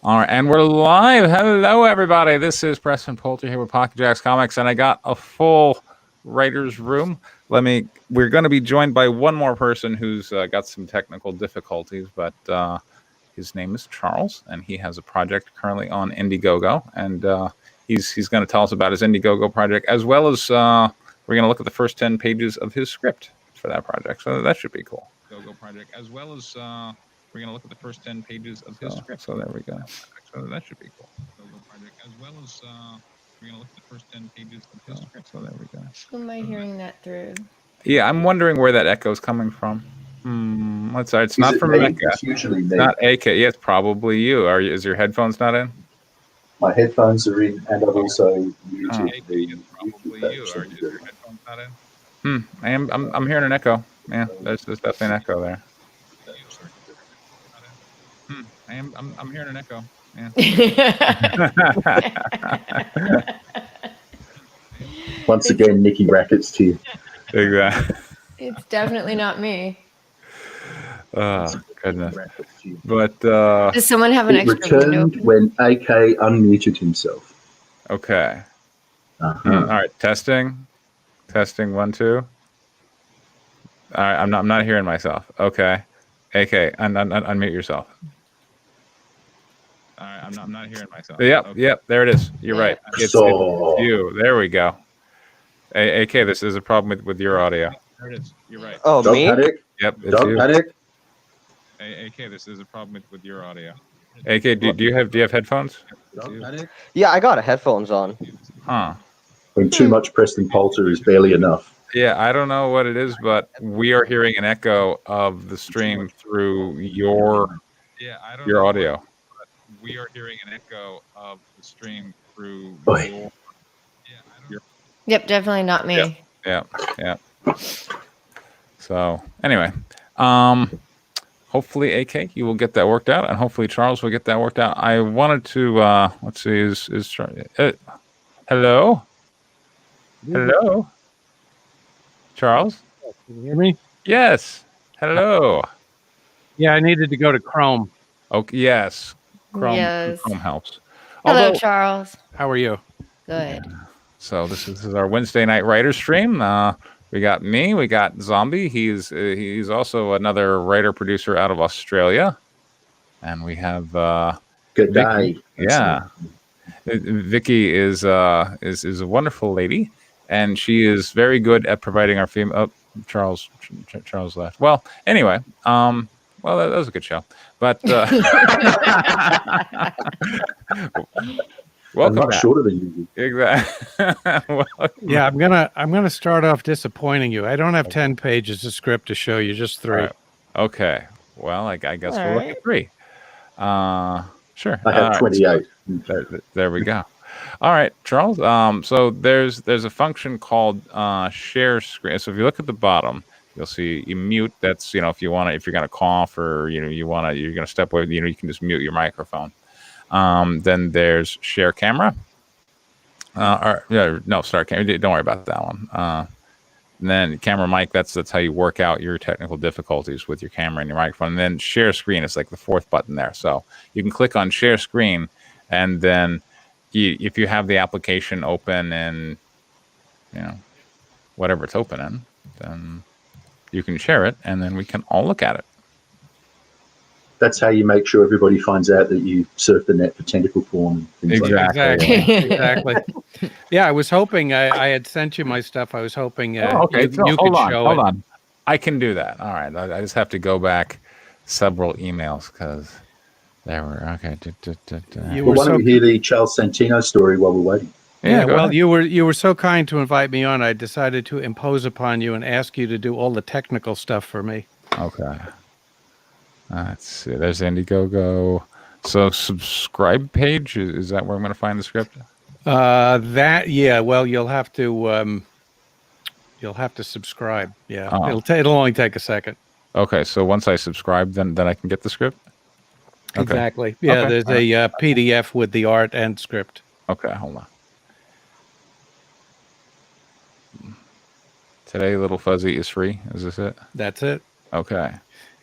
All right, and we're live. Hello, everybody. This is Preston Poulter here with Pocket Jacks Comics, and I got a full writer's room. We're going to be joined by one more person who's got some technical difficulties, but his name is Charles, and he has a project currently on Indiegogo, and he's going to tell us about his Indiegogo project, as well as we're going to look at the first 10 pages of his script for that project. So that should be cool. Indiegogo project, as well as we're going to look at the first 10 pages of his script. So there we go. So that should be cool. Project, as well as we're going to look at the first 10 pages of his script. So there we go. Who am I hearing that through? Yeah, I'm wondering where that echo is coming from. Let's say it's not from Mecca. It's usually me. Not AK. Yeah, it's probably you. Is your headphones not in? My headphones are in, and I've also muted It's probably you. Is your headphones not in? I'm hearing an echo. Yeah, there's definitely an echo there. I'm hearing an echo. Yeah. Once again, Nicky Rackets to you. Exactly. It's definitely not me. Goodness. But Does someone have an It extra window? returned when AK unmuted himself. okay. Uh-huh. All right. Testing. 1, 2. All right. I'm not hearing myself. Okay. AK, unmute yourself. All right. I'm not hearing myself. Yep. Okay. Yep. There it is. You're right. It's you. There we go. AK, this is a problem with your audio. There it is. You're right. Oh, Dog me? Panic? Yep. It's Dog you. Panic? AK, this is a problem with your audio. AK, do you have headphones? Dog Panic? Yeah, I got headphones on. Huh. When too much Preston Poulter is barely enough. Yeah, I don't know what it is, but we are hearing an echo of the stream through your audio. We are hearing an echo of the stream through Oi. your. Yep, definitely not me. Yeah. So anyway, hopefully AK, you will get that worked out, and hopefully Charles will get that worked out. I wanted to let's see, is hello, Charles? Can you hear me? Yes. Hello. Yeah, I needed to go to Chrome. Okay. Yes. Chrome. Yes. Chrome helps. Hello, Charles. How are you? Good. So this is our Wednesday night writer stream. We got me. We got Zombie. He's also another writer producer out of Australia, and we have Good Vicky. day. Yeah, Vicky is a wonderful lady, and she is very good at providing our female. Oh, Charles left. Well, anyway, that was a good show, but welcome much back. shorter than you. Exactly. Yeah, I'm gonna start off disappointing you. I don't have 10 pages of script to show you, just 3. Right. Okay. Well, I guess All we'll look right. at 3. Sure. I have 28. There we go. All right, Charles. So there's a function called share screen. So if you look at the bottom, you'll see you mute. That's if you're gonna cough or you're gonna step away. You can just mute your microphone. Then there's share camera. Start camera. Don't worry about that one. And then camera mic. That's how you work out your technical difficulties with your camera and your microphone. And then share screen is like the 4th button there. So you can click on share screen, and then if you have the application open in, whatever it's open in, then you can share it, and then we can all look at it. That's how you make sure everybody finds out that you surf the net for tentacle porn. And things like that. Exactly. Yeah, I was hoping I had sent you my stuff. I was hoping you hold could show it. on. I can do that. All right. I just have to go back several emails because there were okay. Well, why don't we hear the Charles Santino story while we're waiting? Yeah, go well, ahead. you were so kind to invite me on. I decided to impose upon you and ask you to do all the technical stuff for me. Okay. Let's see. There's Indiegogo. So subscribe page, is that where I'm going to find the script? Well, you'll have to subscribe. Yeah. Oh. It'll only take a second. Okay, so once I subscribe, then I can get the script? Okay. Exactly. Yeah, Okay. there's a PDF with the art and script. Okay, hold on. Today, Little Fuzzy is free. Is this it? That's it. Okay.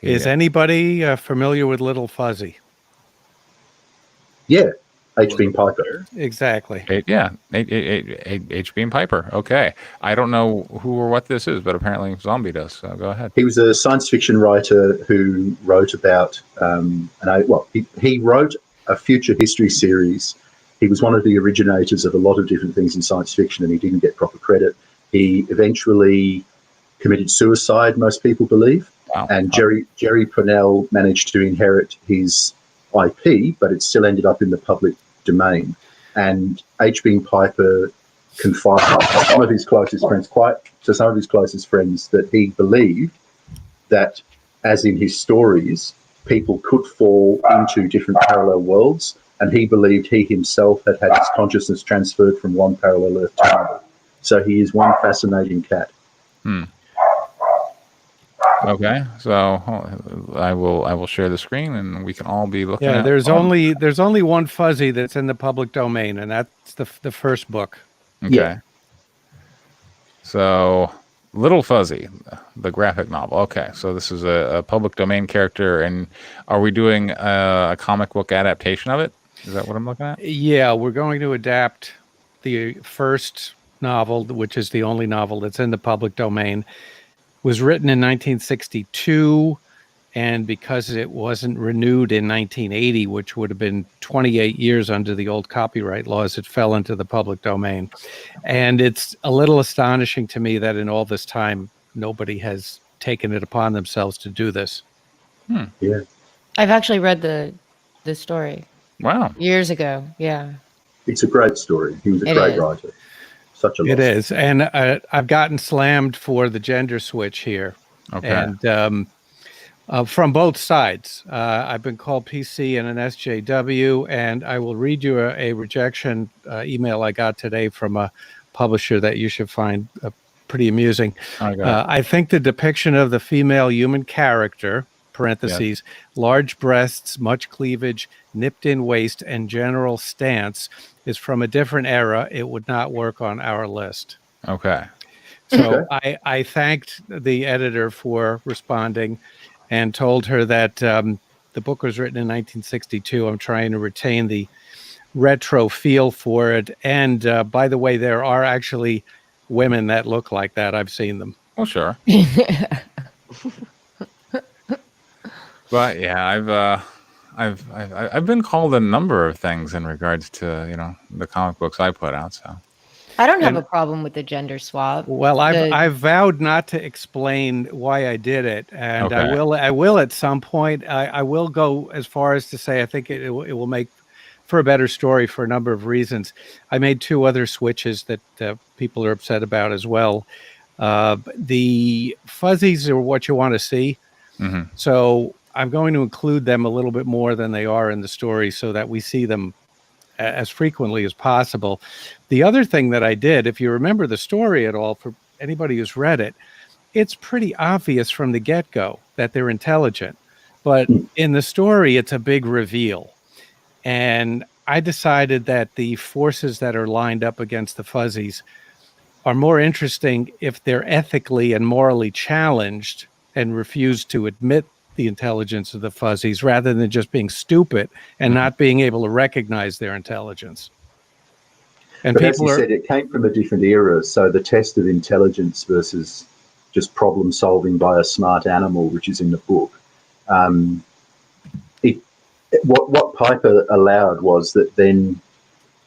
Is Yeah. anybody familiar with Little Fuzzy? Yeah, H.B. Piper. Exactly. H.B. and Piper. Okay, I don't know who or what this is, but apparently Zombie does. So go ahead. He was a science fiction writer who wrote about, he wrote a future history series. He was one of the originators of a lot of different things in science fiction, and he didn't get proper credit. He eventually committed suicide, most people believe. Wow. And Jerry Pournelle managed to inherit his IP, but it still ended up in the public domain. And H.B. Piper confided to some of his closest friends that he believed that, as in his stories, people could fall into different parallel worlds, and he believed he himself had his consciousness transferred from one parallel Earth to another. So he is one fascinating cat. Okay, so I will share the screen, and we can all be looking. Yeah, at there's only one Fuzzy that's in the public domain, and that's the first book. Okay. Yeah. So, Little Fuzzy, the graphic novel. Okay, so this is a public domain character, and are we doing a comic book adaptation of it? Is that what I'm looking at? Yeah, we're going to adapt the first novel, which is the only novel that's in the public domain. It was written in 1962, and because it wasn't renewed in 1980, which would have been 28 years under the old copyright laws, it fell into the public domain. And it's a little astonishing to me that in all this time, nobody has taken it upon themselves to do this. Yeah. I've actually read the story Wow. years ago. Yeah. It's a great story. He was a It great is. writer. Such a loss. It is. And I've gotten slammed for the gender switch here. Okay. And from both sides. I've been called PC and an SJW, and I will read you a rejection email I got today from a publisher that you should find pretty amusing. Okay. I think the depiction of the female human character, parentheses, large breasts, much cleavage, nipped in waist, and general stance is from a different era. It would not work on our list. Okay. So I thanked the editor for responding and told her that the book was written in 1962. I'm trying to retain the retro feel for it. And by the way, there are actually women that look like that. I've seen them. Well, sure. But yeah, I've been called a number of things in regards to the comic books I put out. So I don't have a problem with the gender swap. Well, I've vowed not to explain why I did it, and Okay. I will at some point. I will go as far as to say I think it will make for a better story for a number of reasons. I made two other switches that people are upset about as well. The fuzzies are what you want to see, so I'm going to include them a little bit more than they are in the story, so that we see them as frequently as possible. The other thing that I did, if you remember the story at all, for anybody who's read it, it's pretty obvious from the get-go that they're intelligent. But in the story, it's a big reveal. And I decided that the forces that are lined up against the fuzzies are more interesting if they're ethically and morally challenged and refuse to admit the intelligence of the fuzzies, rather than just being stupid and not being able to recognize their intelligence. And but as people you said, it came from a different era. So the test of intelligence versus just problem solving by a smart animal, which is in the book, what Piper allowed was that then,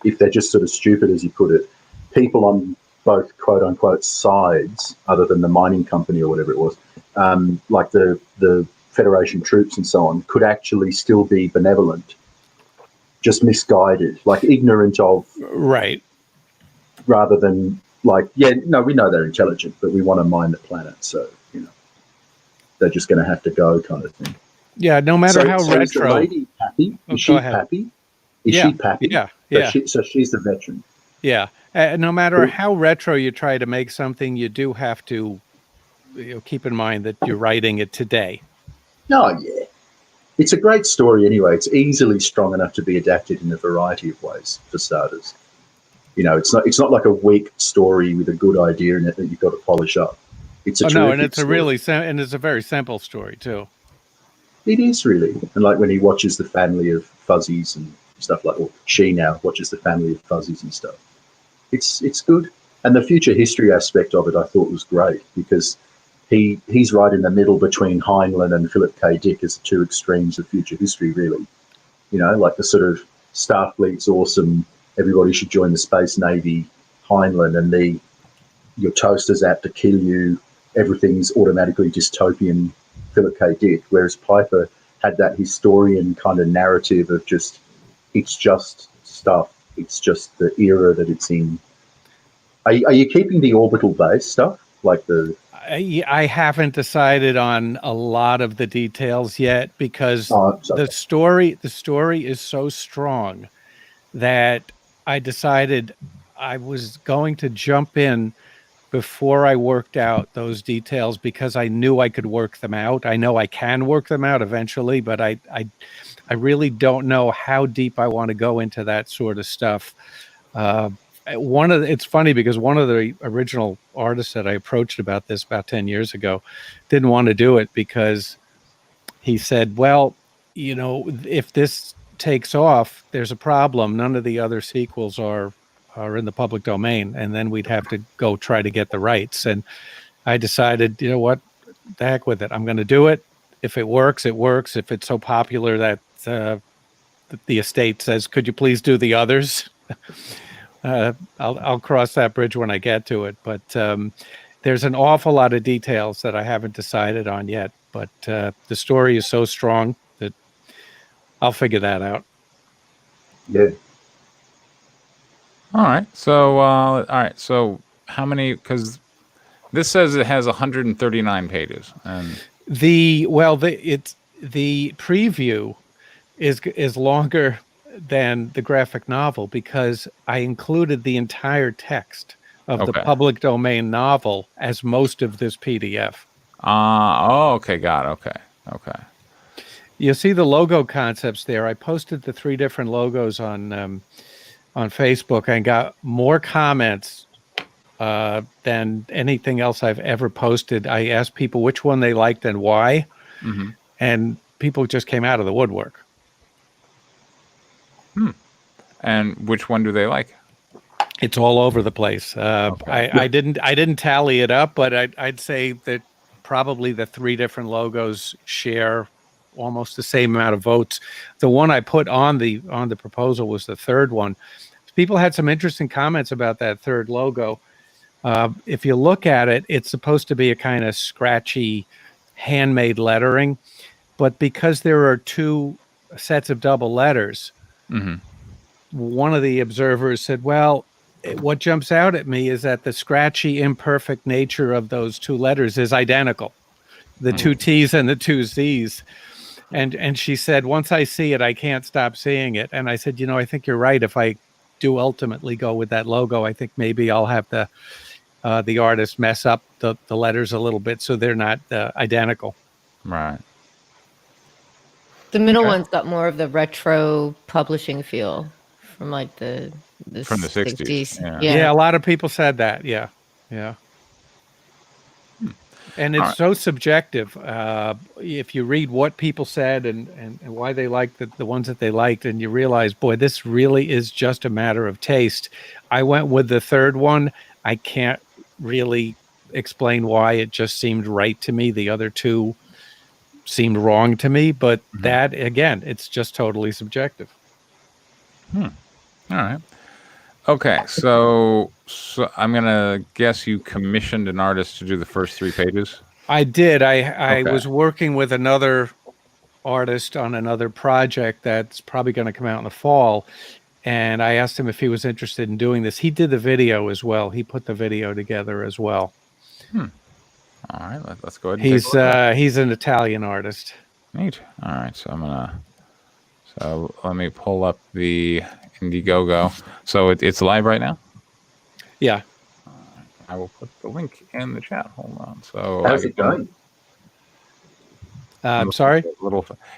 if they're just sort of stupid, as you put it, people on both quote unquote sides, other than the mining company or whatever it was, like the Federation troops and so on, could actually still be benevolent, just misguided, like ignorant of, right, rather than like, we know they're intelligent, but we want to mine the planet, so they're just going to have to go, kind of thing. Yeah, no matter how retro. Is the lady happy? Is she happy? Is she happy? Yeah. So she's the veteran. Yeah. No matter how retro you try to make something, you do have to keep in mind that you're writing it today. Oh, yeah. It's a great story anyway. It's easily strong enough to be adapted in a variety of ways, for starters. It's not like a weak story with a good idea in it that you've got to polish up. It's a and it's story. it's a very simple story too. It is really. And like when he watches the family of fuzzies and stuff like, or she now watches the Family of Fuzzies and stuff. It's good. And the future history aspect of it I thought was great, because he's right in the middle between Heinlein and Philip K. Dick as the two extremes of future history, really. You know, like the sort of Starfleet's awesome, everybody should join the Space Navy, Heinlein, and the your toaster's out to kill you, everything's automatically dystopian, Philip K. Dick, whereas Piper had that historian kind of narrative of just, it's just stuff, it's just the era that it's in. Are you keeping the orbital base stuff, like the... I haven't decided on a lot of the details yet, because the story is so strong that I decided I was going to jump in before I worked out those details, because I knew I could work them out. I know I can work them out eventually, but I really don't know how deep I want to go into that sort of stuff. It's funny because one of the original artists that I approached about this about 10 years ago didn't want to do it, because he said, well, you know, if this takes off, there's a problem. None of the other sequels are in the public domain, and then we'd have to go try to get the rights. And I decided, you know what, the heck with it. I'm going to do it. If it works, it works. If it's so popular that the estate says, could you please do the others? I'll cross that bridge when I get to it. But there's an awful lot of details that I haven't decided on yet. But the story is so strong that I'll figure that out. Yeah. All right. So how many? Because this says it has 139 pages, and the preview is longer than the graphic novel, because I included the entire text of the public domain novel as most of this PDF. Okay, got it. Okay. You see the logo concepts there. I posted the 3 different logos on Facebook, and got more comments than anything else I've ever posted. I asked people which one they liked and why, and people just came out of the woodwork. And which one do they like? It's all over the place. I didn't tally it up, but I'd say that probably the 3 different logos share almost the same amount of votes. The one I put on the proposal was the third one. People had some interesting comments about that third logo. If you look at it, it's supposed to be a kind of scratchy, handmade lettering, but because there are 2 sets of double letters, one of the observers said, well, what jumps out at me is that the scratchy, imperfect nature of those 2 letters is identical, the 2 T's and the 2 Z's. And she said, once I see it, I can't stop seeing it. And I said, you know, I think you're right. If I do ultimately go with that logo, I think maybe I'll have the artist mess up the letters a little bit so they're not identical. Right. The middle one's got more of the retro publishing feel from like the from the 60s. Yeah, a lot of people said that. Yeah. And it's so subjective. If you read what people said and why they liked the ones that they liked, and you realize, boy, this really is just a matter of taste. I went with the third one. I can't really explain why. It just seemed right to me. The other 2 seemed wrong to me, but that, again, it's just totally subjective. All right. Okay, so I'm gonna guess you commissioned an artist to do the first 3 pages. I did. I was working with another artist on another project that's probably going to come out in the fall, and I asked him if he was interested in doing this. He did the video as well. He put the video together as well. All right, let's go ahead. And he's an Italian artist. Neat. All right, so let me pull up the Indiegogo. So it's live right now? Yeah. I will put the link in the chat. Hold on. So how's it going? I'm sorry?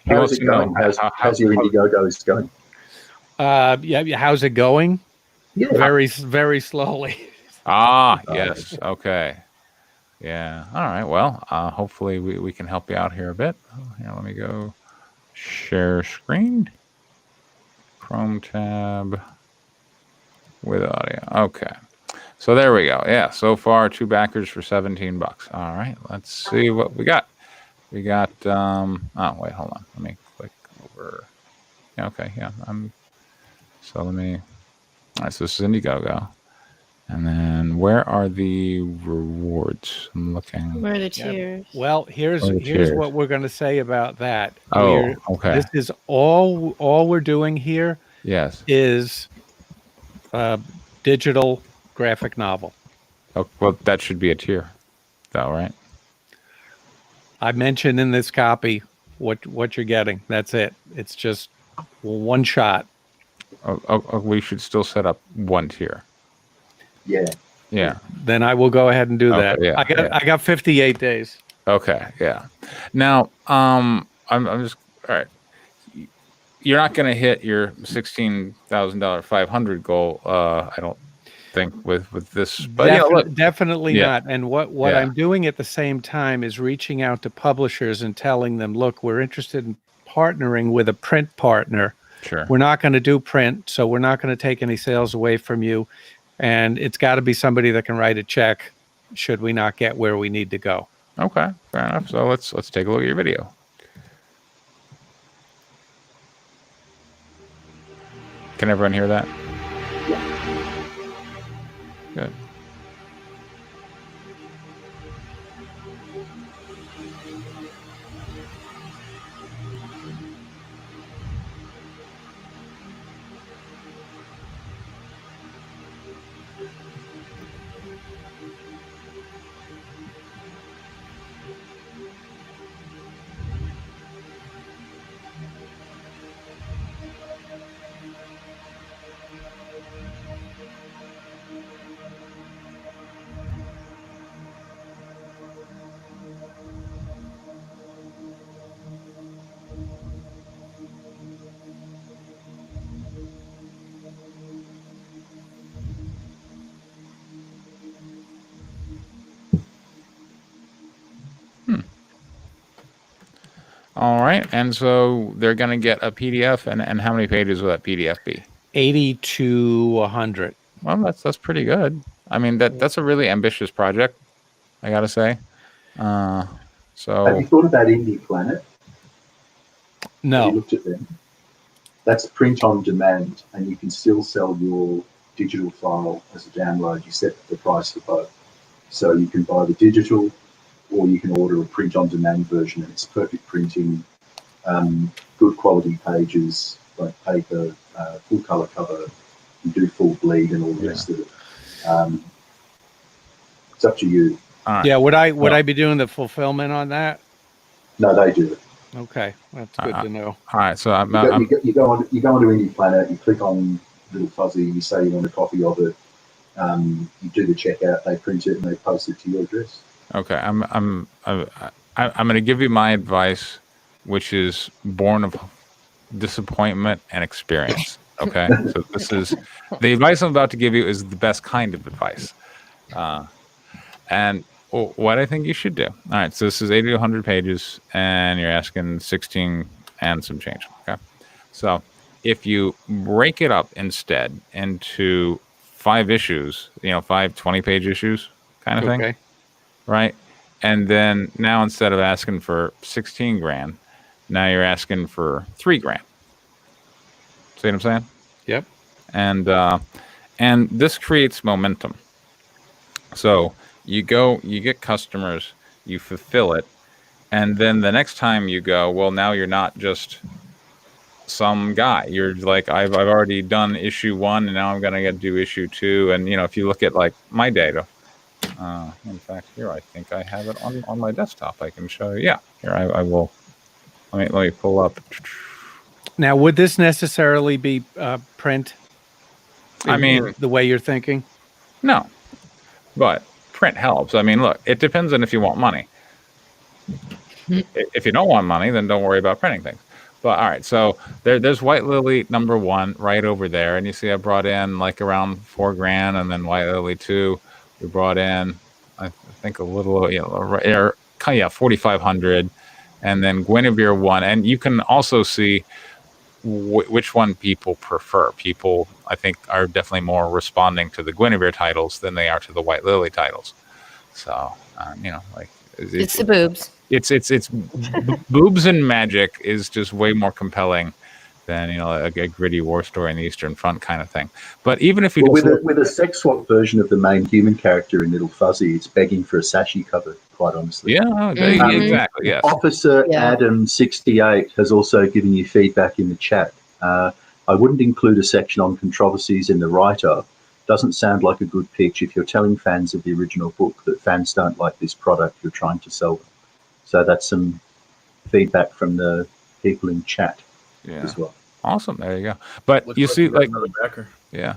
How's it going? How's your Indiegogo going? Yeah. How's it going? Yeah. Very, very slowly. Yes. Okay. Yeah. All right. Well, hopefully we can help you out here a bit. Here, let me go share screen. Chrome tab with audio. Okay. So there we go. Yeah, so far 2 backers for $17. All right, let's see what we got. We got oh wait, hold on. Let me click over. Yeah, okay, yeah. So let me. All right, so this is Indiegogo. And then where are the rewards? I'm looking. Where are the Yeah. tiers? Well, here's tiers? what we're going to say about that. Oh, okay. This is all we're doing here Yes. is digital graphic novel. Oh, well, that should be a tier, though, right? I mentioned in this copy what you're getting. That's it. It's just one shot. We should still set up 1 tier. Yeah. Yeah. Then I will go ahead and do Okay, that. yeah, I got 58 days. Okay. Yeah. Now, I'm just all right. You're not going to hit your $16,000 500 goal. I don't think with this, but look, Definitely Yeah. not. And what Yeah. I'm doing at the same time is reaching out to publishers and telling them, look, we're interested in partnering with a print partner. sure. We're not going to do print, so we're not going to take any sales away from you. And it's got to be somebody that can write a check should we not get where we need to go. Okay, fair enough. So let's take a look at your video. Can everyone hear that? Good. All right, and so they're going to get a PDF, and how many pages will that PDF be? 80 to 100. Well, that's pretty good. I mean, that's a really ambitious project, I got to say. Have So you thought about Indie Planet? Have you No. looked at them? That's print on demand, and you can still sell your digital file as a download. You set the price for both. So you can buy the digital, or you can order a print on demand version, and it's perfect printing, good quality pages, like paper, full color cover. You do full bleed and all the rest of it. It's up to you. all right. Yeah, would I be doing the fulfillment on that? No, they do it. Okay, that's good to know. All right, so You go onto Indie Planet, you click on Little Fuzzy, you say you want a copy of it, you do the checkout, they print it and they post it to your address. okay. I'm going to give you my advice, which is born of disappointment and experience. Okay, so this is the advice I'm about to give you is the best kind of advice, and what I think you should do. All right, so this is 80 to 100 pages, and you're asking 16 and some change. Okay, so if you break it up instead into 5 issues, 5 20-page issues, kind of thing, Okay. right? And then now instead of asking for 16 grand, now you're asking for 3 grand. See what I'm saying? Yep. And this creates momentum. So you get customers, you fulfill it, and then the next time you go, well, now you're not just some guy. You're like, I've already done issue 1, and now I'm gonna get to do issue 2. And if you look at like my data, in fact, here I think I have it on my desktop. I can show you. Yeah, here I will. Let me pull up. Now, would this necessarily be print? I mean, the way you're thinking. no, but print helps. I mean, look, it depends on if you want money. If you don't want money, then don't worry about printing things. But all right, so there's White Lily number 1 right over there, and you see I brought in like around 4 grand, and then White Lily 2, we brought in I think a little, 4,500, and then Guinevere 1, and you can also see which one people prefer. People, I think, are definitely more responding to the Guinevere titles than they are to the White Lily titles. So, like It's the boobs. it's boobs and magic is just way more compelling than a gritty war story in the Eastern Front kind of thing. But even if you Well, just with a sex swap version of the main human character in Little Fuzzy, it's begging for a Sashi cover, quite honestly. exactly, yes. Officer Yeah. Adam68 has also given you feedback in the chat. I wouldn't include a section on controversies in the write-up. Doesn't sound like a good pitch if you're telling fans of the original book that fans don't like this product you're trying to sell them. So that's some feedback from the people in chat as well. Awesome. There you go. But Looks you see, we got like, another backer. yeah.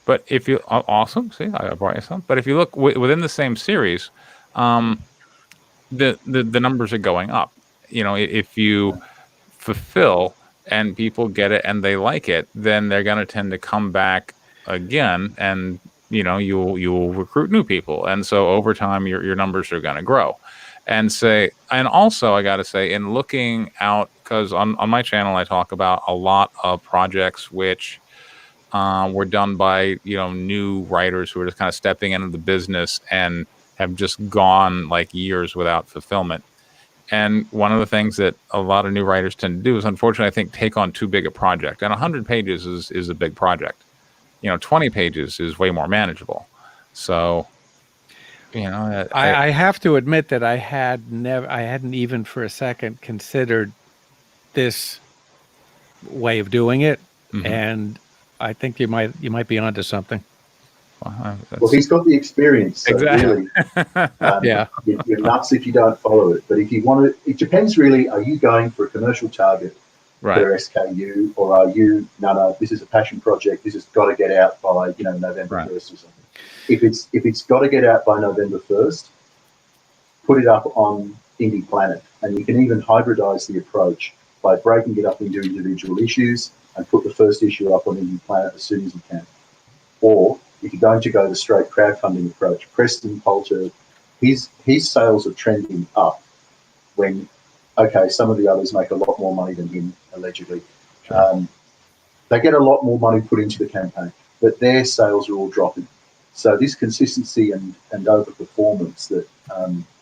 But if you awesome, see, I brought you some. But if you look within the same series, the numbers are going up. If you fulfill and people get it and they like it, then they're going to tend to come back again, and you'll recruit new people, and so over time your numbers are going to grow. And also I got to say, in looking out, because on my channel I talk about a lot of projects which were done by new writers who are just kind of stepping into the business and have just gone like years without fulfillment. And one of the things that a lot of new writers tend to do is, unfortunately, I think, take on too big a project. And 100 pages is a big project. 20 pages is way more manageable. So, I have to admit that I hadn't even for a second considered this way of doing it, and I think you might be onto something. Well, he's got the experience, so exactly. really, Yeah. you're nuts if you don't follow it. But if you want to, it depends really. Are you going for a commercial target per SKU, or are you no? This is a passion project. This has got to get out by November 1st or something. If it's got to get out by November 1st, put it up on Indie Planet, and you can even hybridize the approach by breaking it up into individual issues and put the first issue up on Indie Planet as soon as you can. Or if you're going to go the straight crowdfunding approach, Preston Poulter, his sales are trending up when, some of the others make a lot more money than him, allegedly. Sure. They get a lot more money put into the campaign, but their sales are all dropping. So this consistency and overperformance that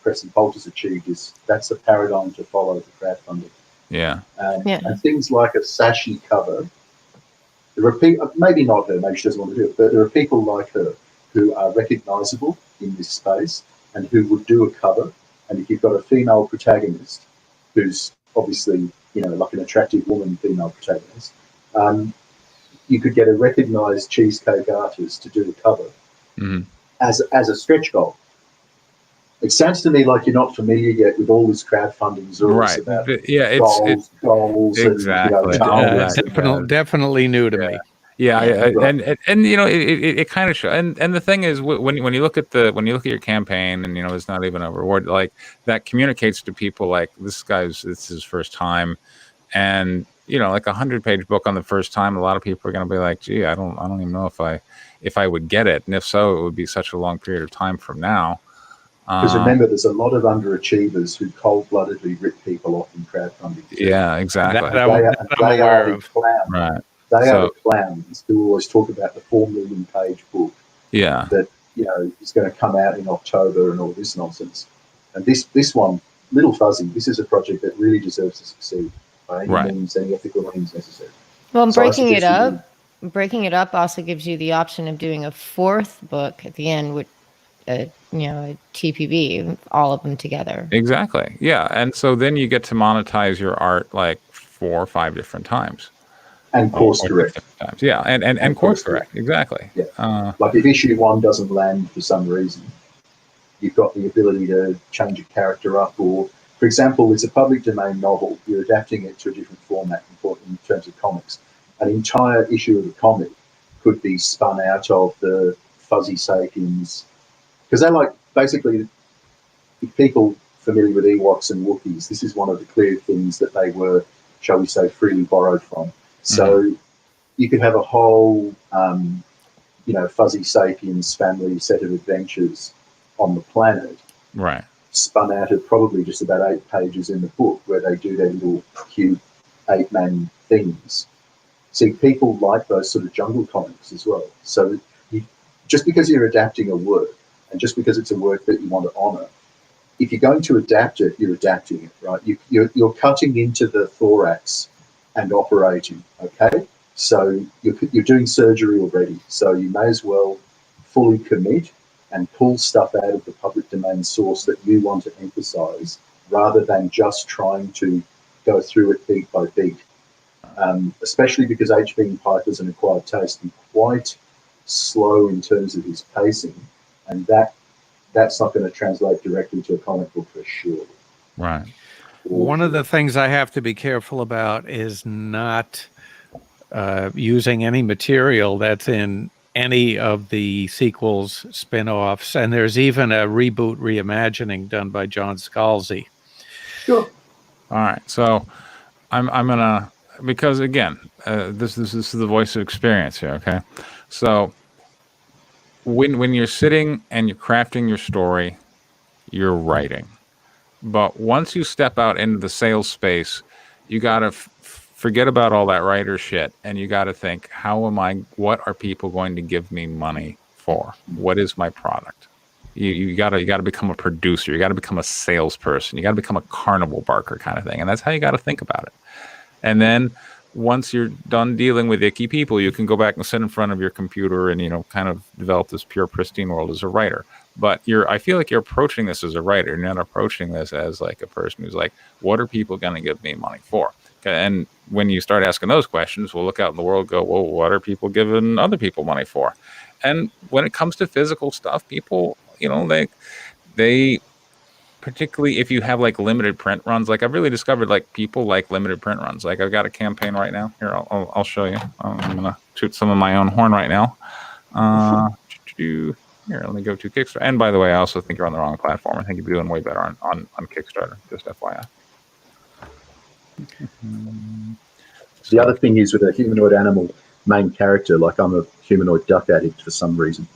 Preston Poulter's achieved, that's the paradigm to follow for crowdfunding. Yeah. And things like a Sashi cover, there are maybe not her, maybe she doesn't want to do it, but there are people like her who are recognisable in this space and who would do a cover. And if you've got a female protagonist who's obviously, like an attractive woman female protagonist, you could get a recognised cheesecake artist to do the cover as a stretch goal. It sounds to me like you're not familiar yet with all this crowdfunding zooms about goals exactly. and Definitely new to me. Yeah, and it kind of shows. And the thing is, when you look at your campaign, and it's not even a reward, like that communicates to people like it's his first time, and like 100-page book on the first time, a lot of people are going to be like, gee, I don't even know if I would get it, and if so, it would be such a long period of time from now. Because remember, there's a lot of underachievers who cold-bloodedly rip people off in crowdfunding. Yeah, exactly. They are the clowns. Right. They are the clowns who always talk about the 4 million page book. Yeah. That is going to come out in October and all this nonsense. And this one, Little Fuzzy, this is a project that really deserves to succeed by any means, any ethical means necessary. Well, breaking it up also gives you the option of doing a 4th book at the end with a TPB, all of them together. Exactly. Yeah. And so then you get to monetize your art like 4 or 5 different times. And course correct. Times. Yeah. And course correct. Exactly. Yeah. Like if issue 1 doesn't land for some reason, you've got the ability to change a character up, or, for example, it's a public domain novel. You're adapting it to a different format in terms of comics. An entire issue of the comic could be spun out of the Fuzzy Sapiens. Because they're like, basically, if people familiar with Ewoks and Wookiees, this is one of the clear things that they were, shall we say, freely borrowed from. So you could have a whole, Fuzzy Sapiens family set of adventures on the planet, right? Spun out of probably just about 8 pages in the book, where they do their little cute 8-man things. See, people like those sort of jungle comics as well. So just because you're adapting a work, and just because it's a work that you want to honour, if you're going to adapt it, you're adapting it, right? You're cutting into the thorax and operating, okay? So you're doing surgery already, so you may as well fully commit and pull stuff out of the public domain source that you want to emphasise, rather than just trying to go through it beat by beat. Especially because H.B. Piper's an acquired taste and quite slow in terms of his pacing, and that's not going to translate directly to a comic book for sure. Right. One of the things I have to be careful about is not using any material that's in any of the sequels, spin-offs, and there's even a reboot reimagining done by John Scalzi. Sure. All right. So I'm gonna, because again, this is the voice of experience here. Okay. So when you're sitting and you're crafting your story, you're writing. But once you step out into the sales space, you got to forget about all that writer shit, and you got to think, what are people going to give me money for? What is my product? You got to become a producer. You got to become a salesperson. You got to become a carnival barker kind of thing. And that's how you got to think about it. And then once you're done dealing with icky people, you can go back and sit in front of your computer and, kind of develop this pure pristine world as a writer. But I feel like you're approaching this as a writer. You're not approaching this as like a person who's like, what are people going to give me money for? And when you start asking those questions, we'll look out in the world, go, well, what are people giving other people money for? And when it comes to physical stuff, people, they particularly if you have like limited print runs, like I've really discovered like people like limited print runs. Like I've got a campaign right now. Here, I'll show you. I'm gonna toot some of my own horn right now. Here, let me go to Kickstarter. And by the way, I also think you're on the wrong platform. I think you'd be doing way better on Kickstarter. Just FYI. The other thing is with a humanoid animal main character, like I'm a humanoid duck addict for some reason.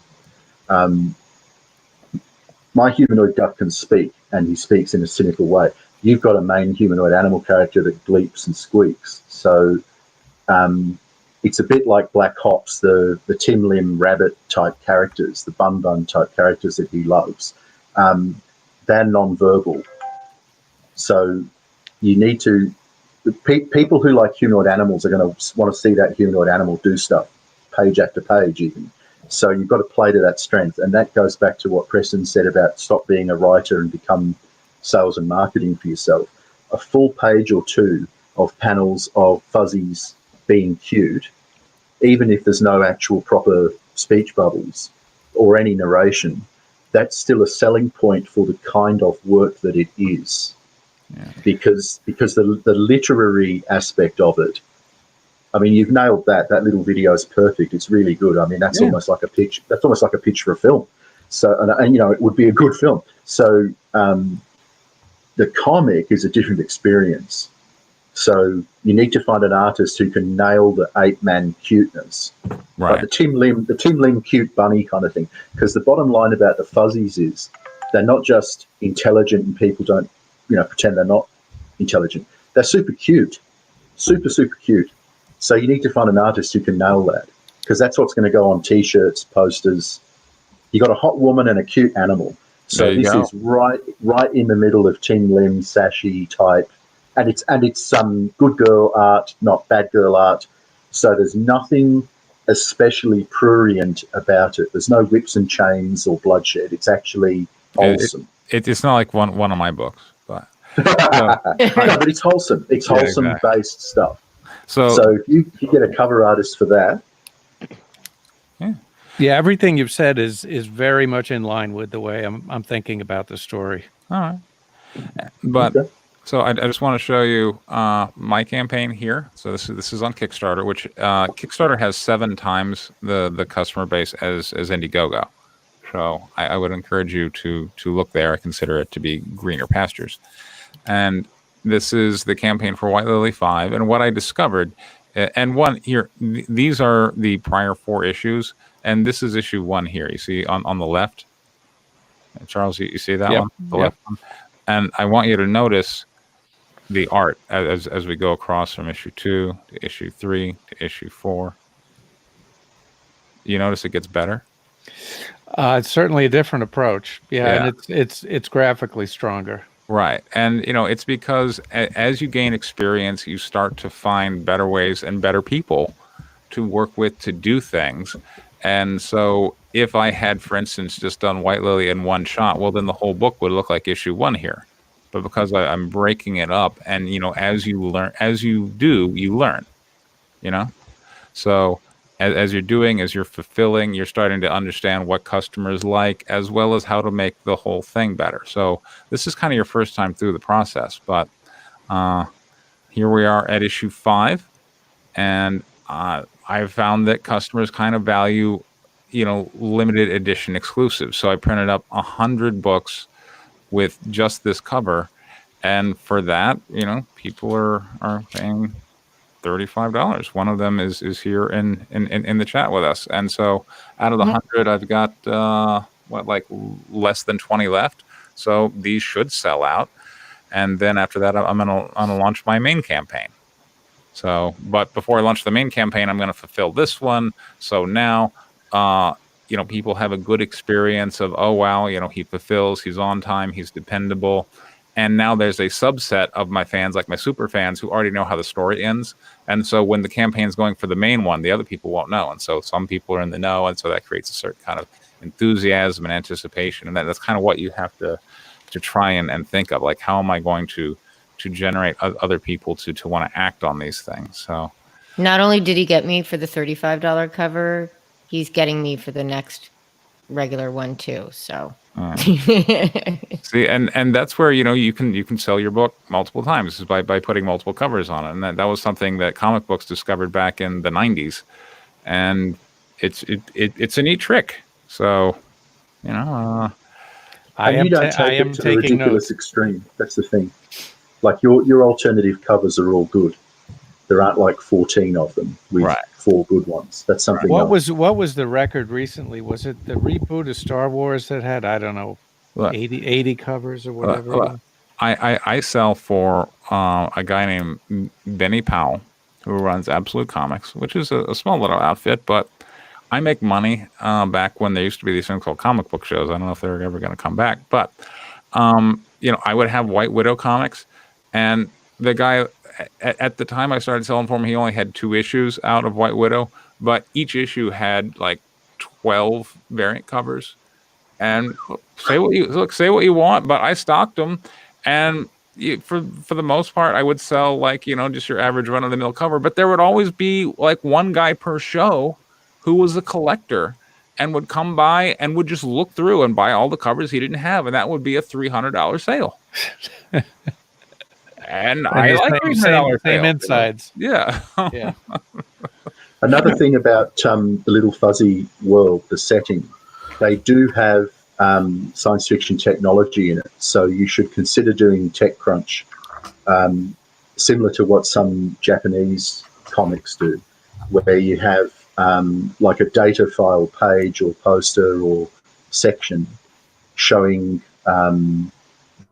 My humanoid duck can speak, and he speaks in a cynical way. You've got a main humanoid animal character that bleeps and squeaks. So it's a bit like Black Hops, the Tim Lim rabbit type characters, the Bun Bun type characters that he loves. They're non-verbal. So you need to... People who like humanoid animals are going to want to see that humanoid animal do stuff, page after page even. So you've got to play to that strength. And that goes back to what Preston said about stop being a writer and become sales and marketing for yourself. A full page or two of panels of fuzzies being cute, even if there's no actual proper speech bubbles or any narration, that's still a selling point for the kind of work that it is. Yeah. Because the literary aspect of it, I mean, you've nailed that. That little video is perfect. It's really good. I mean, that's almost like a pitch. That's almost like a pitch for a film. So, and it would be a good film. So, the comic is a different experience. So you need to find an artist who can nail the ape-man cuteness, right? Like the Tim Lim cute bunny kind of thing. Because the bottom line about the fuzzies is they're not just intelligent and people don't, pretend they're not intelligent. They're super cute, super cute. So you need to find an artist who can nail that, because that's what's going to go on T-shirts, posters. You got a hot woman and a cute animal. So this is right in the middle of Tim Lim Sashi type, and it's some good girl art, not bad girl art. So there's nothing especially prurient about it. There's no whips and chains or bloodshed. It's actually wholesome. It's not like one of my books, but no, but it's wholesome. It's wholesome based stuff. So if you get a cover artist for that. Yeah, everything you've said is very much in line with the way I'm thinking about the story. All right. But so I just want to show you my campaign here. So this is on Kickstarter, which Kickstarter has 7 times the customer base as Indiegogo. So I would encourage you to look there. I consider it to be greener pastures. And this is the campaign for White Lily 5. And what I discovered, and one here, these are the prior 4 issues. And this is issue 1 here. You see on the left, Charles, you see that one? The left one? And I want you to notice the art as we go across from issue 2 to issue 3 to issue 4? You notice it gets better? It's certainly a different approach. Yeah, Yeah. and it's graphically stronger. Right. And, it's because as you gain experience, you start to find better ways and better people to work with to do things. And so if I had, for instance, just done White Lily in one shot, well, then the whole book would look like issue 1 here. But because I'm breaking it up and, as you learn, as you do, you learn, you know? So as you're doing, as you're fulfilling, you're starting to understand what customers like, as well as how to make the whole thing better. So this is kind of your first time through the process, but here we are at issue 5, and I've found that customers kind of value, limited edition exclusives. So I printed up 100 books with just this cover, and for that, people are paying $35. One of them is here in the chat with us. And so out of the 100, I've got less than 20 left. So these should sell out. And then after that, I'm gonna launch my main campaign. So, but before I launch the main campaign, I'm gonna fulfill this one. So now people have a good experience of, oh wow, he fulfills, he's on time, he's dependable. And now there's a subset of my fans, like my super fans, who already know how the story ends. And so when the campaign's going for the main one, the other people won't know. And so some people are in the know. And so that creates a certain kind of enthusiasm and anticipation. And that's kind of what you have to try and think of. Like, how am I going to generate other people to want to act on these things? So not only did he get me for the $35 cover, he's getting me for the next regular one too. So see, and that's where you can sell your book multiple times is by putting multiple covers on it, and that was something that comic books discovered back in the 90s, and it's a neat trick. So I am take it to the ridiculous notes. extreme. That's the thing. Like your alternative covers are all good. There aren't like 14 of them with 4 good ones. That's something else. What was the record recently? Was it the reboot of Star Wars that had, I don't know, 80 covers or whatever? I sell for a guy named Benny Powell, who runs Absolute Comics, which is a small little outfit, but I make money back when there used to be these things called comic book shows. I don't know if they're ever going to come back, but I would have White Widow comics, and the guy at the time I started selling for him, he only had 2 issues out of White Widow, but each issue had like 12 variant covers. And say what you want, but I stocked them, and for the most part, I would sell like just your average run of the mill cover. But there would always be like one guy per show who was a collector and would come by and would just look through and buy all the covers he didn't have, and that would be a $300 sale. And I like $300 same insides. Yeah. Yeah. Another thing about the Little Fuzzy world, the setting, they do have science fiction technology in it. So you should consider doing TechCrunch, similar to what some Japanese comics do, where you have like a data file page or poster or section showing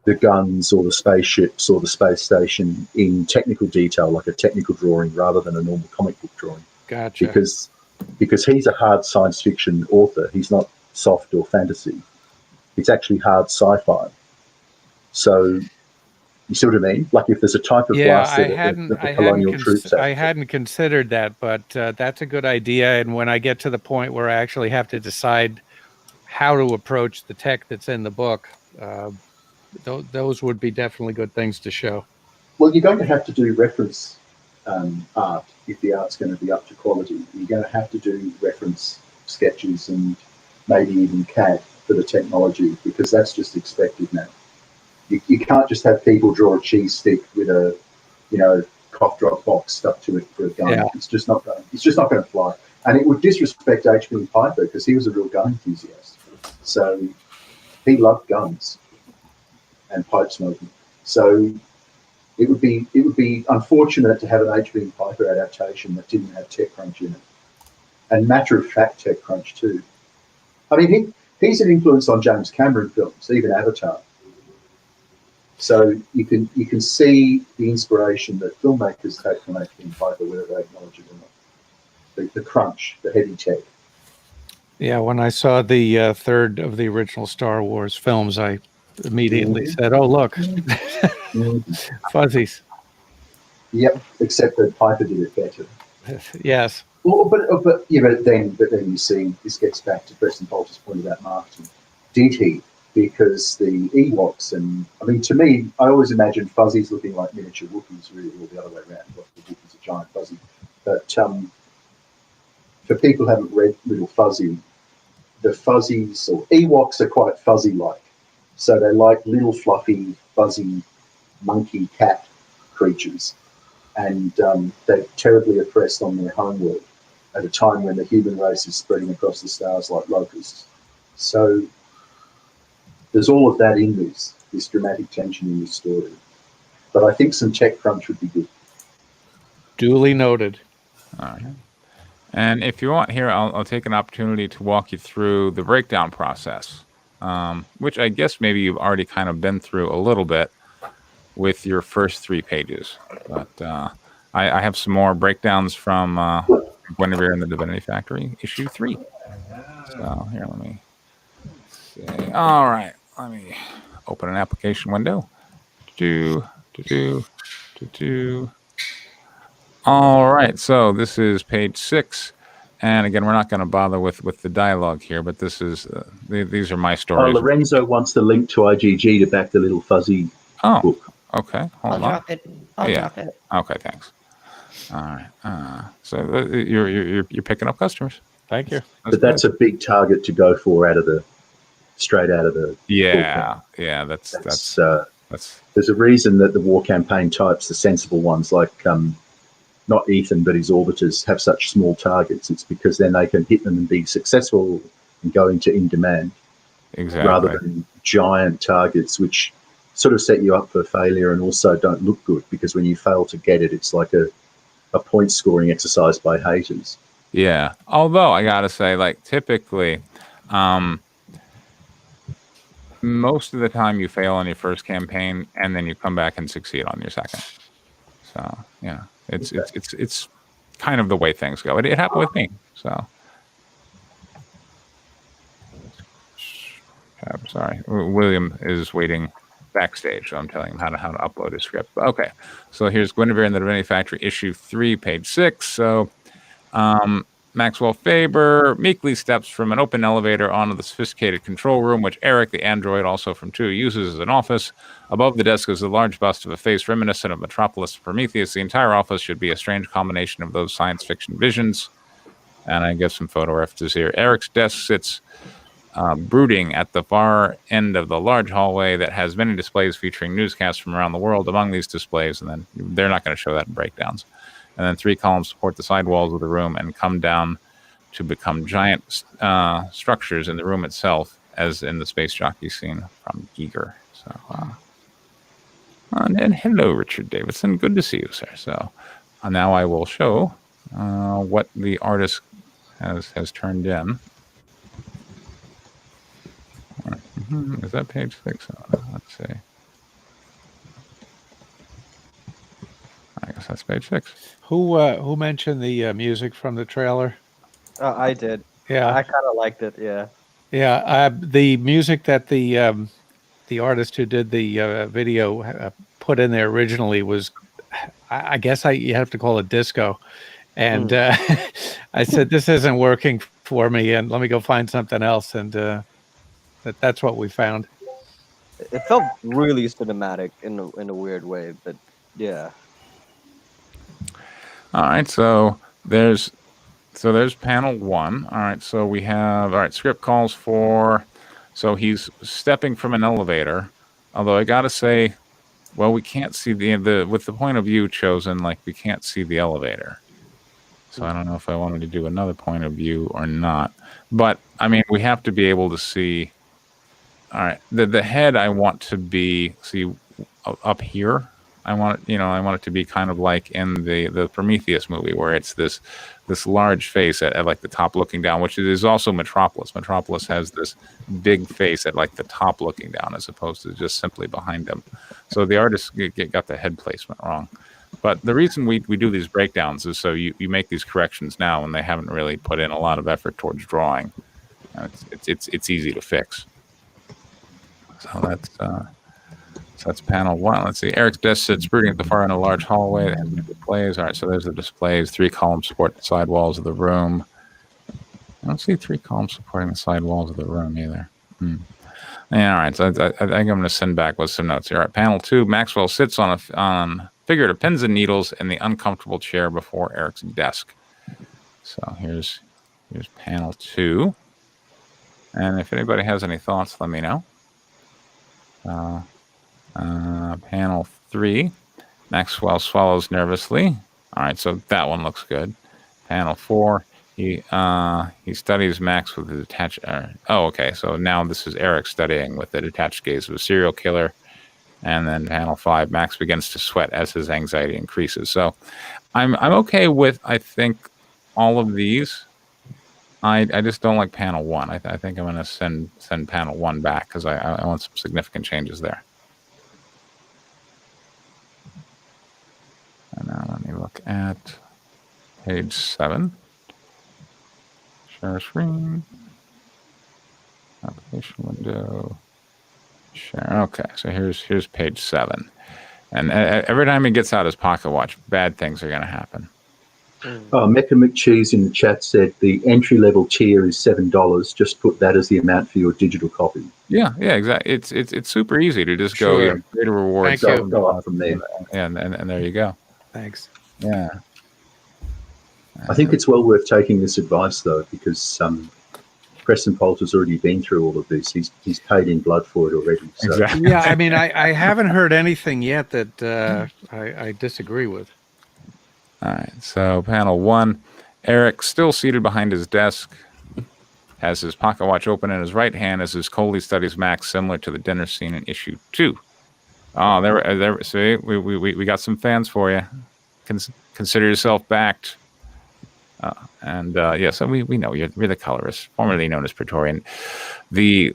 the guns or the spaceships or the space station in technical detail, like a technical drawing rather than a normal comic book drawing. Gotcha. Because he's a hard science fiction author. He's not soft or fantasy. It's actually hard sci-fi. So you see what I mean? Like if there's a type of blaster that the colonial troops have. I hadn't considered that, but that's a good idea. And when I get to the point where I actually have to decide how to approach the tech that's in the book, those would be definitely good things to show. Well, you're going to have to do reference art if the art's going to be up to quality. You're going to have to do reference sketches and maybe even CAD for the technology, because that's just expected now. You can't just have people draw a cheese stick with a cough drop box stuck to it for a gun. Yeah. It's just not going to fly. And it would disrespect H.B. Piper, because he was a real gun enthusiast. So he loved guns and pipe smoking. So it would be unfortunate to have an H.B. Piper adaptation that didn't have TechCrunch in it, and matter-of-fact TechCrunch too. I mean, he's an influence on James Cameron films, even Avatar. So you can see the inspiration that filmmakers take from H.B. Piper, whether they acknowledge it or not. The crunch, the heavy tech. Yeah, when I saw the third of the original Star Wars films, I immediately said, "Oh, look, fuzzies." Yep, except that Piper did it better. Yes. Well, but then you see this gets back to Preston Poulter's point about marketing. Did he? Because the Ewoks to me, I always imagined fuzzies looking like miniature Wookiees, really, or the other way around. The Wookiee's a giant fuzzy. But for people who haven't read Little Fuzzy, the fuzzies or Ewoks are quite fuzzy-like. So they're like little fluffy, fuzzy monkey cat creatures. And they're terribly oppressed on their homeworld at a time when the human race is spreading across the stars like locusts. So there's all of that in this dramatic tension in this story. But I think some tech crunch would be good. Duly noted. All right. And if you want here, I'll take an opportunity to walk you through the breakdown process, which I guess maybe you've already kind of been through a little bit with your first 3 pages. But I have some more breakdowns from Guinevere and the Divinity Factory, issue 3. So here, let me see. All right, let me open an application window. All right, so this is page 6. And again, we're not going to bother with the dialogue here, but this is these are my stories. Lorenzo wants the link to IGG to back the Little Fuzzy book. Okay. I'll drop it. I'll drop it. Okay, thanks. All right. So you're picking up customers. Thank you. That's a big target to go for straight out of the yeah. That's there's a reason that the war campaign types, the sensible ones like not Ethan but his orbiters, have such small targets. It's because then they can hit them and be successful and go into in demand. Exactly. Rather than giant targets which sort of set you up for failure and also don't look good, because when you fail to get it, it's like a point scoring exercise by haters. Yeah. Although I gotta say, like, typically, most of the time you fail on your first campaign and then you come back and succeed on your second. So yeah, it's kind of the way things go. It happened with me. So I'm sorry, William is waiting backstage, so I'm telling him how to upload his script. But okay, so here's Guinevere and the Divinity Factory, issue 3, page 6. So Maxwell Faber meekly steps from an open elevator onto the sophisticated control room, which Eric, the android, also from 2, uses as an office. Above the desk is a large bust of a face reminiscent of Metropolis Prometheus. The entire office should be a strange combination of those science fiction visions. And I give some photo references here. Eric's desk sits brooding at the far end of the large hallway that has many displays featuring newscasts from around the world. Among these displays, and then they're not going to show that in breakdowns. And then 3 columns support the side walls of the room and come down to become giant structures in the room itself, as in the space jockey scene from Giger. So, and hello, Richard Davidson. Good to see you, sir. So now I will show what the artist has turned in. Is that page 6? Let's see. I guess that's page 6. Who mentioned the music from the trailer? I did. Yeah, I kind of liked it. Yeah. Yeah, the music that the artist who did the video put in there originally was, I guess you have to call it disco, and I said this isn't working for me, and let me go find something else, and that's what we found. It felt really cinematic in a weird way, but yeah. All right, so there's panel 1. All right, so we have script calls for, so he's stepping from an elevator. Although I gotta say, well, we can't see the with the point of view chosen, like we can't see the elevator. So I don't know if I wanted to do another point of view or not. But I mean, we have to be able to see. All right, the head I want to be up here. I want it to be kind of like in the Prometheus movie, where it's this this large face at like the top looking down, which is also Metropolis. Metropolis has this big face at like the top looking down as opposed to just simply behind them. So the artist got the head placement wrong. But the reason we do these breakdowns is so you make these corrections now when they haven't really put in a lot of effort towards drawing. It's easy to fix. So that's panel 1. Let's see. Eric's desk sits brooding at the far end of a large hallway that has no displays. All right, so there's the displays. 3 columns support the side walls of the room. I don't see 3 columns supporting the side walls of the room either. Yeah, all right. So I think I'm going to send back with some notes here. All right, panel 2. Maxwell sits on figure of pins and needles in the uncomfortable chair before Eric's desk. So here's panel 2. And if anybody has any thoughts, let me know. Panel 3, Maxwell swallows nervously. All right, so that one looks good. Panel 4, he studies Max with the detached. Okay, so now this is Eric studying with the detached gaze of a serial killer. And then panel 5, Max begins to sweat as his anxiety increases. So I'm okay with, I think, all of these. I just don't like panel 1. I think I'm going to send panel 1 back because I want some significant changes there. And now let me look at page 7. Share screen. Application window. Share. Okay, so here's page 7. And every time he gets out his pocket watch, bad things are going to happen. Mecca McCheese in the chat said the entry-level tier is $7. Just put that as the amount for your digital copy. Yeah, exactly. It's super easy to just go create a reward. Thank you. Go up from there. And there you go. Thanks. Yeah. I think it's well worth taking this advice, though, because Preston Poulter's already been through all of this. He's paid in blood for it already. So. Exactly. Yeah, I mean, I haven't heard anything yet that I disagree with. All right, so panel 1, Eric, still seated behind his desk, has his pocket watch open in his right hand as his coldly studies Max, similar to the dinner scene in issue 2. Oh, there. See, we got some fans for you. Consider yourself backed. So we know you're the colorist, formerly known as Praetorian. The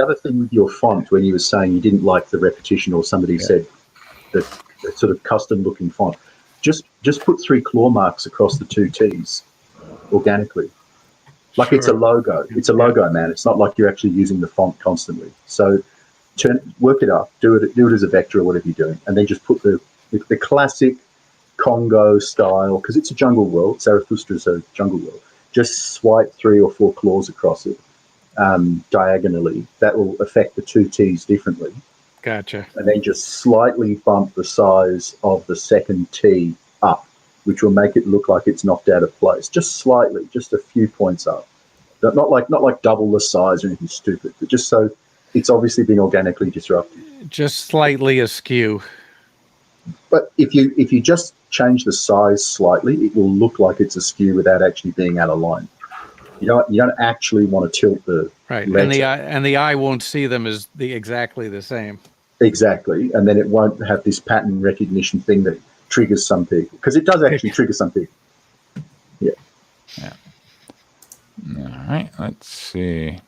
other thing with your font, when you were saying you didn't like the repetition, or somebody said that sort of custom-looking font. Just put 3 claw marks across the 2 T's organically. Like It's a logo. It's a logo, man. It's not like you're actually using the font constantly. So work it up, do it as a vector or whatever you're doing, and then just put the classic Congo style, because it's a jungle world. Zarathustra's a jungle world. Just swipe 3 or 4 claws across it diagonally. That will affect the 2 T's differently. Gotcha. And then just slightly bump the size of the second T up, which will make it look like it's knocked out of place. Just slightly, just a few points up. Not like double the size or anything stupid, but just so it's obviously been organically disrupted. Just slightly askew. But if you just change the size slightly, it will look like it's askew without actually being out of line. You don't actually want to tilt the right, letter. and the eye won't see them as exactly the same. Exactly, and then it won't have this pattern recognition thing that triggers some people, because it does actually trigger some people. Yeah. All right, let's see.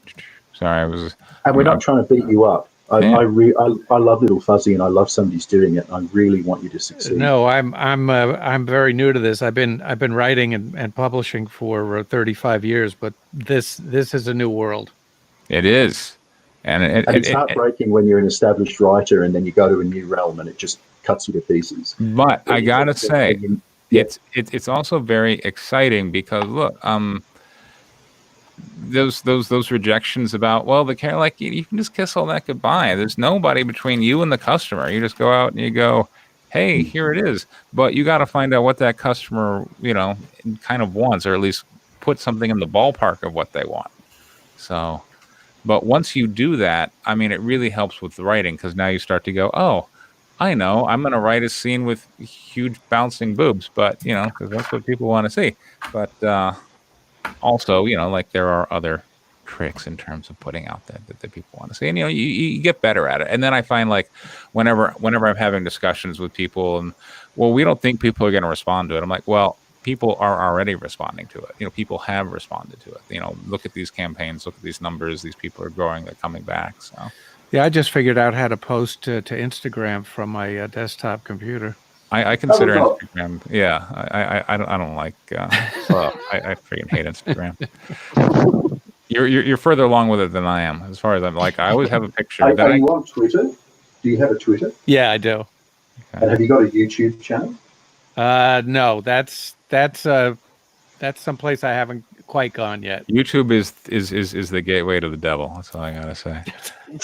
Sorry, And we're not trying to beat you up. I love Little Fuzzy, and I love somebody's doing it. I really want you to succeed. No, I'm very new to this. I've been writing and publishing for 35 years, but this is a new world. It is. And it's heartbreaking when you're an established writer and then you go to a new realm and it just cuts you to pieces. But I gotta say, it's also very exciting because look, those rejections about, well, the care, like you can just kiss all that goodbye. There's nobody between you and the customer. You just go out and you go, hey, here it is. But you got to find out what that customer, kind of wants, or at least put something in the ballpark of what they want. So. But once you do that, I mean, it really helps with the writing, because now you start to go, oh, I know, I'm going to write a scene with huge bouncing boobs, but, because that's what people want to see. But also, like there are other tricks in terms of putting out that people want to see. And, you get better at it. And then I find like whenever I'm having discussions with people and, well, we don't think people are going to respond to it. I'm like, well, people are already responding to it. People have responded to it. Look at these campaigns, look at these numbers. These people are growing, they're coming back. So Yeah, I just figured out how to post to Instagram from my desktop computer. I consider Oh, Instagram. Yeah, I don't like. So I freaking hate Instagram. You're further along with it than I am. As far as I'm like, I always have a picture. Are you on Twitter? Do you have a Twitter? Yeah, I do. And have you got a YouTube channel? No, that's someplace I haven't quite gone yet. YouTube is the gateway to the devil. That's all I gotta say.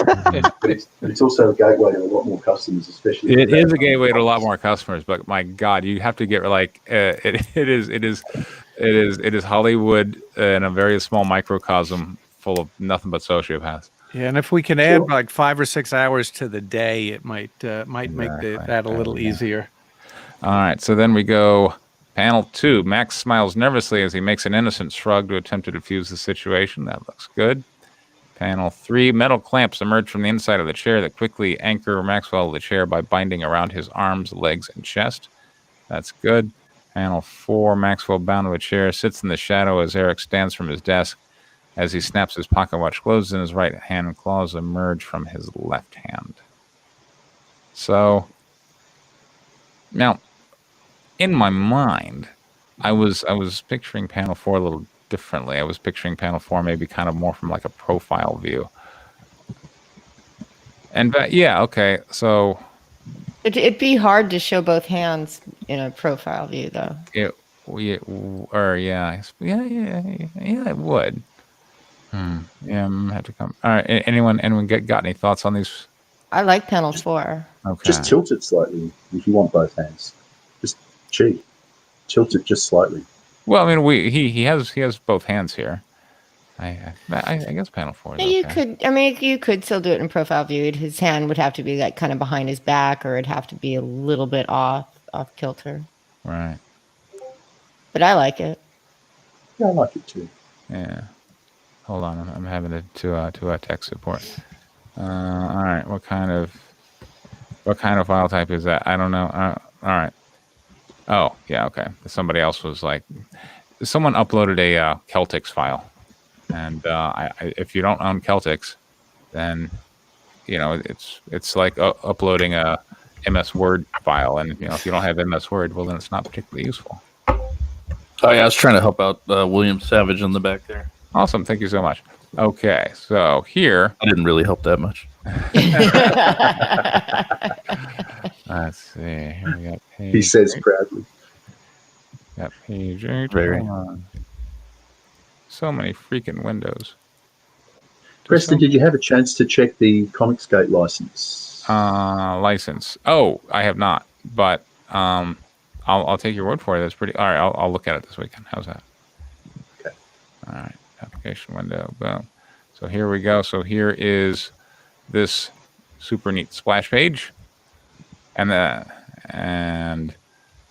But it's also a gateway to a lot more customers, especially. It is a gateway to a lot more customers, but my God, you have to get like it is Hollywood in a very small microcosm full of nothing but sociopaths. Yeah, and if we can add like 5 or 6 hours to the day, it might make that a little easier. All right, so then we go panel 2. Max smiles nervously as he makes an innocent shrug to attempt to defuse the situation. That looks good. Panel 3, metal clamps emerge from the inside of the chair that quickly anchor Maxwell to the chair by binding around his arms, legs, and chest. That's good. Panel 4, Maxwell bound to a chair sits in the shadow as Eric stands from his desk. As he snaps his pocket watch closed in his right hand, claws emerge from his left hand. So, now, in my mind, I was picturing panel 4 a little differently. I was picturing panel 4 maybe kind of more from like a profile view. And yeah, okay, so It'd be hard to show both hands in a profile view, though. it would. Yeah, I'm gonna have to come. All right, anyone got any thoughts on these? I like panel 4. Okay, Just tilt it slightly if you want both hands. Just cheat. Tilt it just slightly. well, I mean, he has both hands here. I guess panel 4 is okay. You could still do it in profile view. His hand would have to be like kind of behind his back, or it'd have to be a little bit off kilter. Right. But I like it. Yeah, I like it too. Yeah. Hold on, I'm having to tech support. All right, what kind of file type is that? I don't know. All right. Oh, yeah, okay. Somebody else was like, someone uploaded a Celtics file, and if you don't own Celtics, then it's like uploading a MS Word file, and if you don't have MS Word, well, then it's not particularly useful. Oh yeah, I was trying to help out William Savage in the back there. Awesome, thank you so much. Okay, so here I didn't really help that much. let's see. Here we got page. He says proudly. Got page 8. Very. Hold on. So many freaking windows. Preston, did you have a chance to check the Comicsgate license? License. Oh, I have not, but I'll take your word for it. That's pretty. All right, I'll look at it this weekend. How's that? Okay. All right, application window. Boom. So here we go. So here is this super neat splash page, and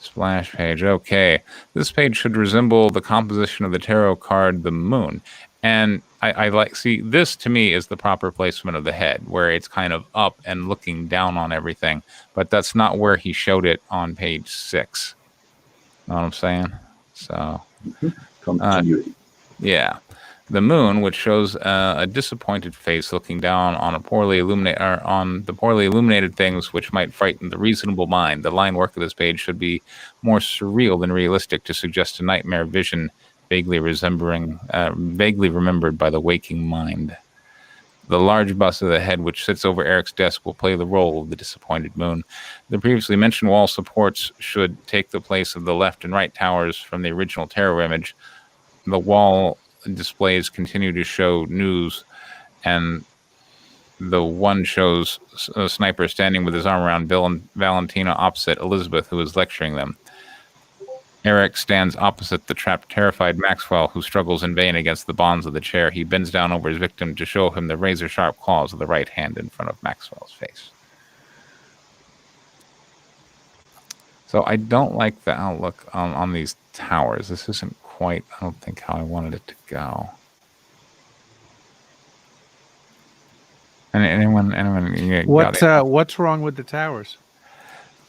splash page. Okay, this page should resemble the composition of the tarot card, the Moon, and I like. See, this to me is the proper placement of the head, where it's kind of up and looking down on everything. But that's not where he showed it on page 6. Know what I'm saying? So, Continuity. yeah. The Moon, which shows a disappointed face looking down on the poorly illuminated things which might frighten the reasonable mind. The line work of this page should be more surreal than realistic to suggest a nightmare vision vaguely remembered by the waking mind. The large bust of the head which sits over Eric's desk will play the role of the disappointed Moon. The previously mentioned wall supports should take the place of the left and right towers from the original terror image. The wall displays continue to show news, and the one shows a sniper standing with his arm around Bill and Valentina opposite Elizabeth, who is lecturing them. Eric stands opposite the trapped, terrified Maxwell, who struggles in vain against the bonds of the chair. He bends down over his victim to show him the razor-sharp claws of the right hand in front of Maxwell's face. So I don't like the outlook on these towers. This isn't quite, I don't think, how I wanted it to go. And anyone What's wrong with the towers?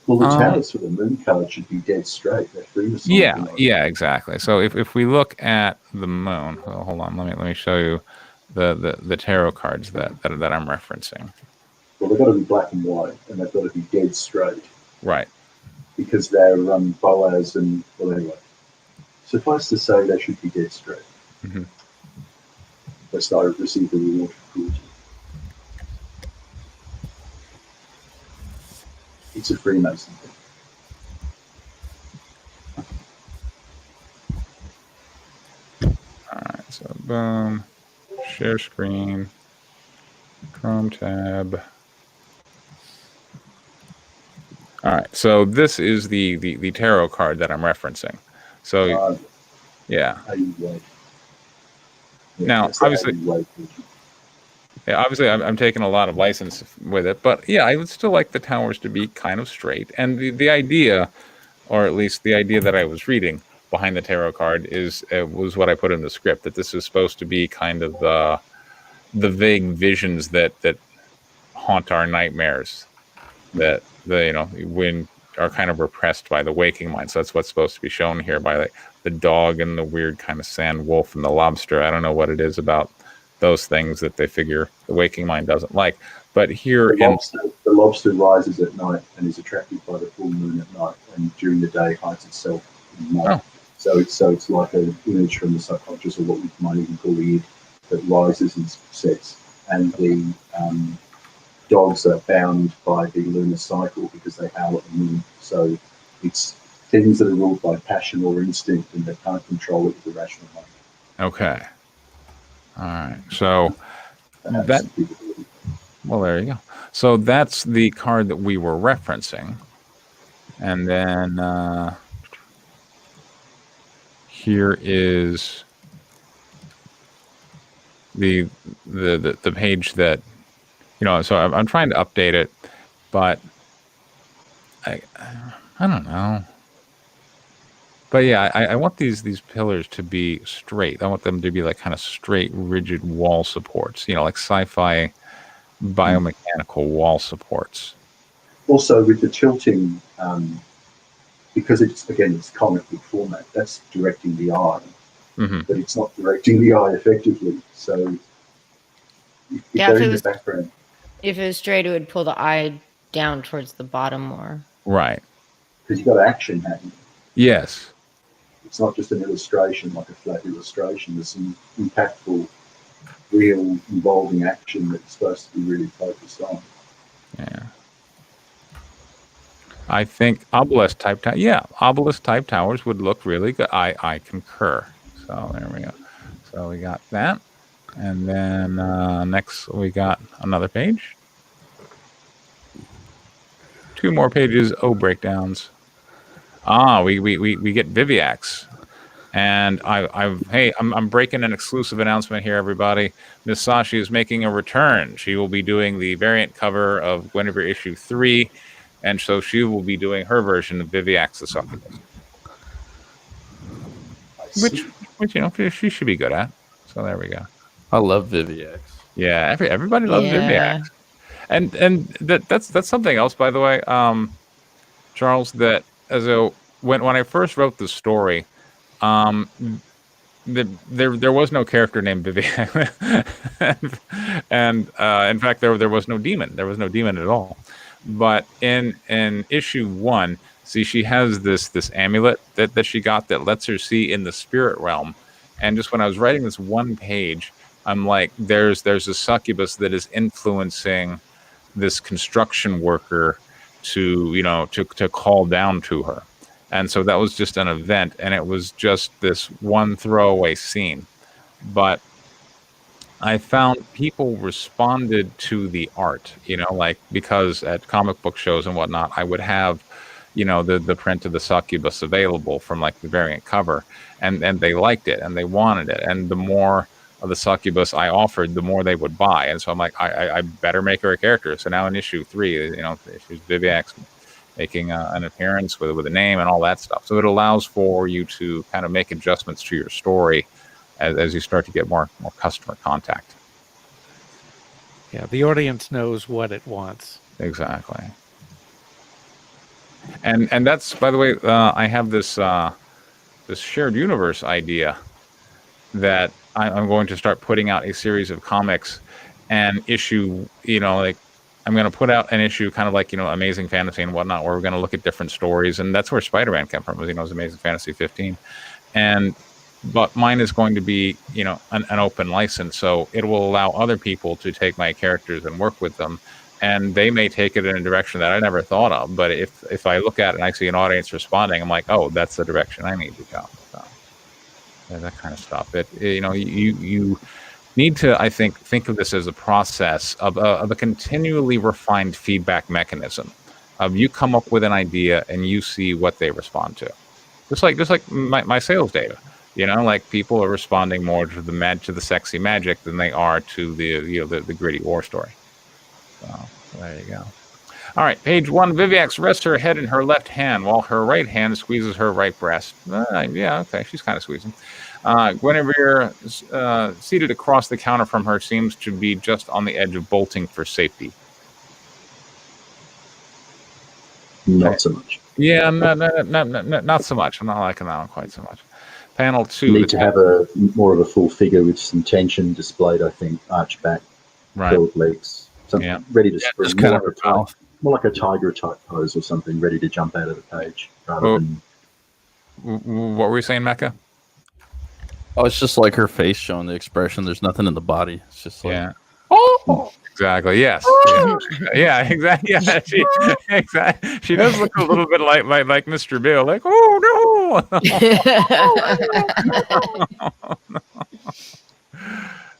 Well, the Um, towers for the moon card should be dead straight. They're freemasonic. Yeah, yeah, exactly. So if we look at the moon, well, hold on, let me show you the tarot cards that I'm referencing. Well, they've got to be black and white, and they've got to be dead straight Right. because they're Boaz and, well, anyway. Suffice to say, they should be dead straight. Mm-hmm. Lest I receive the reward for cruelty. It's a Freemason thing. All right. So boom, share screen, Chrome tab. All right. So this is the tarot card that I'm referencing. So yeah. Yeah, Now, obviously, I'm taking a lot of license with it, but yeah, I would still like the towers to be kind of straight. And the idea, or at least the idea that I was reading behind the tarot card, was what I put in the script, that this is supposed to be kind of the vague visions that haunt our nightmares, that when are kind of repressed by the waking mind. So that's what's supposed to be shown here by the dog and the weird kind of sand wolf and the lobster. I don't know what it is about those things that they figure the waking mind doesn't like. But here the lobster rises at night and is attracted by the full moon at night, and during the day hides itself in night. So it's like an image from the subconscious, or what we might even call the id, that rises and sets. And the dogs are bound by the lunar cycle because they howl at the moon. So it's things that are ruled by passion or instinct, and they can't control it with the rational mind. Okay. All right. So well, there you go. So that's the card that we were referencing. And then here is the page that, so I'm trying to update it, but I don't know. But yeah, I want these pillars to be straight. I want them to be like kind of straight, rigid wall supports, like sci-fi biomechanical wall supports. Also, with the tilting, because it's comic book format, that's directing the eye, but it's not directing the eye effectively. So if they're in the background. If it was straight, it would pull the eye down towards the bottom more. Right. Because you've got action happening. Yes. It's not just an illustration, like a flat illustration. There's some impactful, real, involving action that's supposed to be really focused on. Yeah. I think obelisk type towers would look really good. I concur. So there we go. So we got that. And then next we got another page. 2 more pages. Oh, breakdowns. We get Viviax. And I'm breaking an exclusive announcement here, everybody. Miss Sashi is making a return. She will be doing the variant cover of Guinevere issue 3, and so she will be doing her version of Viviax the Succubus, which she should be good at. So there we go. I love Viviax. Yeah, everybody loves Viviax, and that's something else, by the way, Charles. That when I first wrote the story. There was no character named Vivian, and in fact there was no demon. There was no demon at all. But in issue 1, see, she has this amulet that she got that lets her see in the spirit realm. And just when I was writing this one page, I'm like, there's a succubus that is influencing this construction worker to call down to her. And so that was just an event, and it was just this one throwaway scene. But I found people responded to the art, because at comic book shows and whatnot, I would have, the print of the succubus available from like the variant cover, and they liked it and they wanted it. And the more of the succubus I offered, the more they would buy. And so I'm like, I better make her a character. So now in issue 3, she's Viviax, making an appearance with a name and all that stuff. So it allows for you to kind of make adjustments to your story as you start to get more customer contact. Yeah, the audience knows what it wants. Exactly. And that's, by the way, I have this this shared universe idea that I'm going to start putting out a series of comics and issue, like I'm going to put out an issue kind of like, Amazing Fantasy and whatnot, where we're going to look at different stories. And that's where Spider-Man came from, was, it was Amazing Fantasy 15. But mine is going to be, an open license. So it will allow other people to take my characters and work with them. And they may take it in a direction that I never thought of. But if I look at it and I see an audience responding, I'm like, oh, that's the direction I need to go. So, yeah, that kind of stuff. You need to, I think of this as a process of a continually refined feedback mechanism. You come up with an idea and you see what they respond to. Just like my sales data. Like people are responding more to the sexy magic than they are to the gritty war story. So there you go. All right, page 1. Viviax rests her head in her left hand while her right hand squeezes her right breast. Yeah, okay, she's kind of squeezing. Guinevere, seated across the counter from her, seems to be just on the edge of bolting for safety. Not so much. Yeah, not so much. I'm not liking that one quite so much. Panel 2. You need to have more of a full figure with some tension displayed, I think, arched back, curled legs, something ready to spring. Just kind of more like a tiger type pose or something, ready to jump out of the page. Rather than... What were you saying, Mecca? Oh, it's just like her face showing the expression. There's nothing in the body. It's just like, exactly. Yes. Yeah. Exactly. Yeah. Exactly. She does look a little bit like Mr. Bill. Like, oh no.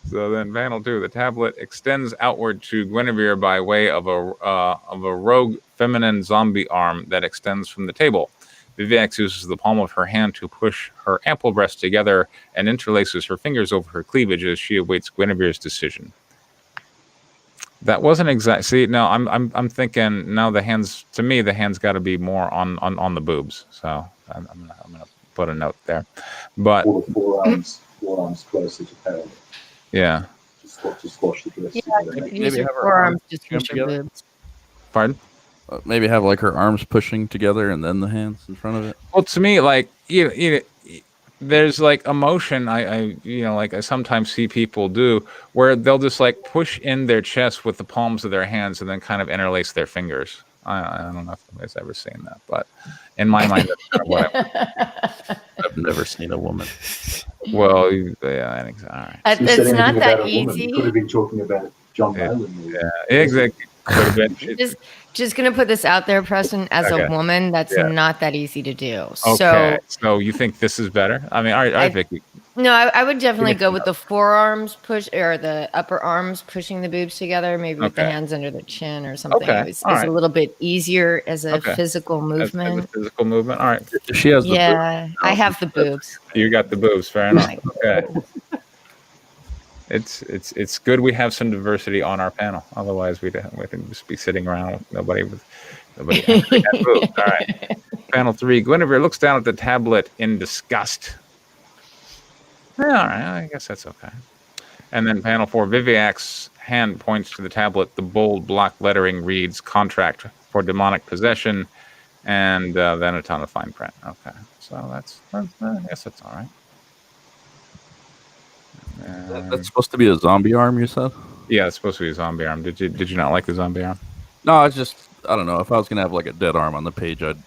So then, panel 2, the tablet extends outward to Guinevere by way of a rogue feminine zombie arm that extends from the table. Viviax uses the palm of her hand to push her ample breasts together and interlaces her fingers over her cleavage as she awaits Guinevere's decision. That wasn't exact. See, no, I'm thinking now the hands. To me, the hands got to be more on the boobs. So I'm gonna put a note there. But forearms closer to parallel. Yeah. To squash the dress. Use your forearms to push your boobs. Pardon? Maybe have like her arms pushing together and then the hands in front of it. Well, to me, like there's like emotion. I sometimes see people do where they'll just like push in their chest with the palms of their hands and then kind of interlace their fingers. I don't know if anybody's ever seen that, but in my mind, that's kind of what I've never seen a woman. Well, yeah, I think so. All right. It's not that easy. You could have been talking about John Wayland. Yeah, exactly. Could have been. Just gonna put this out there, Preston. As a woman, that's not that easy to do. Okay. So you think this is better? I mean, all right, Vicky. No, I would definitely go with the forearms push or the upper arms pushing the boobs together, maybe with the hands under the chin or something. Okay. It's a little bit easier as a physical movement. As a physical movement. All right. She has the boobs. I have the boobs. You got the boobs. Fair enough. Okay. It's good we have some diversity on our panel. Otherwise, we'd just be sitting around with nobody actually had boobs. All right. Panel 3. Guinevere looks down at the tablet in disgust. Yeah, all right, I guess that's okay. And then panel 4, Viviac's hand points to the tablet. The bold block lettering reads "Contract for Demonic Possession," and then a ton of fine print. Okay, so I guess that's all right. That's supposed to be a zombie arm, you said? Yeah, it's supposed to be a zombie arm. Did you not like the zombie arm? No, I don't know. If I was gonna have like a dead arm on the page, I'd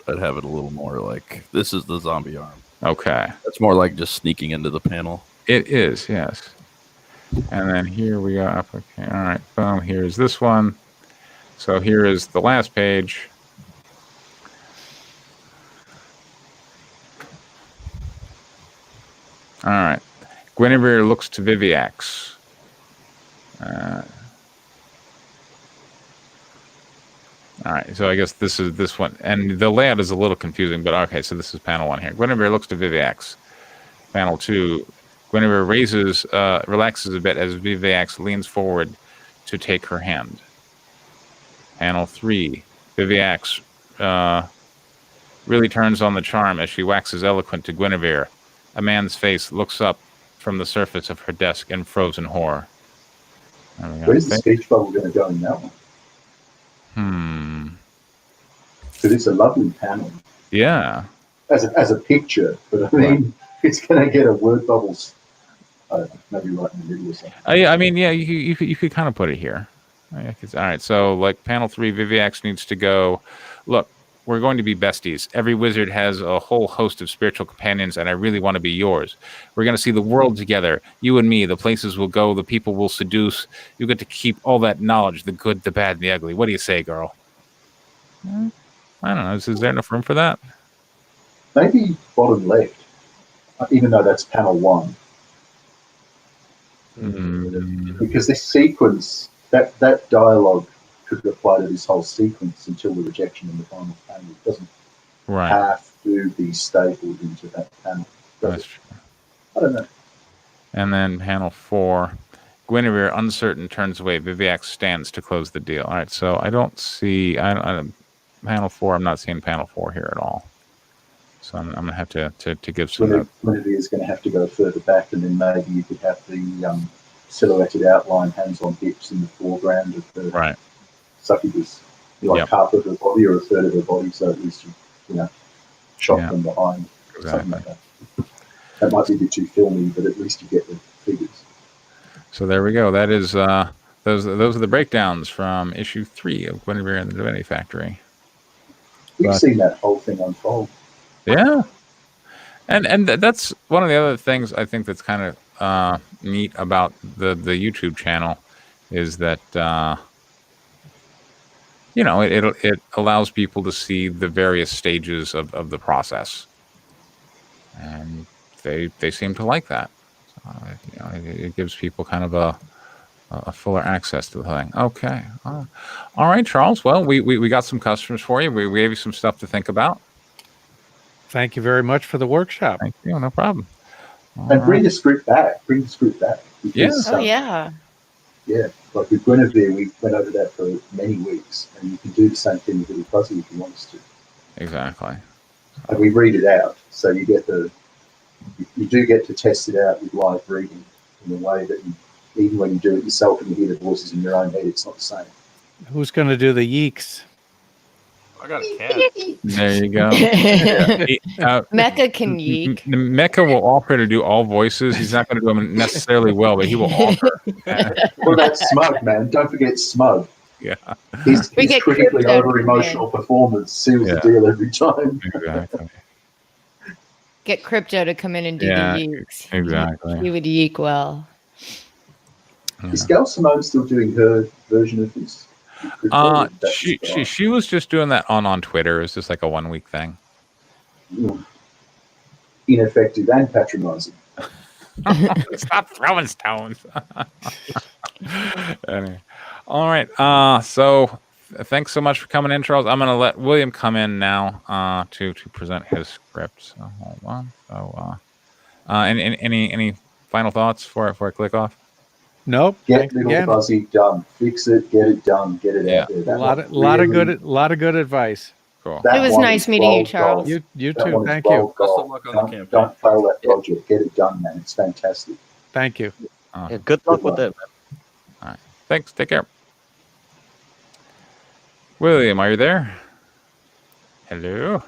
have it a little more like this is the zombie arm. Okay. That's more like just sneaking into the panel. It is, yes. And then here we go. Okay, all right. Boom. Here's this one. So here is the last page. All right. Guinevere looks to Viviax. All right, so I guess this is this one, and the layout is a little confusing, but okay, so this is panel 1 here. Guinevere looks to Viviax. Panel 2, Guinevere relaxes a bit as Viviax leans forward to take her hand. Panel 3, Viviax really turns on the charm as she waxes eloquent to Guinevere. A man's face looks up from the surface of her desk in frozen horror. Where's the speech bubble going to go in that one? because it's a lovely panel Yeah. as a picture, but I mean, it's going to get a word bubbles. I don't know, maybe right in the middle or something. I mean, yeah, you could kind of put it here. Yeah, all right, so like panel 3, Viviax needs to go. Look, we're going to be besties. Every wizard has a whole host of spiritual companions, and I really want to be yours. We're going to see the world together, you and me. The places we'll go, the people we'll seduce. You get to keep all that knowledge, the good, the bad, and the ugly. What do you say, girl? I don't know. Is there enough room for that? Maybe bottom left, even though that's panel 1. Because this sequence, that dialogue could apply to this whole sequence until the rejection in the final panel. It doesn't have to be stapled into that panel. That's true. I don't know. And then panel 4, Guinevere, uncertain, turns away. Viviax stands to close the deal. All right, so I don't see panel 4. I'm not seeing panel 4 here at all. So I'm going to have to give some notes. Guinevere is going to have to go further back, and then maybe you could have the silhouetted outline, hands on hips in the foreground of the succubus. Like half of her body or a third of her body, so at least you know, shot from behind. Something like that. That might be a bit too filmy, but at least you get the figures. So there we go. That is those are the breakdowns from issue 3 of Guinevere and the Divinity Factory. We've seen that whole thing unfold. Yeah, and that's one of the other things I think that's kind of neat about the YouTube channel is that you know, it allows people to see the various stages of the process, and they seem to like that. You know, it gives people kind of a fuller access to the thing. Okay, all right, Charles. Well, we got some customers for you. We gave you some stuff to think about. Thank you very much for the workshop. Thank you. No problem. And bring the script back. Because, yeah. Yeah, like with Guinevere, we went over that for many weeks, and you can do the same thing with Little Fuzzy if you want us to. Exactly. And we read it out, so you do get to test it out with live reading in a way that even when you do it yourself and you hear the voices in your own head, it's not the same. Who's going to do the yeeks? I got a cat. There you go. Mecca can yeek. Mecca will offer to do all voices. He's not going to do them necessarily well, but he will offer. What about Smug, man? Don't forget Smug. Yeah. His critically over-emotional performance seals the deal every time. Exactly. Get Crypto to come in and do the yeeks. Exactly. He would yeek well. Is Gail Simone still doing her version of this? She was just doing that on Twitter. It's just like a 1 week thing. Ineffective and patronizing. Stop throwing stones. Anyway. All right. So thanks so much for coming in, Charles. I'm going to let William come in now to present his script. So hold on. So any final thoughts before I click off? Nope. Get Little Fuzzy done. Fix it. Get it done. Get it out there. A lot of good advice. Cool. It was nice meeting you, Charles. You too. Thank you. Best of luck on the campaign. Don't fail that project. Get it done, man. It's fantastic. Thank you. Good luck with it, man. All right. Thanks. Take care. William, are you there? Hello.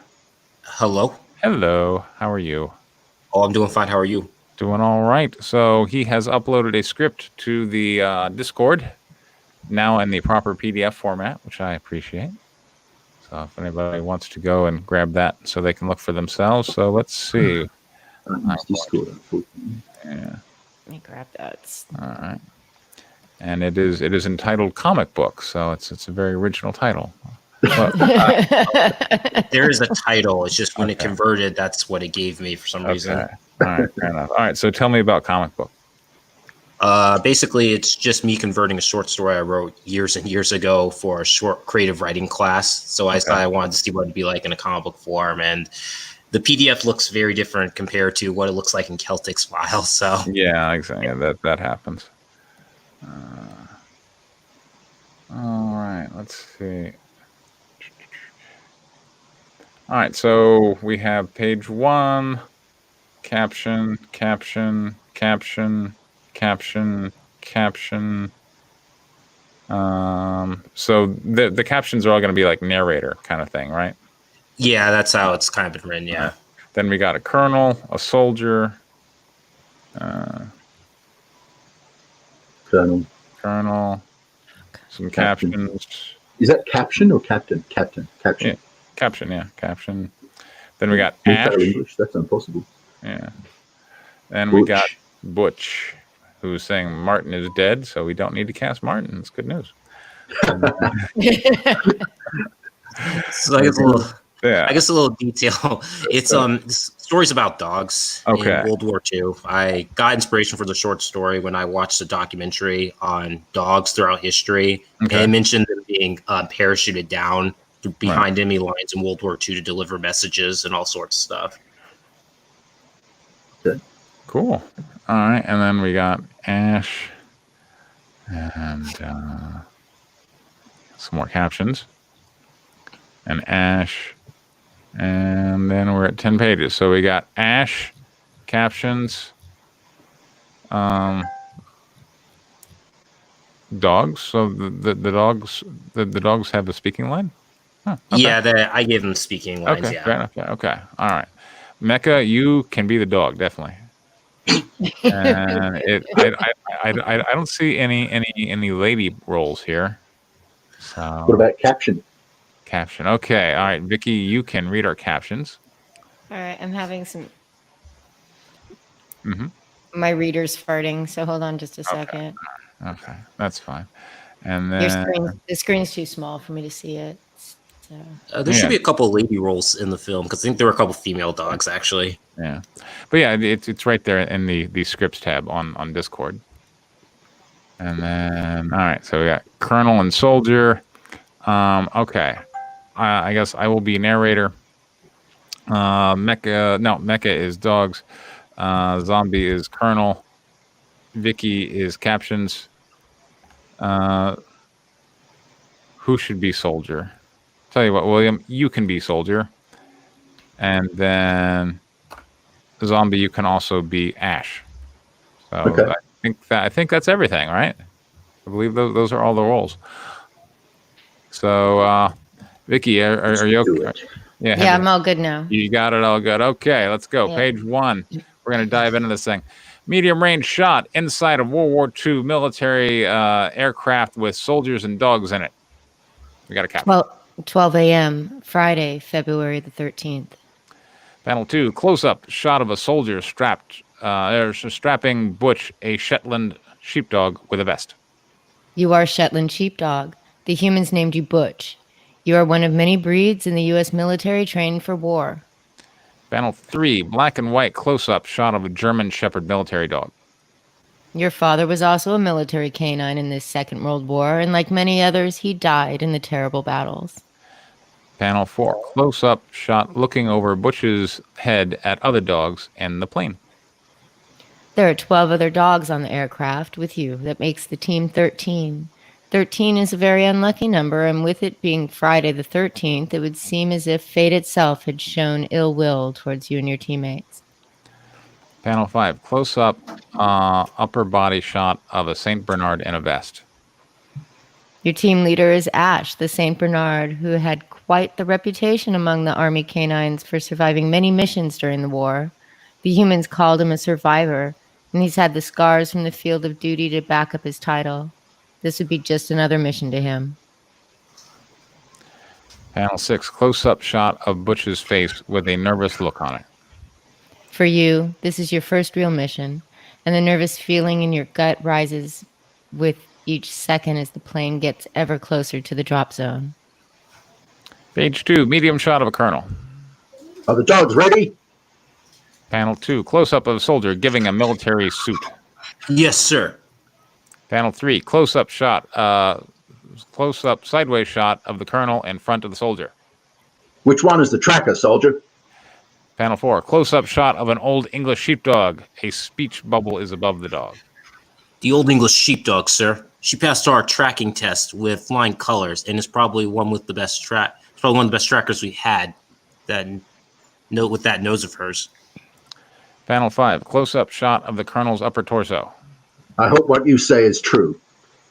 Hello. Hello. How are you? Oh, I'm doing fine. How are you? Doing all right. So he has uploaded a script to the Discord, now in the proper PDF format, which I appreciate. So if anybody wants to go and grab that so they can look for themselves. So let's see. Discord. Yeah. Let me grab that. All right. And it is entitled Comic Book, so it's a very original title. There is a title. It's just when it converted, that's what it gave me for some reason. All right, fair enough. All right, so tell me about Comic Book. Basically, it's just me converting a short story I wrote years and years ago for a short creative writing class. So I thought I wanted to see what it'd be like in a comic book form, and the PDF looks very different compared to what it looks like in Celtic's file. So yeah, exactly. Yeah, that happens. All right, let's see. All right, so we have page 1, caption. So the captions are all going to be like narrator kind of thing, right? Yeah, that's how it's kind of been written. Yeah. Then we got a colonel, a soldier, Colonel. some Captain. captions. Is that caption or captain? Captain. Caption. Yeah, caption. Then we got You Ash. fail English. That's impossible. Yeah. Then we got Butch. Butch, who's saying Martin is dead, so we don't need to cast Martin. It's good news. So I guess Yeah. a little detail. It's this story's about dogs Okay. in World War II. I got inspiration for the short story when I watched a documentary on dogs throughout history, Okay. and it mentioned them being parachuted down behind enemy lines in World War II to deliver messages and all sorts of stuff. Okay. Cool. All right, and then we got Ash and some more captions. And Ash. And then we're at 10 pages. So we got Ash, captions, dogs. So the dogs have a speaking line? Huh, okay. Yeah, I gave them speaking lines. Okay, Yeah. fair enough. Okay. All right. Mecca, you can be the dog, definitely. And I don't see any lady roles here. So What about caption? caption? Okay, all right, Vicky, you can read our captions. All right, I'm having some. Mm-hmm. My reader's farting, so hold on just a second. Okay, that's fine. And then The screen's too small for me to see it. So. There should be a couple of lady roles in the film because I think there were a couple female dogs actually. Yeah, but yeah, it's right there in the scripts tab on Discord. And then all right, so we got Colonel and Soldier. Okay, I guess I will be narrator. Mecca is dogs. Zombie is Colonel. Vicky is captions. Who should be Soldier? Tell you what, William, you can be Soldier. And then Zombie, you can also be Ash. So Okay. I think that's everything, right? I believe those are all the roles. So, Vicky, are you okay? Yeah, I'm all good now. You got it all good. Okay, let's go. Yeah. Page 1. We're going to dive into this thing. Medium range shot inside of World War II military aircraft with soldiers and dogs in it. We got a caption. 12 a.m., Friday, February the 13th. Panel 2, close-up shot of a soldier strapping Butch, a Shetland sheepdog, with a vest. You are Shetland sheepdog. The humans named you Butch. You are one of many breeds in the U.S. military trained for war. Panel 3, black and white close-up shot of a German Shepherd military dog. Your father was also a military canine in this Second World War, and like many others, he died in the terrible battles. Panel 4, close-up shot looking over Butch's head at other dogs in the plane. There are 12 other dogs on the aircraft with you. That makes the team 13. 13 is a very unlucky number, and with it being Friday the 13th, it would seem as if fate itself had shown ill will towards you and your teammates. Panel 5, close-up upper body shot of a St. Bernard in a vest. Your team leader is Ash, the St. Bernard, who had quite the reputation among the Army canines for surviving many missions during the war. The humans called him a survivor, and he's had the scars from the field of duty to back up his title. This would be just another mission to him. Panel 6, close-up shot of Butch's face with a nervous look on it. For you, this is your first real mission, and the nervous feeling in your gut rises with each second as the plane gets ever closer to the drop zone. Page 2, medium shot of a colonel. Are the dogs ready? Panel 2, close-up of a soldier giving a military suit. Yes, sir. Panel 3, close-up shot, close-up sideways shot of the colonel in front of the soldier. Which one is the tracker, soldier? Panel 4, close-up shot of an old English sheepdog. A speech bubble is above the dog. The old English sheepdog, sir. She passed our tracking test with flying colors, and is probably one with the best probably one of the best trackers we had. With that nose of hers. Panel 5, close-up shot of the colonel's upper torso. I hope what you say is true.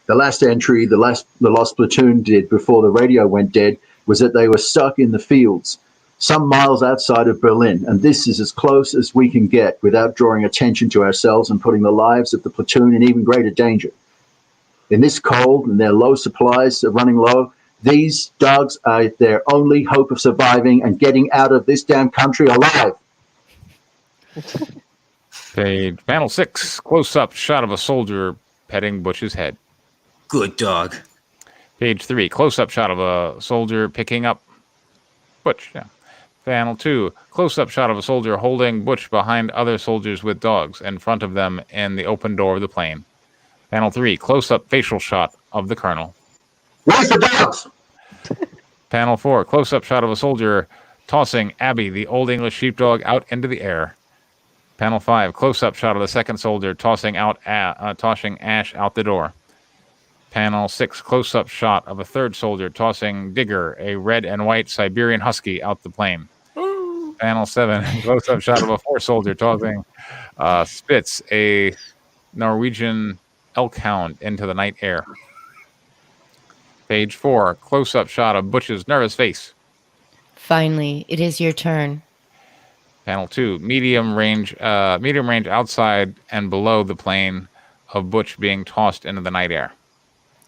The last entry the lost platoon did before the radio went dead was that they were stuck in the fields. some miles outside of Berlin, and this is as close as we can get without drawing attention to ourselves and putting the lives of the platoon in even greater danger. In this cold and their low supplies are running low, these dogs are their only hope of surviving and getting out of this damn country alive. Panel 6, close-up shot of a soldier petting Butch's head. Good dog. Page 3, close-up shot of a soldier picking up Butch. Yeah. Panel 2, close-up shot of a soldier holding Butch behind other soldiers with dogs in front of them in the open door of the plane. Panel 3, close-up facial shot of the colonel. Where's the dogs? Panel 4, close-up shot of a soldier tossing Abby, the Old English sheepdog, out into the air. Panel 5, close-up shot of the second soldier tossing Ash out the door. Panel 6, close-up shot of a third soldier tossing Digger, a red and white Siberian husky, out the plane. Panel 7, close-up shot of a fourth soldier tossing Spitz, a Norwegian elk hound, into the night air. Page 4, close-up shot of Butch's nervous face. Finally, it is your turn. Panel 2, medium range outside and below the plane of Butch being tossed into the night air.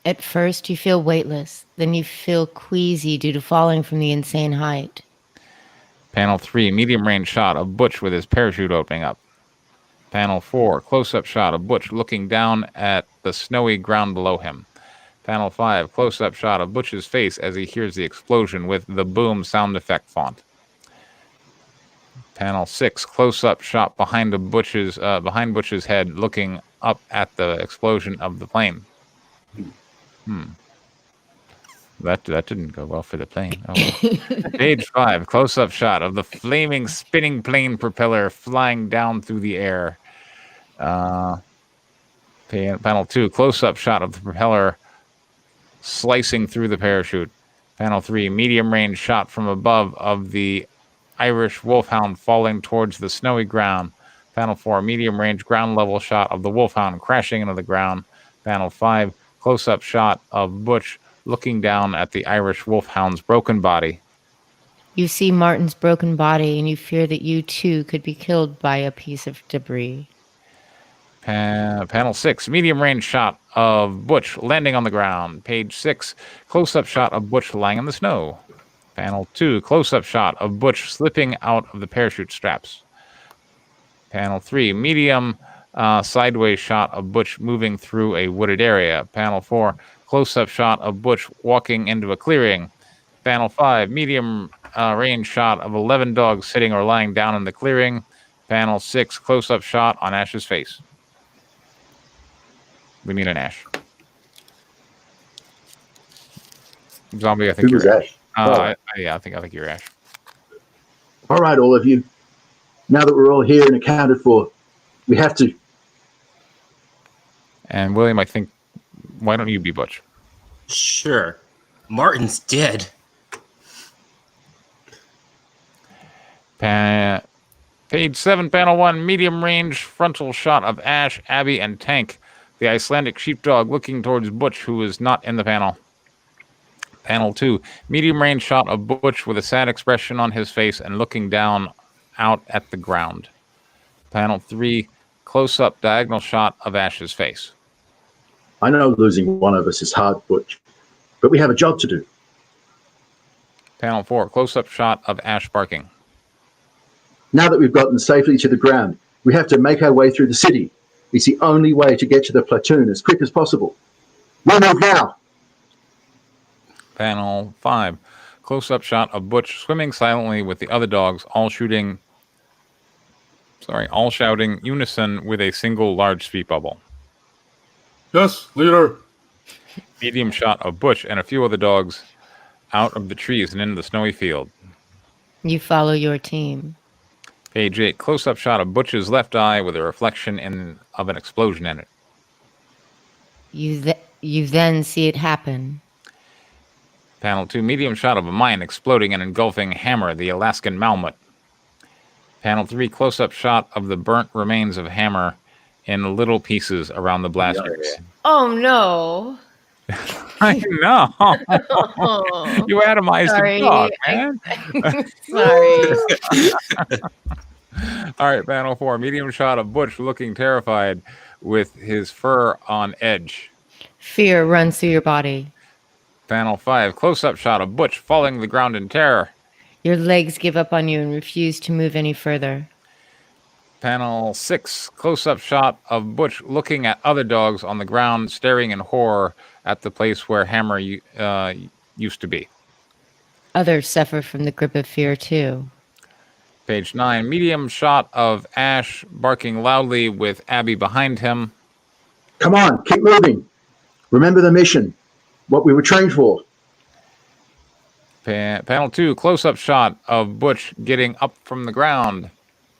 At first, you feel weightless. Then you feel queasy due to falling from the insane height. Panel 3, medium range shot of Butch with his parachute opening up. Panel 4, close-up shot of Butch looking down at the snowy ground below him. Panel 5, close-up shot of Butch's face as he hears the explosion with the boom sound effect font. Panel 6, close-up shot behind Butch's head looking up at the explosion of the plane. That didn't go well for the plane. Oh, well. Page 5, close-up shot of the flaming, spinning plane propeller flying down through the air. Panel 2, close-up shot of the propeller slicing through the parachute. Panel 3, medium-range shot from above of the Irish wolfhound falling towards the snowy ground. Panel 4, medium-range ground-level shot of the wolfhound crashing into the ground. Panel 5, close-up shot of Butch looking down at the Irish wolfhound's broken body. You see Martin's broken body, and you fear that you too could be killed by a piece of debris. Panel 6, medium-range shot of Butch landing on the ground. Page 6, close-up shot of Butch lying in the snow. Panel 2, close-up shot of Butch slipping out of the parachute straps. Panel 3, medium sideways shot of Butch moving through a wooded area. Panel 4, close-up shot of Butch walking into a clearing. Panel 5, medium range shot of 11 dogs sitting or lying down in the clearing. Panel 6, close-up shot on Ash's face. We need an Ash. Zombie, I think Who was you're Ash? Yeah, I think you're Ash. All right, all of you. Now that we're all here and accounted for, we have to. And William, I think, why don't you be Butch? Sure. Martin's dead. Page 7, panel 1, medium range frontal shot of Ash, Abby, and Tank, the Icelandic sheepdog, looking towards Butch, who is not in the panel. Panel 2, medium range shot of Butch with a sad expression on his face and looking down out at the ground. Panel 3, close-up diagonal shot of Ash's face. I know losing one of us is hard, Butch, but we have a job to do. Panel 4, close-up shot of Ash barking. Now that we've gotten safely to the ground, we have to make our way through the city. It's the only way to get to the platoon as quick as possible. We'll move now. Panel 5, close-up shot of Butch swimming silently with the other dogs, all shouting unison with a single large speed bubble. Yes, leader. Medium shot of Butch and a few other dogs out of the trees and into the snowy field. You follow your team. Page 8, close-up shot of Butch's left eye with a reflection of an explosion in it. You then see it happen. Panel 2, medium shot of a mine exploding and engulfing Hammer, the Alaskan Malamute. Panel 3, close-up shot of the burnt remains of Hammer in little pieces around the blast area. Oh no. I know. Oh, You atomized sorry. the dog, man. Sorry. All right, panel 4. Medium shot of Butch looking terrified with his fur on edge. Fear runs through your body. Panel 5. Close-up shot of Butch falling to the ground in terror. Your legs give up on you and refuse to move any further. Panel 6. Close-up shot of Butch looking at other dogs on the ground, staring in horror at the place where Hammer used to be. Others suffer from the grip of fear too. Page 9. Medium shot of Ash barking loudly with Abby behind him. Come on, keep moving. Remember the mission, what we were trained for. Panel 2. Close-up shot of Butch getting up from the ground.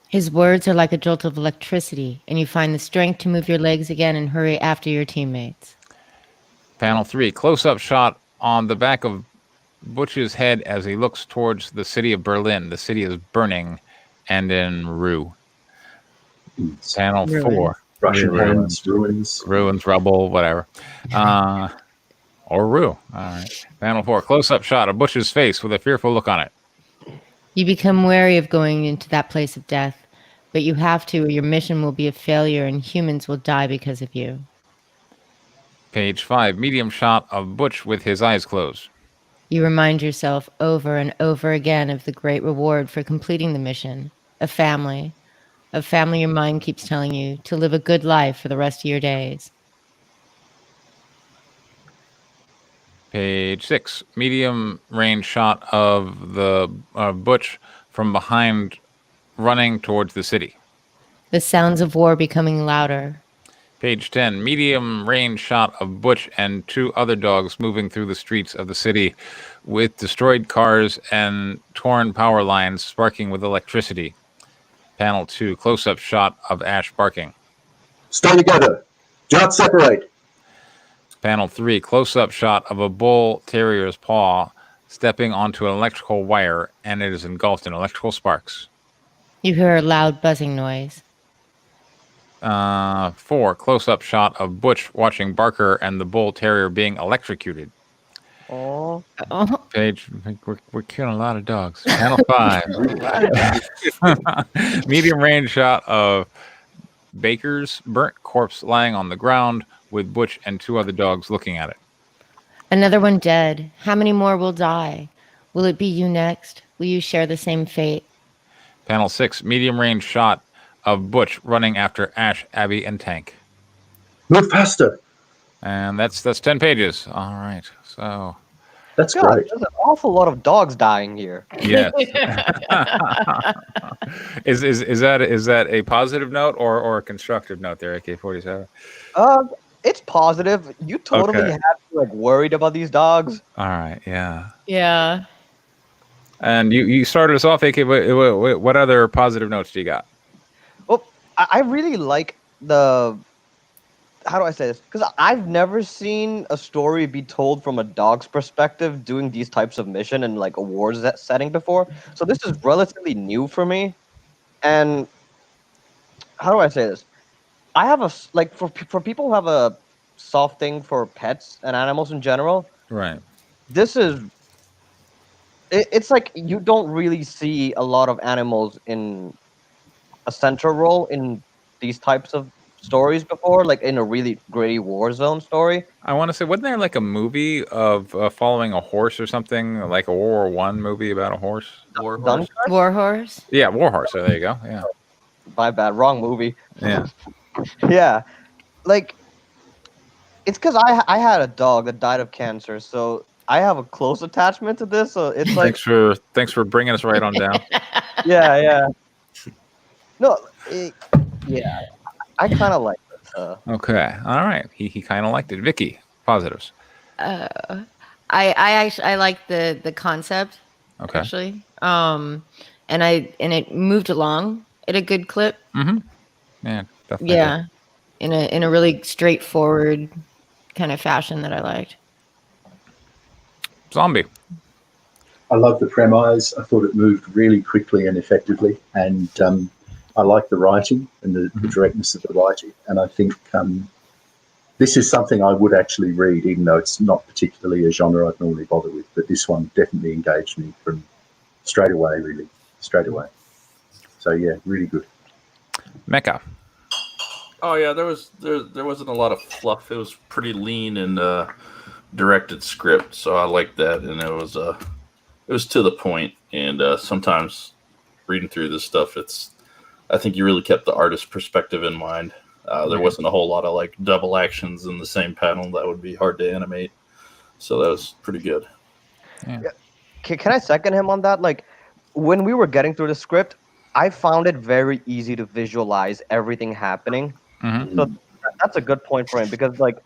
His words are like a jolt of electricity, and you find the strength to move your legs again and hurry after your teammates. Panel 3. Close-up shot on the back of Butch's head as he looks towards the city of Berlin. The city is burning and in rue. Panel 4. Russian Ruins. hands, ruins. Ruins, rubble, whatever. Or rue. All right. Panel 4. Close-up shot of Butch's face with a fearful look on it. You become wary of going into that place of death, but you have to or your mission will be a failure and humans will die because of you. Page 5. Medium shot of Butch with his eyes closed. You remind yourself over and over again of the great reward for completing the mission. A family your mind keeps telling you to live a good life for the rest of your days. Page 6. Medium range shot of the Butch from behind running towards the city. The sounds of war becoming louder. Page 10. Medium range shot of Butch and 2 other dogs moving through the streets of the city with destroyed cars and torn power lines sparking with electricity. Panel 2. Close-up shot of Ash barking. Stay together. Do not separate. Panel 3. Close-up shot of a bull terrier's paw stepping onto an electrical wire, and it is engulfed in electrical sparks. You hear a loud buzzing noise. 4. Close-up shot of Butch watching Barker and the bull terrier being electrocuted. Oh, Page, we're killing a lot of dogs. Panel 5. Medium range shot of Baker's burnt corpse lying on the ground with Butch and 2 other dogs looking at it. Another one dead. How many more will die? Will it be you next? Will you share the same fate? Panel 6. Medium range shot of Butch running after Ash, Abby, and Tank. Move faster. And that's 10 pages. All right. So, That's God, great. there's an awful lot of dogs dying here. yes. is that a positive note or a constructive note there, AK-47? It's positive. You totally Okay. have to like worried about these dogs. All right. Yeah. Yeah. And you started us off, AK. What other positive notes do you got? Well, I really like the. How do I say this? Because I've never seen a story be told from a dog's perspective doing these types of mission and like awards setting before. So this is relatively new for me. And how do I say this? I have for people who have a soft thing for pets and animals in general. Right. This is. It's like you don't really see a lot of animals in a central role in these types of stories before, like in a really gritty war zone story. I want to say, wasn't there like a movie of following a horse or something, like a World War I movie about a horse? War horse. Dunkirk? Warhorse? Yeah, War Horse. So there you go. Yeah. My bad, wrong movie. Yeah. Yeah, like it's because I had a dog that died of cancer, so I have a close attachment to this. So it's like, Thanks for bringing us right on down. yeah. No, yeah, I kind of like this. Okay. All right. He kind of liked it. Vicky, positives. I actually I like the concept Okay. actually. And it moved along at a good clip. Mm-hmm. Yeah. Definitely. Yeah. In a really straightforward kind of fashion that I liked. Zombie. I love the premise. I thought it moved really quickly and effectively, and I like the writing and the directness of the writing. And I think This is something I would actually read, even though it's not particularly a genre I'd normally bother with. But this one definitely engaged me from straight away, really, straight away. So yeah, really good. Mecca. Oh yeah, there wasn't a lot of fluff. It was pretty lean and directed script, so I liked that, and it was to the point. And sometimes reading through this stuff, I think you really kept the artist's perspective in mind. There wasn't a whole lot of like double actions in the same panel. That would be hard to animate. So that was pretty good. Yeah. Can I second him on that? Like, when we were getting through the script, I found it very easy to visualize everything happening. Mm-hmm. So that's a good point for him, because like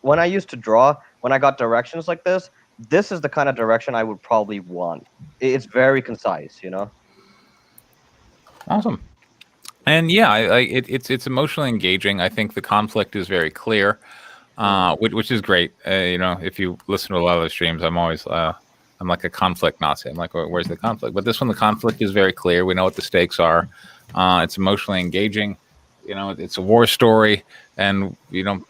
when I used to draw, when I got directions like this is the kind of direction I would probably want. It's very concise, you know? Awesome. And yeah, it's emotionally engaging. I think the conflict is very clear, which is great. If you listen to a lot of the streams, I'm always I'm like a conflict Nazi. I'm like, where's the conflict? But this one, the conflict is very clear. We know what the stakes are. It's emotionally engaging. It's a war story, and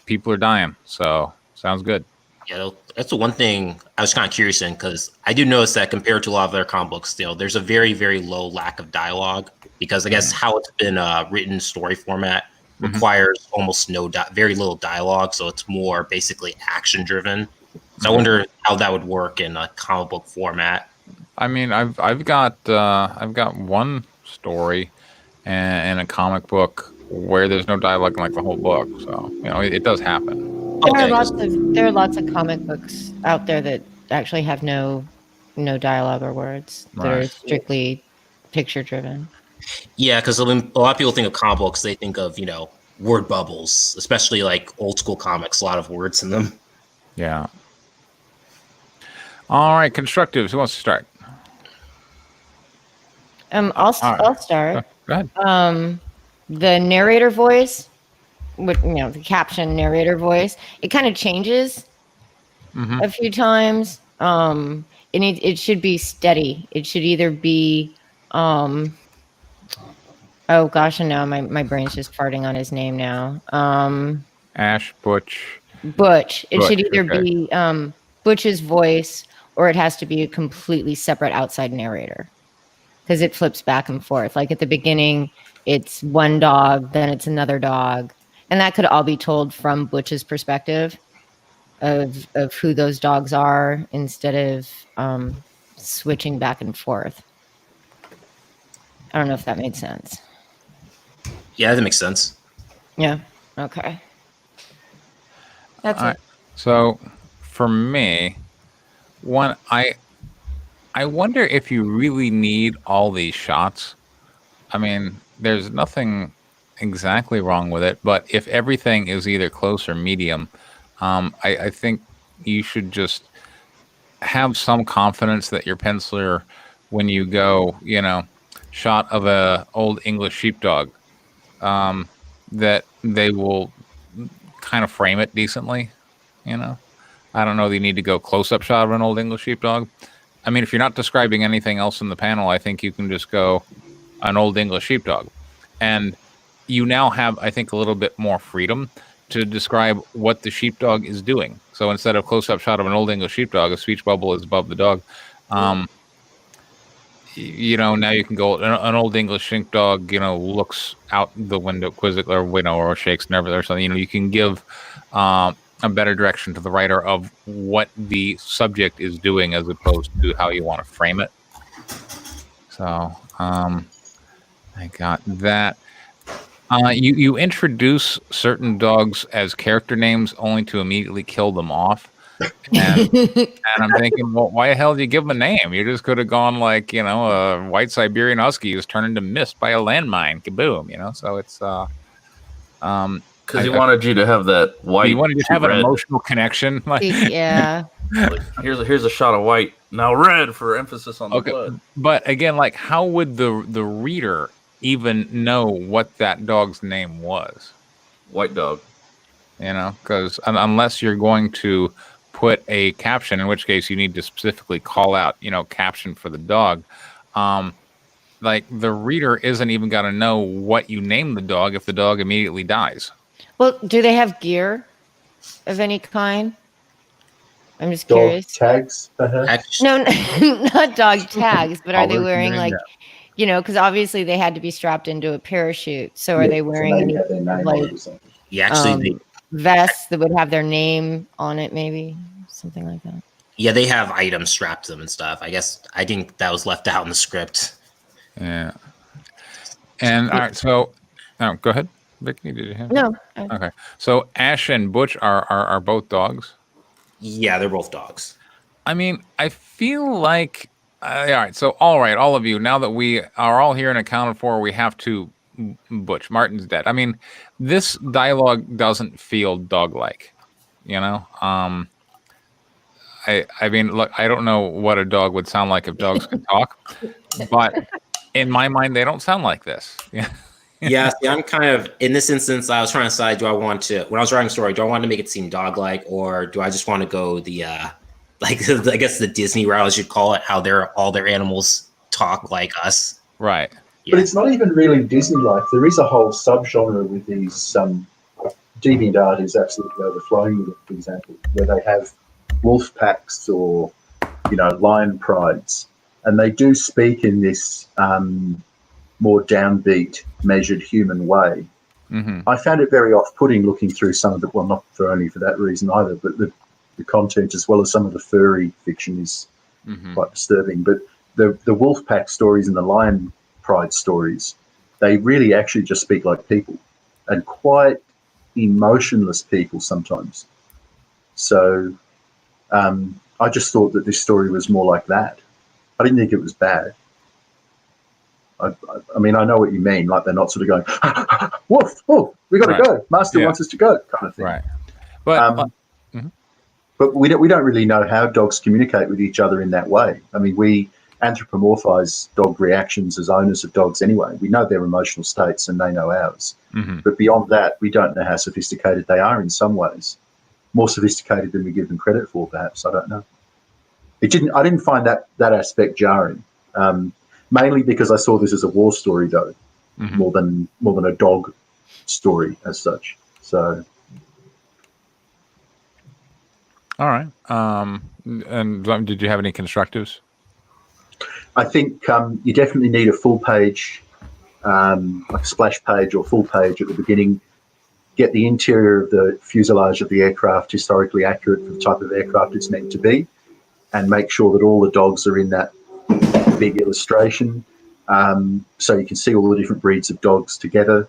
people are dying. So sounds good. Yeah, that's the one thing I was kind of curious in, because I do notice that compared to a lot of their comic books, there's a very, very low lack of dialogue, because I guess how it's been written story format requires almost very little dialogue, so it's more basically action driven. So I wonder how that would work in a comic book format. I mean, I've got one story in a comic book where there's no dialogue in like the whole book, so it does happen. There are lots of comic books out there that actually have no dialogue or words. They're strictly picture driven. Yeah, because when a lot of people think of comic books, they think of word bubbles, especially like old school comics, a lot of words in them. Yeah. All right, constructives. Who wants to start? I'll start. Go ahead. The narrator voice, the caption narrator voice, it kind of changes a few times. And it should be steady. It should either be, oh gosh, and now my brain's just farting on his name now. Ash, Butch. It should either be Butch's voice, or it has to be a completely separate outside narrator, because it flips back and forth. Like at the beginning, it's one dog, then it's another dog. And that could all be told from Butch's perspective of who those dogs are, instead of switching back and forth. I don't know if that made sense. Yeah, that makes sense. Yeah. Okay. That's it. So for me, I wonder if you really need all these shots. I mean, there's nothing exactly wrong with it, but if everything is either close or medium, I think you should just have some confidence that your penciler, when you go, shot of a old English sheepdog, that they will kind of frame it decently. I don't know that you need to go close-up shot of an old English sheepdog. I mean, if you're not describing anything else in the panel, I think you can just go an old English sheepdog. And you now have, I think, a little bit more freedom to describe what the sheepdog is doing. So instead of close-up shot of an old English sheepdog, a speech bubble is above the dog. Now you can go, an old English sheepdog, looks out the window quizzically, or shakes nervously or something. You can give a better direction to the writer of what the subject is doing, as opposed to how you want to frame it. So I got that. You introduce certain dogs as character names only to immediately kill them off. And I'm thinking, well, why the hell did you give them a name? You just could have gone like, a white Siberian Husky who's turned into mist by a landmine. Kaboom, So it's because he wanted you to have that white. You wanted to have an emotional connection. Like, yeah. Like, here's a shot of white, now red, for emphasis on the blood. But again, like, how would the reader even know what that dog's name was? White dog. Because unless you're going to put a caption, in which case you need to specifically call out, caption for the dog. Like, the reader isn't even going to know what you name the dog if the dog immediately dies. Well, do they have gear? of any kind? I'm just Dog curious. tags, perhaps? Actually, No, not dog tags, but are they Collars, wearing you mean? like, because obviously they had to be strapped into a parachute. So are Yeah, they so wearing maybe any have their name on like it or something. yeah, actually, vests that would have their name on it, maybe something like that? they have items strapped to them and stuff. I guess I think that was left out in the script. Yeah. And all right, so go ahead, Vicky. Did you have No. Okay. So Ash and Butch are both dogs. Yeah, they're both dogs. I mean, I feel like all right. So all of you. Now that we are all here and accounted for, we have to. Butch Martin's dead. I mean, this dialogue doesn't feel dog-like. You know. I mean, look. I don't know what a dog would sound like if dogs could talk, but in my mind, they don't sound like this. Yeah. Yeah, see, I'm kind of in this instance. I was trying to decide: do I want to, when I was writing a story, do I want to make it seem dog-like, or do I just want to go the like I guess the Disney route, as you'd call it, how all their animals talk like us. Right. Yeah. But it's not even really Disney-like. There is a whole subgenre with these DeviantArt is absolutely overflowing with it, for example, where they have wolf packs or, lion prides, and they do speak in this more downbeat, measured human way. Mm-hmm. I found it very off-putting looking through some of the, well, not for only for that reason either, but the content as well as some of the furry fiction is quite disturbing. But the wolf pack stories and the lion pride stories, they really actually just speak like people, and quite emotionless people sometimes. So I just thought that this story was more like that. I didn't think it was bad. I mean, I know what you mean. Like they're not sort of going, woof, oh, we got to go. Master wants us to go, kind of thing. Right. But but we don't really know how dogs communicate with each other in that way. I mean, we anthropomorphize dog reactions as owners of dogs anyway. We know their emotional states and they know ours. But beyond that, we don't know how sophisticated they are in some ways. More sophisticated than we give them credit for, perhaps. I don't know. I didn't find that aspect jarring. Mainly because I saw this as a war story, though, more than a dog story as such. So, all right. And did you have any constructives? I think you definitely need a full page, like a splash page or full page at the beginning. Get the interior of the fuselage of the aircraft historically accurate for the type of aircraft it's meant to be, and make sure that all the dogs are in that big illustration, so you can see all the different breeds of dogs together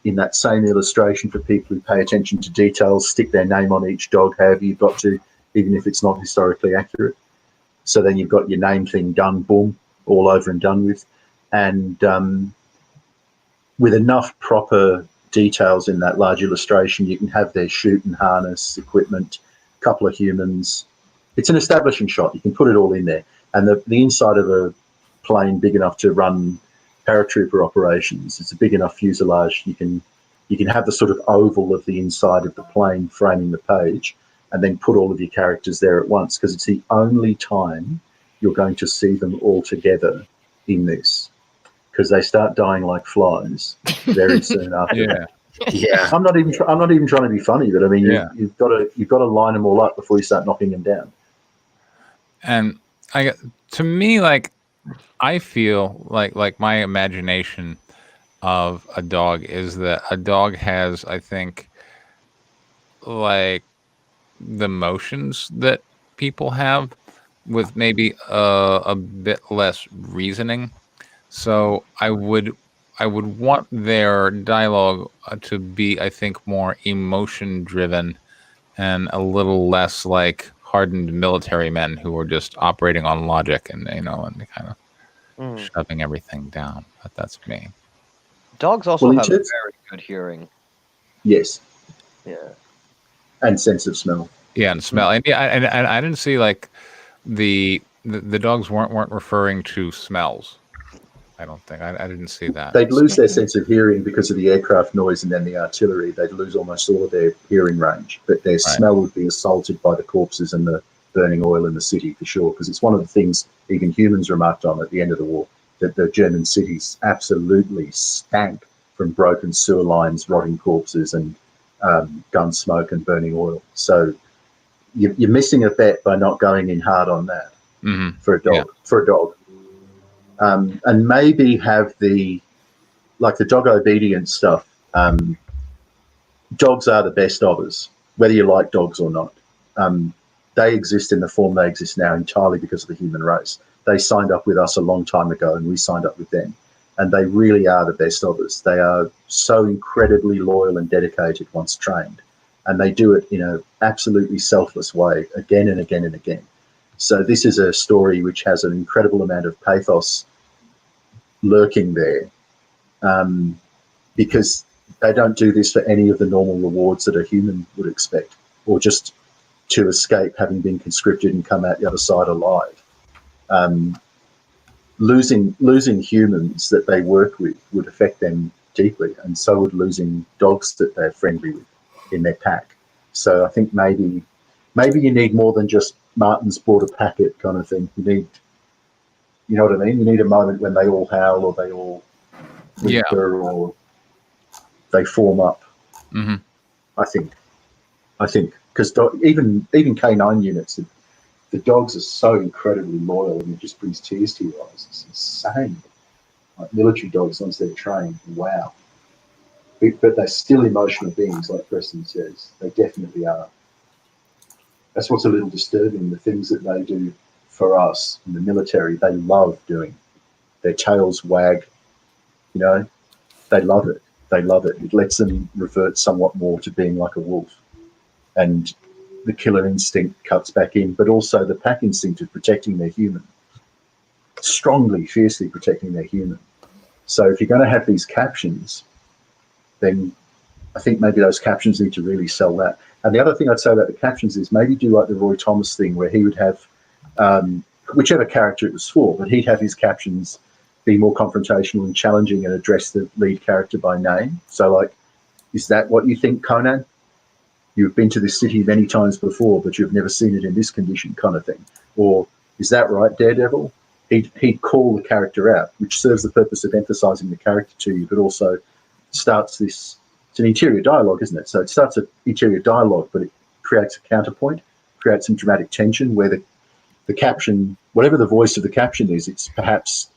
in that same illustration. For people who pay attention to details, stick their name on each dog, however you've got to, even if it's not historically accurate. So then you've got your name thing done, boom, all over and done with. And with enough proper details in that large illustration, you can have their chute and harness, equipment, a couple of humans. It's an establishing shot. You can put it all in there. And the inside of a plane big enough to run paratrooper operations, it's a big enough fuselage. You can have the sort of oval of the inside of the plane framing the page, and then put all of your characters there at once, because it's the only time you're going to see them all together in this, because they start dying like flies very soon after. Yeah. I'm not even trying to be funny, but I mean, you've got to line them all up before you start knocking them down. And to me, like, I feel like my imagination of a dog is that a dog has, I think, like the motions that people have, with maybe a bit less reasoning. So I would want their dialogue to be, I think, more emotion driven and a little less like hardened military men who are just operating on logic and and kind of shoving everything down. But that's me. Dogs also have very good hearing. Yes. Yeah. And sense of smell. Yeah, and smell. And and I didn't see like the dogs weren't referring to smells. I don't think I didn't see that. They'd lose their sense of hearing because of the aircraft noise and then the artillery. They'd lose almost all of their hearing range, but their smell would be assaulted by the corpses and the burning oil in the city for sure. Because it's one of the things even humans remarked on at the end of the war, that the German cities absolutely stank from broken sewer lines, rotting corpses, and gun smoke and burning oil. So you're missing a bet by not going in hard on that for a dog. Yeah. For a dog, and maybe have the dog obedience stuff. Dogs are the best of us, whether you like dogs or not. They exist in the form they exist now entirely because of the human race. They signed up with us a long time ago, and we signed up with them. And they really are the best of us. They are so incredibly loyal and dedicated once trained. And they do it in an absolutely selfless way again and again and again. So this is a story which has an incredible amount of pathos lurking there, because they don't do this for any of the normal rewards that a human would expect, or just to escape having been conscripted and come out the other side alive. Losing humans that they work with would affect them deeply, and so would losing dogs that they're friendly with in their pack. So I think maybe you need more than just Martin's bought a packet kind of thing. You know what I mean? You need a moment when they all howl, or they all whimper, or they form up. Mm-hmm. I think because even K9 units, the dogs are so incredibly loyal, and it just brings tears to your eyes. It's insane. Like military dogs, once they're trained, wow. But they're still emotional beings, like Preston says. They definitely are. That's what's a little disturbing. The things that they do for us in the military, they love doing. Their tails wag, they love it. They love it. It lets them revert somewhat more to being like a wolf. And the killer instinct cuts back in, but also the pack instinct of protecting their human. Strongly, fiercely protecting their human. So if you're going to have these captions, then I think maybe those captions need to really sell that. And the other thing I'd say about the captions is maybe do like the Roy Thomas thing, where he would have whichever character it was for, but he'd have his captions be more confrontational and challenging and address the lead character by name. So like, is that what you think, Conan? You've been to this city many times before, but you've never seen it in this condition, kind of thing. Or is that right, Daredevil? He'd call the character out, which serves the purpose of emphasizing the character to you, but also starts this. It's an interior dialogue, isn't it? So it starts an interior dialogue, but it creates a counterpoint, creates some dramatic tension where the caption, whatever the voice of the caption is, it's perhaps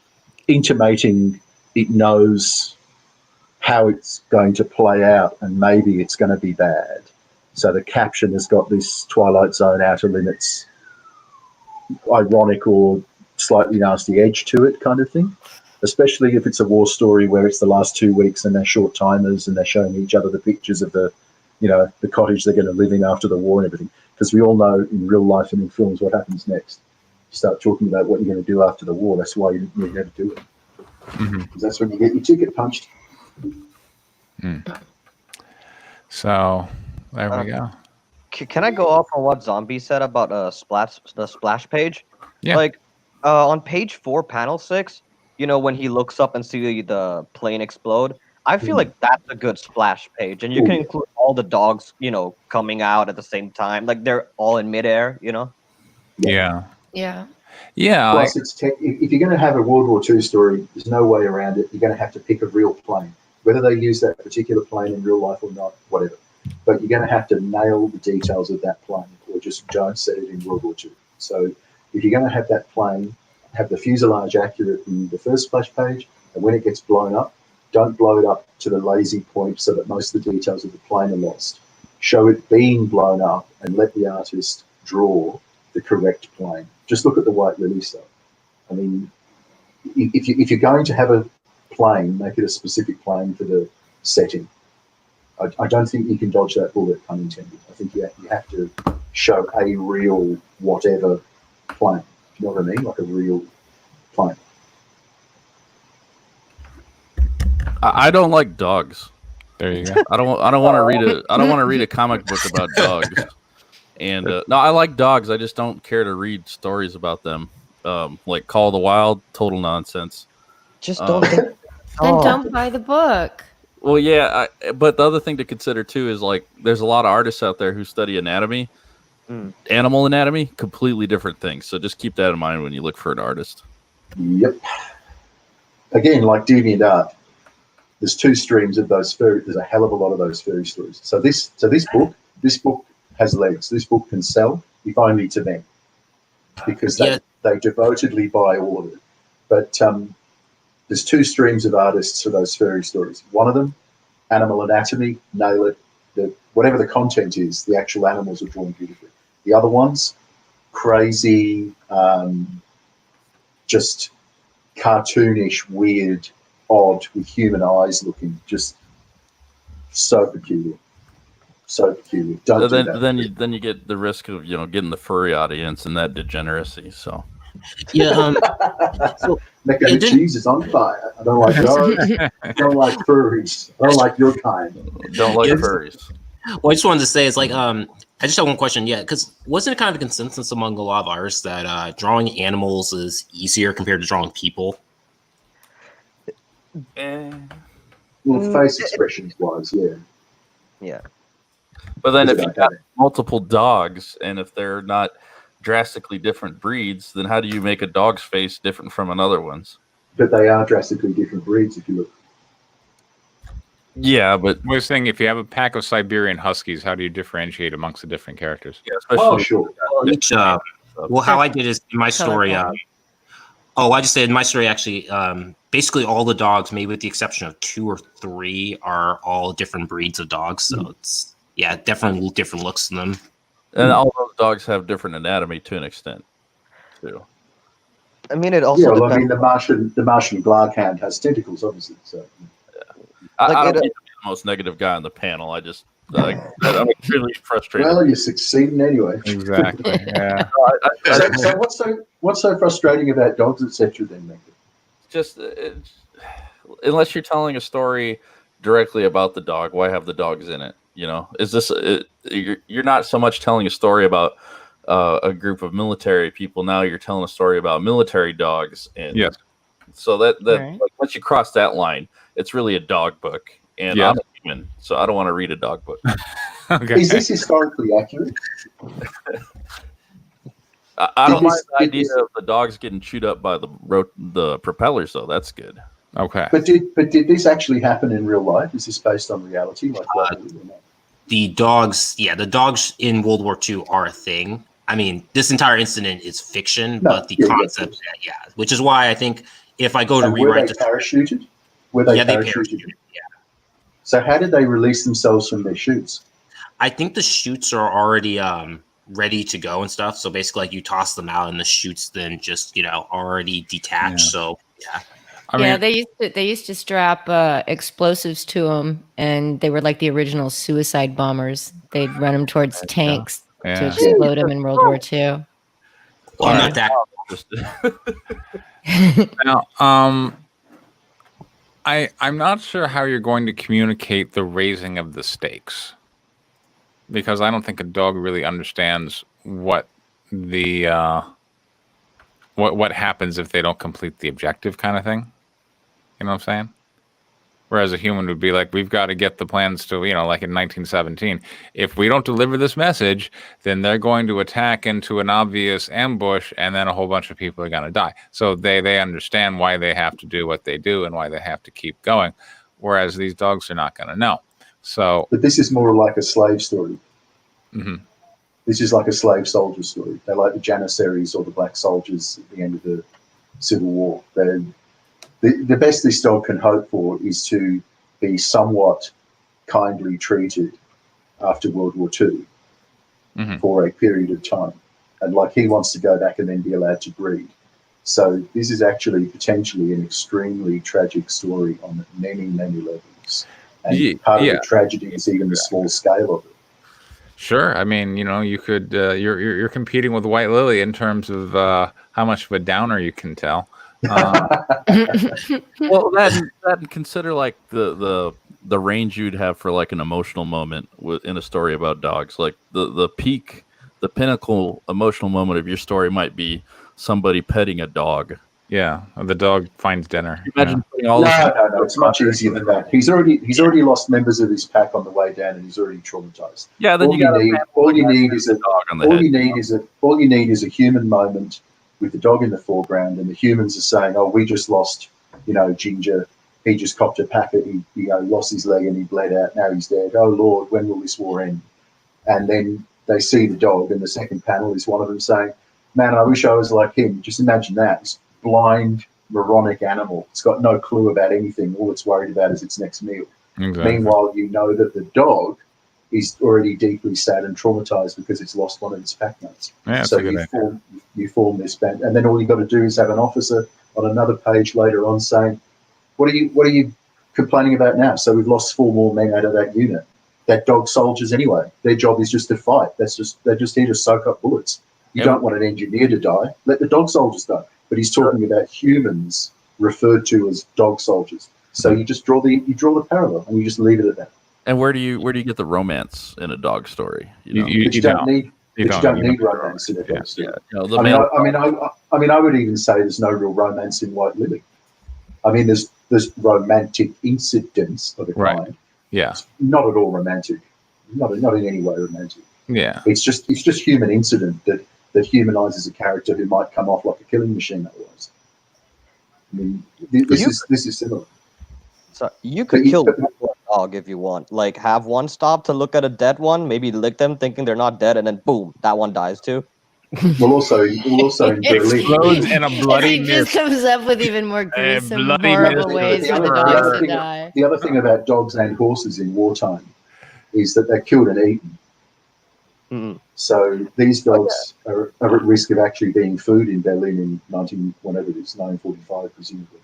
intimating it knows how it's going to play out, and maybe it's going to be bad. So the caption has got this Twilight Zone Outer Limits ironic or slightly nasty edge to it kind of thing, especially if it's a war story where it's the last 2 weeks and they're short timers and they're showing each other the pictures of the cottage they're going to live in after the war and everything. Because we all know in real life and in films what happens next. You start talking about what you're going to do after the war. That's why you never do it. Because that's when you get your ticket punched. So there we go. Can I go off on what Zombie said about the splash page? Yeah. Like on page 4, panel 6, when he looks up and see the plane explode, I feel like that's a good splash page, and you can include all the dogs, coming out at the same time, like they're all in midair, Yeah. Yeah. Yeah. Plus, if you're going to have a World War II story, there's no way around it. You're going to have to pick a real plane, whether they use that particular plane in real life or not, whatever. But you're going to have to nail the details of that plane, or just don't set it in World War II. So if you're going to have that plane, have the fuselage accurate in the first splash page, and when it gets blown up, don't blow it up to the lazy point so that most of the details of the plane are lost. Show it being blown up and let the artist draw the correct plane. Just look at the White Lily stuff. I mean, if you're going to have a plane, make it a specific plane for the setting. I don't think you can dodge that bullet, pun intended. I think you have to show a real whatever plane. You know what I mean? Like a real plane. I don't like dogs. There you go. I don't want to read a comic book about dogs. And no, I like dogs. I just don't care to read stories about them. Like Call of the Wild, total nonsense. Just don't think. Then don't buy the book. Well, yeah, but the other thing to consider too is like there's a lot of artists out there who study anatomy, animal anatomy, completely different things. So just keep that in mind when you look for an artist. Yep. Again, like DeviantArt, there's two streams of those furry. There's a hell of a lot of those furry stories. So this book has legs. This book can sell, if only to them, because they devotedly buy all of it. But there's two streams of artists for those furry stories. One of them, animal anatomy, nail it. Whatever the content is, the actual animals are drawn beautifully. The other ones, crazy, just cartoonish, weird, odd, with human eyes looking, just so peculiar. So peculiar. Don't do that. Then you get the risk of getting the furry audience and that degeneracy. So Yeah. Mecca cheese is on fire. I don't like dogs. I don't like furries. I don't like your kind. Don't like furries. Well, I just wanted to say, it's like, I just have one question. Yeah, because wasn't it kind of a consensus among a lot of artists that drawing animals is easier compared to drawing people? Well, face expressions wise, yeah. Yeah. But then if you got multiple dogs, and if they're not drastically different breeds, then how do you make a dog's face different from another one's? But they are drastically different breeds if you look. Yeah, but I was saying, if you have a pack of Siberian Huskies, how do you differentiate amongst the different characters? yeah, especially Sure. Each, well, how I did is in my story. I just said in my story, actually, basically all the dogs, maybe with the exception of 2 or 3, are all different breeds of dogs. So it's definitely different looks to them. and all those dogs have different anatomy to an extent, too. I mean, it also Well, I depends. mean, the Martian Glarhound has tentacles, obviously. So I Like, don't mean to be the most negative guy on the panel. I just I'm extremely frustrated. well, you're succeeding anyway. Exactly. Yeah. So what's so frustrating about dogs, etc. Then, Mecca? Just unless you're telling a story directly about the dog, why have the dogs in it? Is this you're not so much telling a story about a group of military people. Now you're telling a story about military dogs, and Yes. so that Right. like, once you cross that line, it's really a dog book, and Yeah. I'm a human, so I don't want to read a dog book. Okay. Is this historically accurate? I don't Did mind this- the did idea this- of the dogs getting chewed up by the propellers, though. That's good. Okay. But did this actually happen in real life? Is this based on reality? Like what? The dogs in World War II are a thing. I mean, this entire incident is fiction, No, but the yeah, concept, which is why I think if I go to And were rewrite they the parachuted? Were they they parachuted? parachuted. Yeah, So how did they release themselves from their chutes? I think the chutes are already ready to go and stuff. So basically, like you toss them out, and the chutes then just already detach. Yeah. So yeah. I mean, they used to strap explosives to them, and they were like the original suicide bombers. They'd run them towards tanks to yeah. explode them in World War II. Well, I'm not that. Now, I'm not sure how you're going to communicate the raising of the stakes, because I don't think a dog really understands what the what happens if they don't complete the objective, kind of thing. You know what I'm saying? Whereas a human would be like, we've got to get the plans to, like in 1917. If we don't deliver this message, then they're going to attack into an obvious ambush, and then a whole bunch of people are going to die. So they understand why they have to do what they do and why they have to keep going. Whereas these dogs are not going to know. So, But this is more like a slave story. mhm. This is like a slave soldier story. They're like the Janissaries or the black soldiers at the end of the Civil War. The best this dog can hope for is to be somewhat kindly treated after World War II Mhm. for a period of time. And like he wants to go back and then be allowed to breed. So this is actually potentially an extremely tragic story on many, many levels. And part of the tragedy is even the small scale of it. Sure. I mean, you could you're competing with White Lily in terms of how much of a downer you can tell. Well, that and consider like the range you'd have for like an emotional moment in a story about dogs. Like the pinnacle emotional moment of your story might be somebody petting a dog. Yeah, the dog finds dinner. Imagine putting all this. No. It's much easier than that. He's already lost members of his pack on the way down, and he's already traumatized. Yeah, then all you need is a dog on the all head. you need is a human moment with the dog in the foreground, and the humans are saying, "Oh, we just lost, Ginger he just copped a packet. He lost his leg and he bled out. Now he's dead. Oh Lord, when will this war end? And then they see the dog, and the second panel is one of them saying, "Man, I wish I was like him." Just imagine that. This blind, moronic animal. It's got no clue about anything. All it's worried about is its next meal. Exactly. Meanwhile, you know that the dog is already deeply sad and traumatized because it's lost one of its pack mates. Yeah, that's So a good idea. you form this band, and then all you got to do is have an officer on another page later on saying, what are you complaining about now? So we've lost 4 more men out of that unit. That dog soldiers anyway. Their job is just to fight. They're just here to soak up bullets. You don't want an engineer to die. Let the dog soldiers die. But he's talking about humans referred to as dog soldiers. So you just draw the parallel and you just leave it at that. And where do you get the romance in a dog story? You don't need romance in a dog story. I mean, I would even say there's no real romance in White Lily. I mean, there's romantic incidents of a kind. Right. Yeah. It's not at all romantic. Not in any way romantic. Yeah. It's just human incident that humanizes a character who might come off like a killing machine otherwise. I mean, this is similar. So you could kill one more dog if you want. Like, have one stop to look at a dead one, maybe lick them thinking they're not dead, and then boom, that one dies too. Well, also in Berlin. Explodes in a bloody he just comes up with even more gruesome, horrible ways for the dogs to die. The other thing about dogs and horses in wartime is that they're killed and eaten. Mm-hmm. So these dogs are at risk of actually being food in Berlin in 1945, presumably.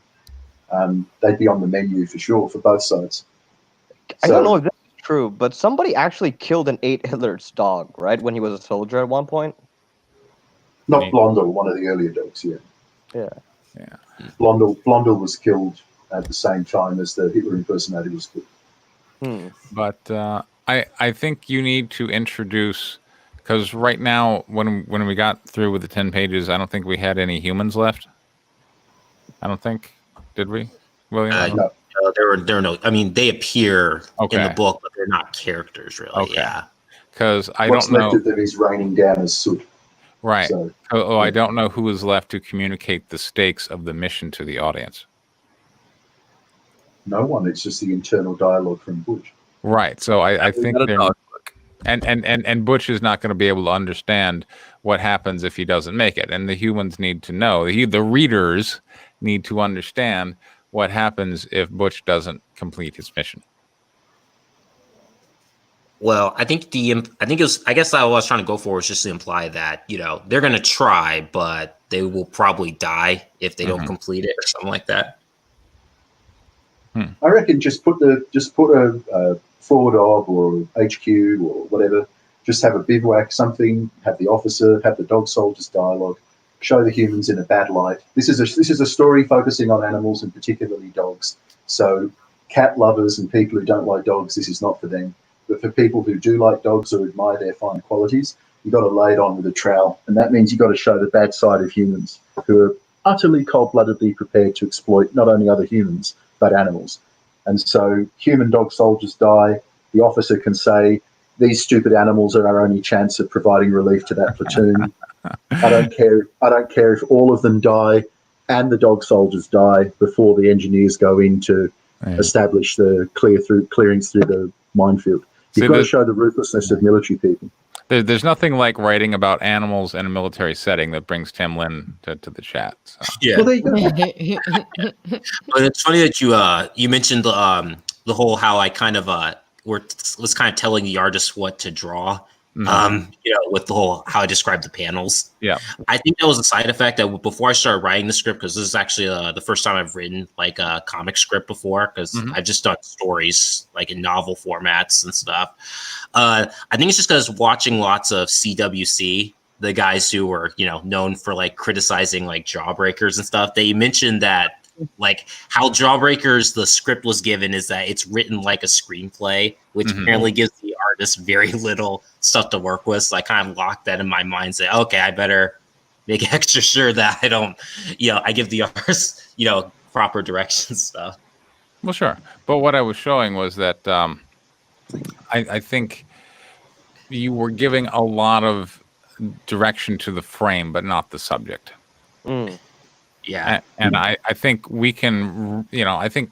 They'd be on the menu for sure for both sides. I don't know if that's true, but somebody actually killed and ate Hitler's dog, right? When he was a soldier at one point. Not Blondel, one of the earlier dogs, yeah. Yeah. Blondel was killed at the same time as the Hitler impersonator was killed. But I think you need to introduce, because right now when we got through with the 10 pages, I don't think we had any humans left. I don't think, did we, William? No. There are no. I mean, they appear Okay. in the book, but they're not characters, really. Okay. Yeah. Because I What's don't know. left of them is raining down as soot. Right. So, I don't know who is left to communicate the stakes of the mission to the audience. no one. It's just the internal dialogue from Butch. Right. So I think Not a they're dog book. and Butch is not going to be able to understand what happens if he doesn't make it. And the humans need to know. The readers need to understand what happens if Butch doesn't complete his mission. Well, I think I guess what I was trying to go for was just to imply that, they're going to try, but they will probably die if they don't complete it or something like that. I reckon just put a forward ob or HQ or whatever. Just have a bivouac, something. Have the officer, have the dog soldiers dialogue. Show the humans in a bad light. This is a story focusing on animals and particularly dogs. So cat lovers and people who don't like dogs, this is not for them. But for people who do like dogs or admire their fine qualities, you've got to lay it on with a trowel. And that means you've got to show the bad side of humans who are utterly cold-bloodedly prepared to exploit not only other humans, but animals. And so human dog soldiers die. The officer can say, these stupid animals are our only chance of providing relief to that platoon. I don't care if all of them die and the dog soldiers die before the engineers go in to establish the clearings through the minefield. You've got to show the ruthlessness of military people. There's nothing like writing about animals in a military setting that brings Tim Lin to the chat. So. Yeah. Well, there you go. But it's funny that you mentioned the whole how I kind of was kind of telling the artist what to draw. With the whole how I described the panels. Yeah, I think that was a side effect that before I started writing the script, because this is actually the first time I've written like a comic script before, because I've just done stories like in novel formats and stuff. I think it's just because watching lots of CWC, the guys who were known for like criticizing like Jawbreakers and stuff, they mentioned that like how Jawbreakers, the script was given is that it's written like a screenplay, which apparently gives the artist very little stuff to work with. So I kind of locked that in my mind and say, okay, I better make extra sure that I don't, I give the artist, proper direction stuff. Well, sure. But what I was showing was that I think you were giving a lot of direction to the frame, but not the subject. Yeah. And I think we can, I think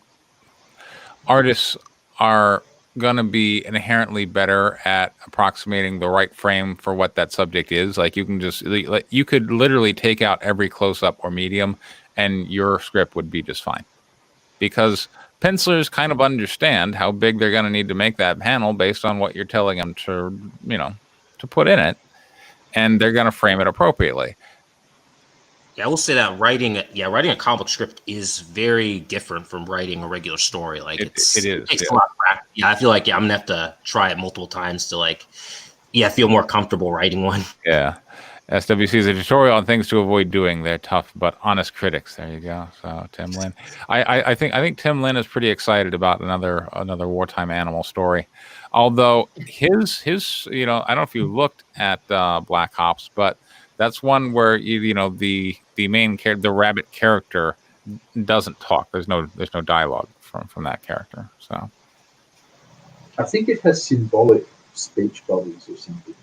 artists are going to be inherently better at approximating the right frame for what that subject is. Like you can just, you could literally take out every close up or medium and your script would be just fine. Because pencilers kind of understand how big they're going to need to make that panel based on what you're telling them to, to put in it. And they're going to frame it appropriately. Yeah, I will say that writing a comic script is very different from writing a regular story. Like It is. It takes a lot of practice. Yeah, I feel like I'm gonna have to try it multiple times to feel more comfortable writing one. Yeah. SWC is a tutorial on things to avoid doing. They're tough but honest critics. There you go. So Tim Lin, I think Tim Lin is pretty excited about another wartime animal story. Although his I don't know if you looked at Black Ops, but that's one where the main character, the rabbit character, doesn't talk. There's no dialogue from that character. So I think it has symbolic speech bubbles or something.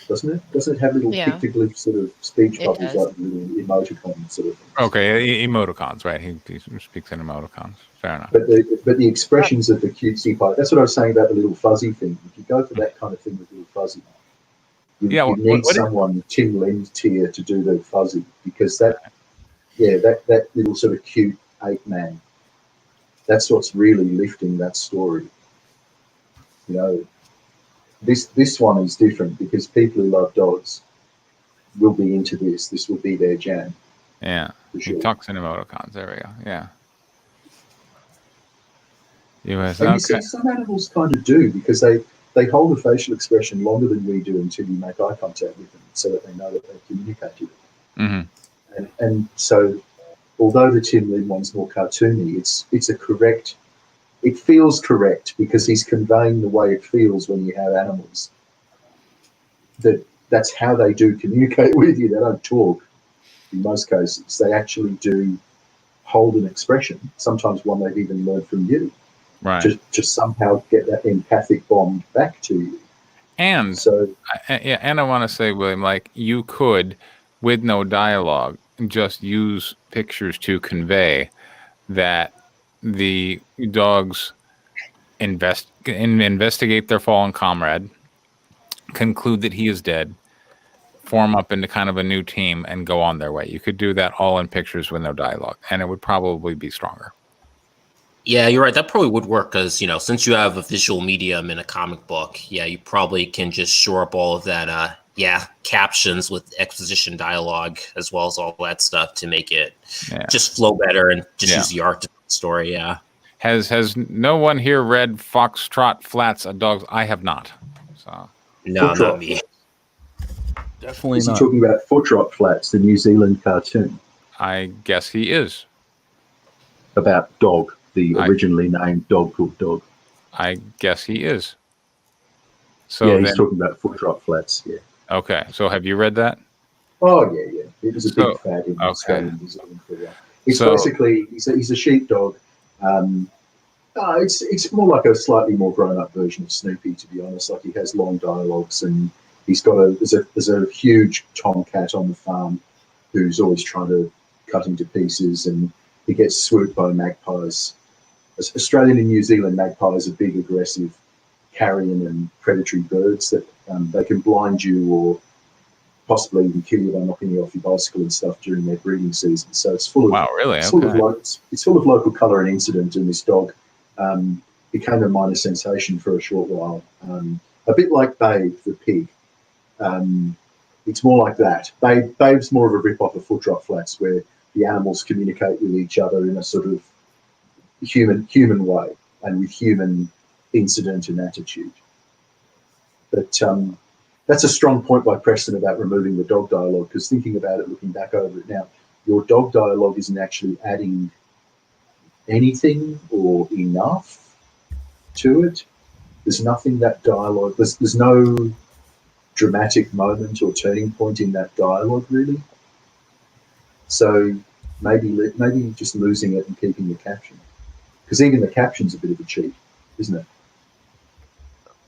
Doesn't it? Doesn't it have little pictoglyph sort of speech bubbles, like little emoticons sort of things? Okay, emoticons, right? He speaks in emoticons. Fair enough. But the expressions of the cutesy part, that's what I was saying about the little fuzzy thing. If you go for that kind of thing with little fuzzy, you need someone Tim Lin tier to do the fuzzy, because that little sort of cute ape man, that's what's really lifting that story. This one is different because people who love dogs will be into this. This will be their jam. Yeah, sure. He talks in emoticons. There we go. Yeah. You see, some animals kind of do, because they hold a facial expression longer than we do until you make eye contact with them, so that they know that they've communicated it. Mm-hmm. And so, although the Tim Lin one's more cartoony, it's a correct. It feels correct because he's conveying the way it feels when you have animals. That's how they do communicate with you. They don't talk in most cases. They actually do hold an expression, sometimes one they've even learned from you. Right. To somehow get that empathic bond back to you. And and I want to say, William, like, you could, with no dialogue, just use pictures to convey that the dogs investigate their fallen comrade, conclude that he is dead, form up into kind of a new team, and go on their way. You could do that all in pictures with no dialogue, and it would probably be stronger. Yeah, you're right. That probably would work because, since you have a visual medium in a comic book, you probably can just shore up all of that, captions with exposition dialogue, as well as all that stuff to make it just flow better and just use the art to tell the story. Yeah. Has no one here read Foxtrot Flats, A Dog's? I have not. So no, not me. Definitely is not. Is he talking about Foxtrot Flats, the New Zealand cartoon? I guess he is. About dog. The originally named dog called Dog. I guess he is. So he's talking about Foxtrot Flats. Yeah. Okay. So have you read that? Oh yeah. It was a big fad in Australia and New Zealand for that. It's basically he's a sheepdog. It's more like a slightly more grown up version of Snoopy, to be honest. Like, he has long dialogues, and he's got there's a huge tomcat on the farm who's always trying to cut him to pieces, and he gets swooped by magpies. Australian and New Zealand magpies are big, aggressive, carrion and predatory birds that they can blind you or possibly even kill you by knocking you off your bicycle and stuff during their breeding season. So it's full of it's full of local colour and incident. And this dog became a minor sensation for a short while, a bit like Babe the pig. It's more like that. Babe's more of a rip-off of Foxtrot Flats, where the animals communicate with each other in a sort of human way and with human incident and attitude. But that's a strong point by Preston about removing the dog dialogue, because thinking about it, looking back over it now, your dog dialogue isn't actually adding anything or enough to it. There's nothing that dialogue, there's no dramatic moment or turning point in that dialogue, really. So maybe just losing it and keeping the caption, because even the caption's a bit of a cheat, isn't it?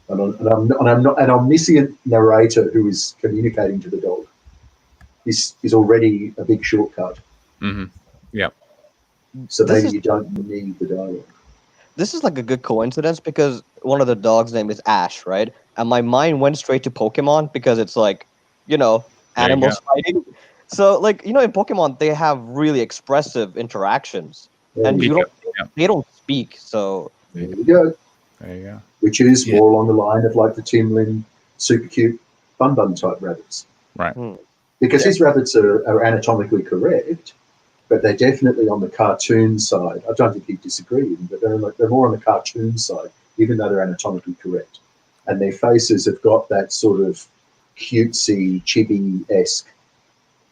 An omniscient narrator who is communicating to the dog is already a big shortcut. Mm-hmm. Yep. So maybe you don't need the dialogue. this is like a good coincidence because one of the dogs' name is Ash, right? And my mind went straight to Pokemon because it's like, There you animals fighting. So like, in Pokemon they have really expressive interactions, and There you you don't Yeah. they don't speak. So go. There you go. Which is Yeah. more along the line of like the Tim Lin super cute Bun Bun type rabbits. Right. Because his rabbits are anatomically correct, but they're definitely on the cartoon side. I don't think he'd disagree, but they're more on the cartoon side, even though they're anatomically correct. And their faces have got that sort of cutesy, chibi-esque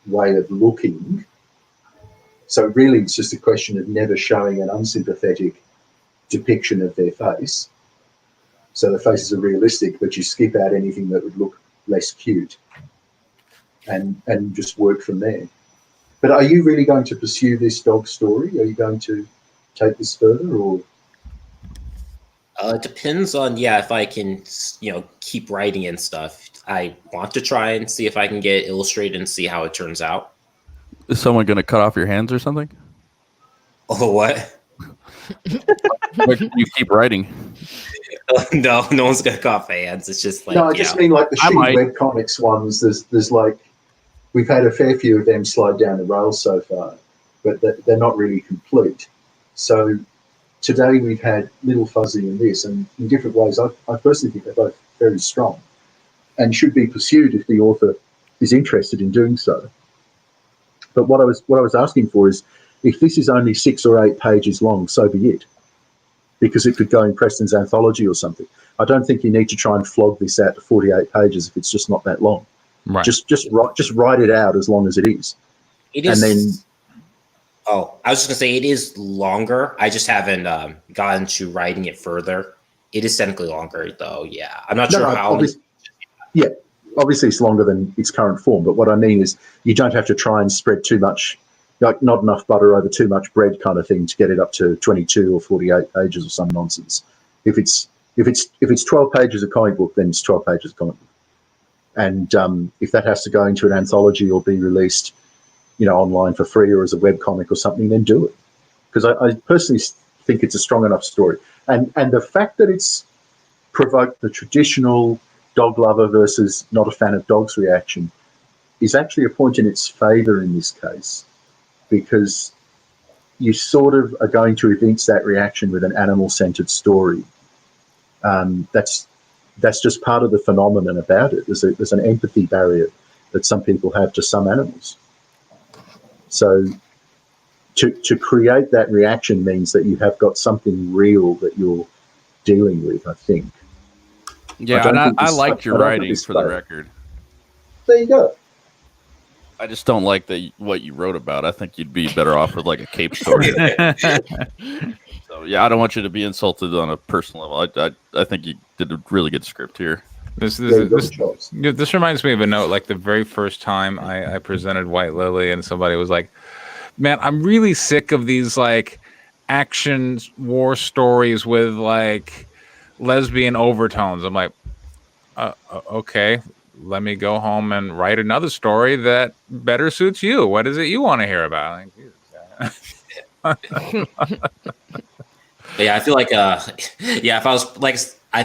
way of looking. So really it's just a question of never showing an unsympathetic depiction of their face. So the faces are realistic, but you skip out anything that would look less cute and just work from there. But are you really going to pursue this dog story? Are you going to take this further, or? It depends on if I can keep writing and stuff. I want to try and see if I can get it illustrated and see how it turns out. Is someone going to cut off your hands or something? Oh, what? Like you keep writing. No one's gonna cut off my hands. It's just like No, I just mean like the I shitty might. webcomics ones. There's like we've had a fair few of them slide down the rails so far, but they're not really complete. So today we've had Little Fuzzy and this, and in different ways, I personally think they're both very strong and should be pursued if the author is interested in doing so. But what I was asking for is, if this is only 6 or 8 pages long, so be it, because it could go in Preston's anthology or something. I don't think you need to try and flog this out to 48 pages if it's just not that long. Right. Just write it out as long as it is. it is. And then Oh, I was just gonna say it is longer. I just haven't gotten to writing it further. It is technically longer, though. Yeah, I'm not sure how. Obviously it's longer than its current form, but what I mean is you don't have to try and spread too much, like not enough butter over too much bread kind of thing to get it up to 22 or 48 pages or some nonsense. If it's 12 pages of comic book, then it's 12 pages of comic book. And if that has to go into an anthology or be released, online for free or as a web comic or something, then do it. Because I personally think it's a strong enough story. And the fact that it's provoked the traditional dog lover versus not a fan of dogs reaction is actually a point in its favor in this case, because you sort of are going to evince that reaction with an animal-centered story. That's just part of the phenomenon about it. There's an empathy barrier that some people have to some animals. So to create that reaction means that you have got something real that you're dealing with, I think. Yeah, and I liked your writing for the record. There you go. I just don't like what you wrote about. I think you'd be better off with like a cape story. So yeah, I don't want you to be insulted on a personal level. I think you did a really good script here. This reminds me of a note. Like the very first time I presented White Lily, and somebody was like, "Man, I'm really sick of these like action war stories with like lesbian overtones." I'm like, okay, let me go home and write another story that better suits you. What is it you want to hear about? Yeah, I feel like if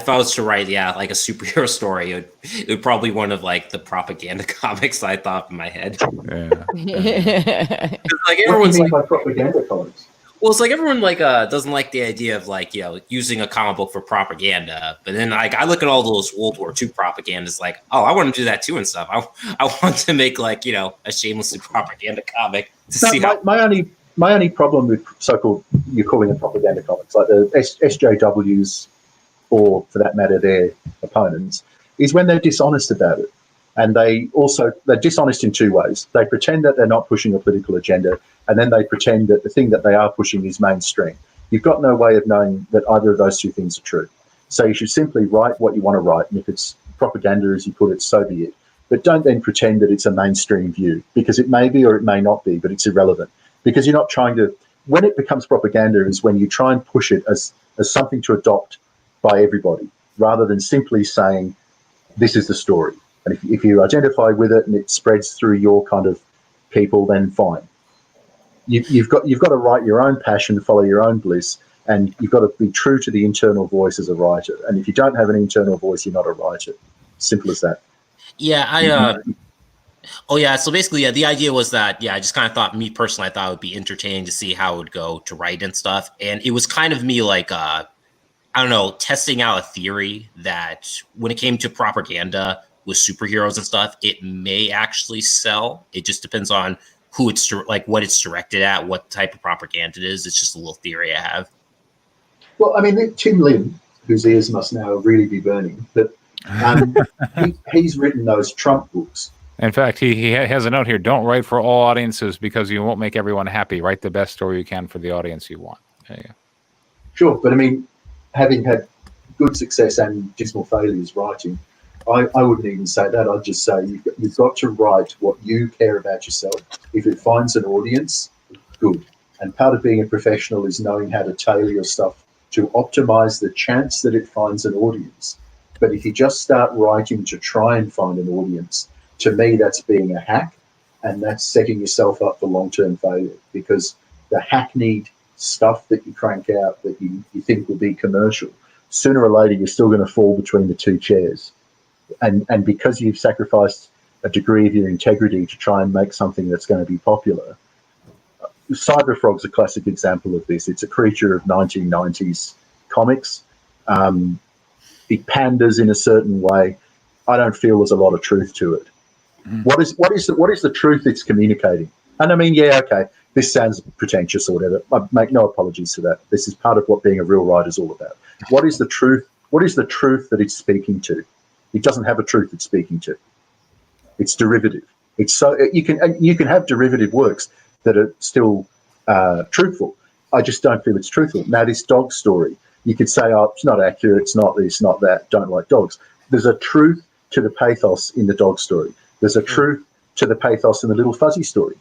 I was to write like a superhero story, it would probably be one of like the propaganda comics I thought in my head. Yeah. Like everyone's like, by propaganda comics. well, it's like everyone like doesn't like the idea of like using a comic book for propaganda, but then like I look at all those World War II propagandas, like, oh, I want to do that too and stuff. I want to make like a shamelessly propaganda comic to see how. My only problem with so-called, you're calling it propaganda comics, like the SJWs, or for that matter their opponents, is when they're dishonest about it. And they're dishonest in two ways. They pretend that they're not pushing a political agenda, and then they pretend that the thing that they are pushing is mainstream. You've got no way of knowing that either of those two things are true. So you should simply write what you want to write, and if it's propaganda, as you put it, so be it. But don't then pretend that it's a mainstream view, because it may be or it may not be, but it's irrelevant. Because you're not trying to... When it becomes propaganda is when you try and push it as something to adopt by everybody, rather than simply saying, this is the story. And if you identify with it and it spreads through your kind of people, then fine. You've got to write your own passion, follow your own bliss, And you've got to be true to the internal voice as a writer. And if you don't have an internal voice, you're not a writer. Simple as that. Yeah, oh yeah, so basically, yeah, the idea was that, yeah, I just kind of thought, me personally, I thought it would be entertaining to see how it would go to write and stuff. And it was kind of me like, I don't know, testing out a theory that when it came to propaganda with superheroes and stuff, it may actually sell. It just depends on who it's like, what it's directed at, what type of propaganda it is. It's just a little theory I have. Well, I mean, Tim Lim, whose ears must now really be burning, but he's written those Trump books. In fact, he has a note here: don't write for all audiences because you won't make everyone happy. Write the best story you can for the audience you want. There you go. Sure, but I mean, having had good success and dismal failures writing, I wouldn't even say that. I'd just say you've got to write what you care about yourself. If it finds an audience, good. And part of being a professional is knowing how to tailor your stuff to optimize the chance that it finds an audience. But if you just start writing to try and find an audience, to me, that's being a hack, and that's setting yourself up for long-term failure, because the hackneyed stuff that you crank out that you think will be commercial, sooner or later, you're still going to fall between the two chairs. And because you've sacrificed a degree of your integrity to try and make something that's going to be popular, Cyberfrog's a classic example of this. It's a creature of 1990s comics. It panders in a certain way. I don't feel there's a lot of truth to it. What is the truth it's communicating? And I mean, yeah, okay, this sounds pretentious or whatever. I make no apologies for that. This is part of what being a real writer is all about. What is the truth? What is the truth that it's speaking to? It doesn't have a truth it's speaking to. It's derivative. It's so you can have derivative works that are still truthful. I just don't feel it's truthful. Now, this dog story, you could say, oh, it's not accurate, it's not this, not that, don't like dogs. There's a truth to the pathos in the dog story. There's a truth to the pathos in the Little Fuzzy story.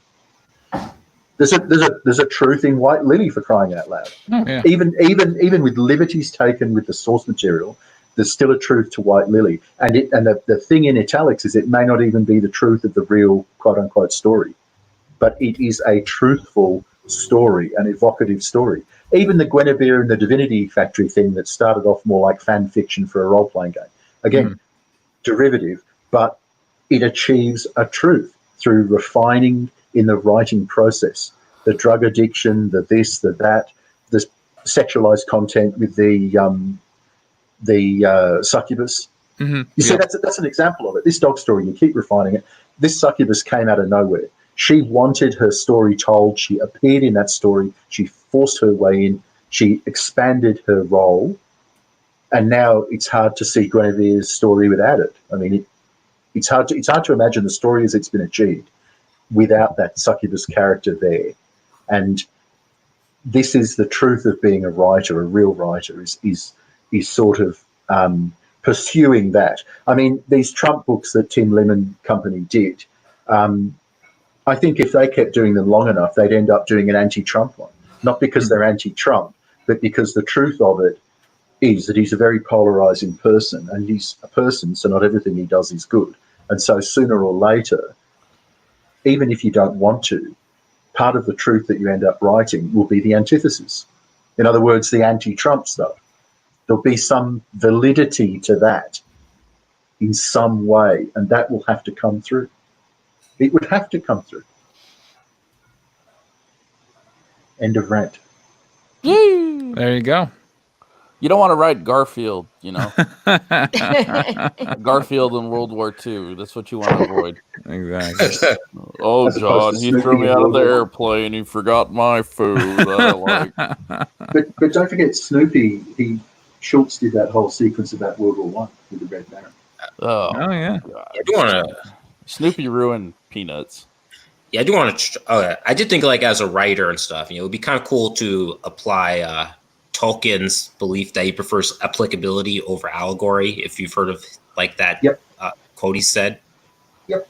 There's a truth in White Lily, for crying out loud. Yeah. Even with liberties taken with the source material, there's still a truth to White Lily. And the thing in italics is it may not even be the truth of the real quote unquote story, but it is a truthful story, an evocative story. Even the Guinevere and the Divinity Factory thing that started off more like fan fiction for a role-playing game. Again, derivative, but it achieves a truth through refining in the writing process. The drug addiction, the this, the that, the sexualized content with the succubus. You see, that's an example of it. This dog story, you keep refining it. This succubus came out of nowhere. She wanted her story told. She appeared in that story. She forced her way in. She expanded her role. And now it's hard to see Guinevere's story without it. I mean, it's hard to imagine the story as it's been achieved without that succubus character there. And this is the truth of being a writer, a real writer, is sort of pursuing that. I mean, these Trump books that Tim Lim and company did, I think if they kept doing them long enough, they'd end up doing an anti-Trump one. Not because they're anti-Trump, but because the truth of it is that he's a very polarizing person, and he's a person, so not everything he does is good. And so sooner or later, even if you don't want to, part of the truth that you end up writing will be the antithesis. In other words, the anti-Trump stuff. There'll be some validity to that in some way, and that will have to come through. It would have to come through. End of rant. There you go. You don't want to write Garfield, you know. Garfield in World War II. That's what you want to avoid. Exactly. Oh, As opposed John, to he Snoopy threw me in out of the World War I. airplane. He forgot my food that I like. But don't forget Snoopy. Schultz did that whole sequence about World War I with the Red Baron. Oh, yeah. God. I do want to. Snoopy ruined Peanuts. Yeah, I do want to. I did think, like, as a writer and stuff, it would be kind of cool to apply Tolkien's belief that he prefers applicability over allegory. If you've heard of like that quote he said. Yep.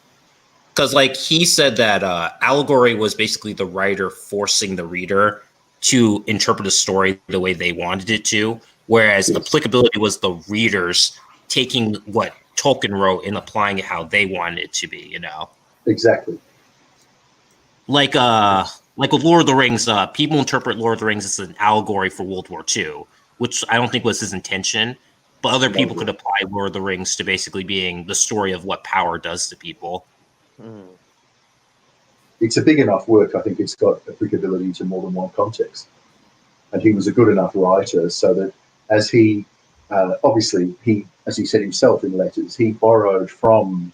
Because like he said that allegory was basically the writer forcing the reader to interpret a story the way they wanted it to, whereas applicability was the readers taking what Tolkien wrote and applying it how they wanted it to be. Exactly. like with Lord of the Rings, people interpret Lord of the Rings as an allegory for World War II, which I don't think was his intention. But other people could apply Lord of the Rings to basically being the story of what power does to people. It's a big enough work. I think it's got applicability to more than one context. And he was a good enough writer so that as he, obviously, as he said himself in letters, he borrowed from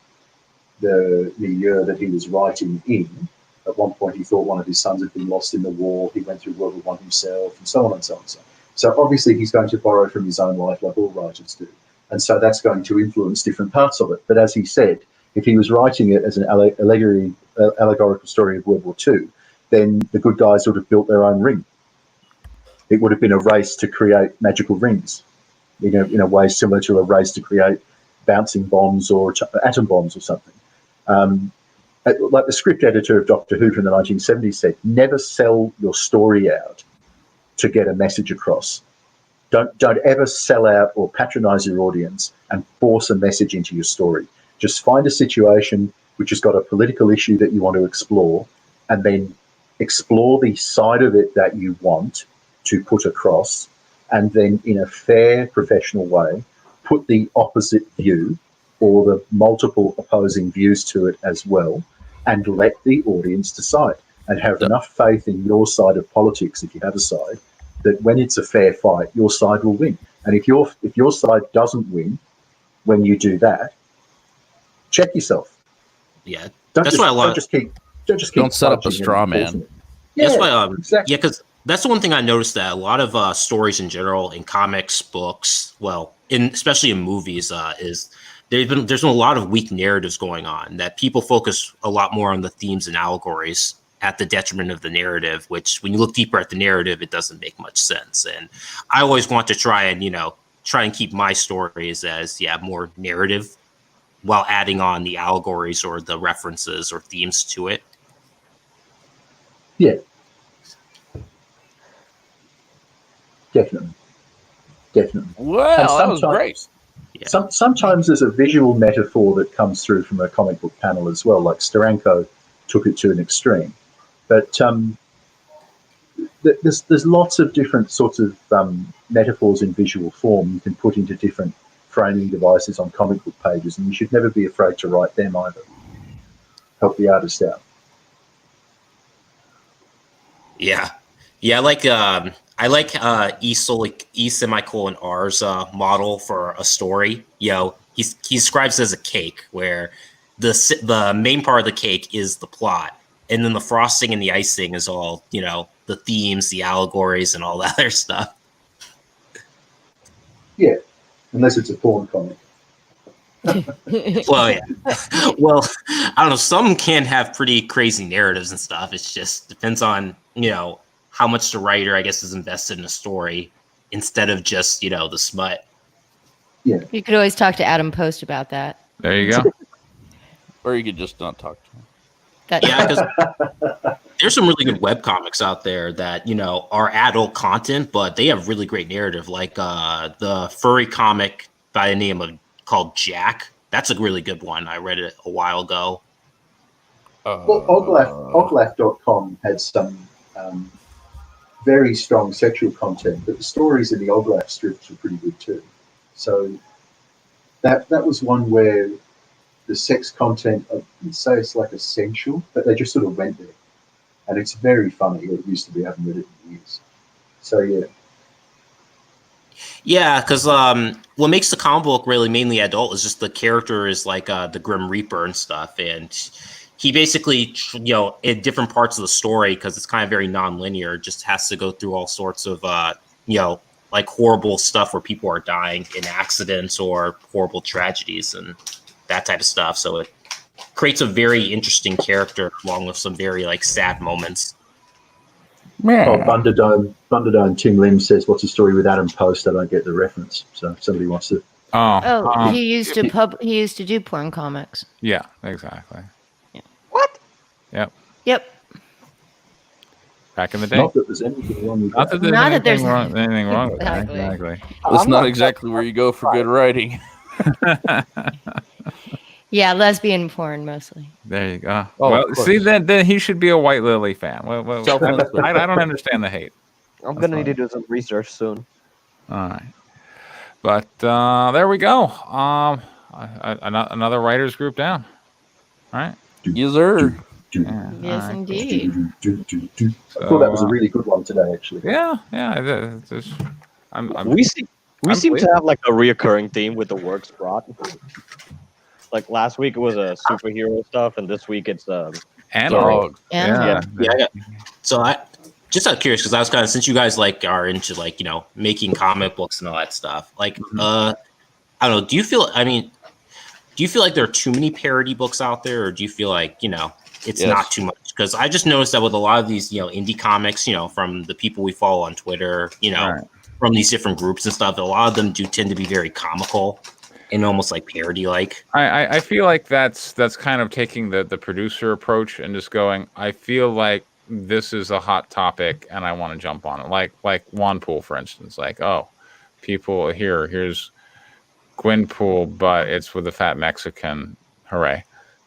the milieu that he was writing in. At one point, he thought one of his sons had been lost in the war. He went through World War I himself, and so on and so on and so on. So obviously, he's going to borrow from his own life, like all writers do. And so that's going to influence different parts of it. But as he said, if he was writing it as an allegorical story of World War II, then the good guys would have built their own ring. It would have been a race to create magical rings, in a way similar to a race to create bouncing bombs or atom bombs or something. Like the script editor of Doctor Who from the 1970s said, never sell your story out to get a message across. Don't ever sell out or patronize your audience and force a message into your story. Just find a situation which has got a political issue that you want to explore, and then explore the side of it that you want to put across, and then in a fair, professional way, put the opposite view or the multiple opposing views to it as well, and let the audience decide, and have enough faith in your side of politics, if you have a side, that when it's a fair fight, your side will win. And if your side doesn't win when you do that, check yourself. Yeah, Don't set up a straw man. Yeah, that's why, exactly. Yeah, because that's the one thing I noticed, that a lot of stories in general, in comics, books, especially in movies, is there's been a lot of weak narratives going on, that people focus a lot more on the themes and allegories at the detriment of the narrative, which when you look deeper at the narrative, it doesn't make much sense. And I always want to try and keep my stories as more narrative, while adding on the allegories or the references or themes to it. Yeah. Definitely. Well, that was great. Yeah. Sometimes there's a visual metaphor that comes through from a comic book panel as well, like Steranko took it to an extreme. But there's lots of different sorts of metaphors in visual form you can put into different framing devices on comic book pages, and you should never be afraid to write them either. Help the artist out. Yeah, I like E semicolon R's model for a story. He describes it as a cake, where the main part of the cake is the plot, and then the frosting and the icing is all the themes, the allegories, and all that other stuff. Yeah, unless it's a porn comic. Well, yeah. Well, I don't know. Some can have pretty crazy narratives and stuff. It just depends on how much the writer, I guess, is invested in a story instead of just the smut. Yeah, You could always talk to Adam Post about that. There you go. Or you could just not talk to him. Yeah, because there's some really good webcomics out there that are adult content, but they have really great narrative. Like the furry comic by the name of called Jack. That's a really good one. I read it a while ago. Well, Oglaf.com had some very strong sexual content, but the stories in the Oglaf strips were pretty good too. So that was one where the sex content, I'd say it's like essential, but they just sort of went there. And it's very funny. It used to be. I haven't read it in years. So, yeah. Yeah, because what makes the comic book really mainly adult is just the character is like the Grim Reaper and stuff. And he basically, in different parts of the story, because it's kind of very non-linear, just has to go through all sorts of, like horrible stuff where people are dying in accidents or horrible tragedies and that type of stuff. So it creates a very interesting character along with some very sad moments. Oh, Thunderdome Tim Lim says, "What's the story with Adam Post?" I don't get the reference. So if somebody wants to. He used to do porn comics. Yeah, exactly. Yeah. What? Yep. Back in the day. Not that there's anything wrong with Not that. that there's Not that anything there's- wrong with that. Exactly. Exactly. That's not exactly where you go for good writing. Yeah, lesbian porn mostly. There you go. Oh, well, of course. see, then he should be a White Lily fan. Well, Self-insert. I don't understand the hate. I'm That's gonna need fine. to do some research soon. All right. But there we go. Another writers group down. All right. Yes, sir. Yeah, Yes, all right. indeed. I thought that was a really good one today, actually. Yeah. I'm We seem pleased. to have like a reoccurring theme with the works brought. Like last week it was superhero stuff, and this week it's analog. Analog. Yeah. So I just out of curious because I was kind of, since you guys like are into like, you know, making comic books and all that stuff, like I don't know, do you feel like there are too many parody books out there, or do you feel like, you know, it's Yes. not too much? Because I just noticed that with a lot of these, you know, indie comics, you know, from the people we follow on Twitter, you know, Right. from these different groups and stuff, a lot of them do tend to be very comical and almost like parody like. I feel like that's kind of taking the producer approach and just going, I feel like this is a hot topic and I want to jump on it. Like Wanpool, for instance. Like, oh, people here's Gwynpool, but it's with a fat Mexican. Hooray.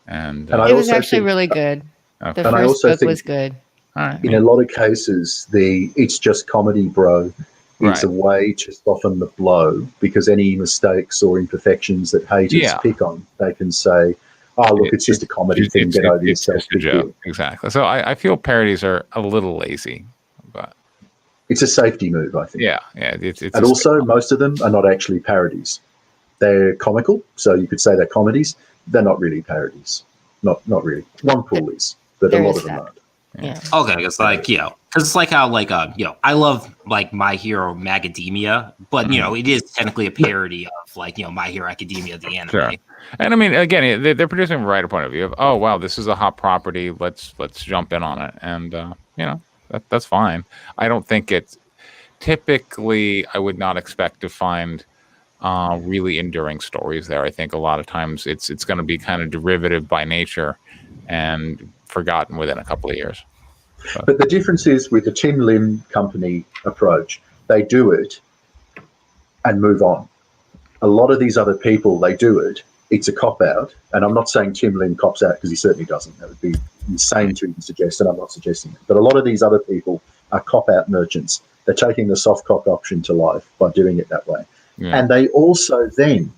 And I It was also actually think- really good. okay. The And I first also book think- was good. All right. In a lot of cases, it's just comedy, bro. It's a Right. way to soften the blow because any mistakes or imperfections that haters Yeah. pick on, they can say, "Oh, look, it's just a comedy thing. Get over yourself." It's a joke. Exactly. So I feel parodies are a little lazy, but It's a safety move, I think. yeah. It's And also, most of them are not actually parodies. They're comical, so you could say they're comedies. They're not really parodies. Not really. One pool is, but a There lot is of them that. aren't. Yeah. Okay, it's like, you know, because it's like how, like, you know, I love, like, My Hero Macadamia, but, you know, it is technically a parody of, like, you know, My Hero Academia, the anime. Sure. And I mean, again, they're producing from a writer point of view of, oh wow, this is a hot property. Let's jump in on it, and you know, that's fine. I don't think it's typically. I would not expect to find really enduring stories there. I think a lot of times it's going to be kind of derivative by nature and forgotten within a couple of years. But the difference is with the Tim Lim company approach, they do it and move on. A lot of these other people, they do it. It's a cop out, and I'm not saying Tim Lim cops out because he certainly doesn't. That would be insane to even suggest, and I'm not suggesting it. But a lot of these other people are cop out merchants. They're taking the soft cop option to life by doing it that way. Yeah. And they also then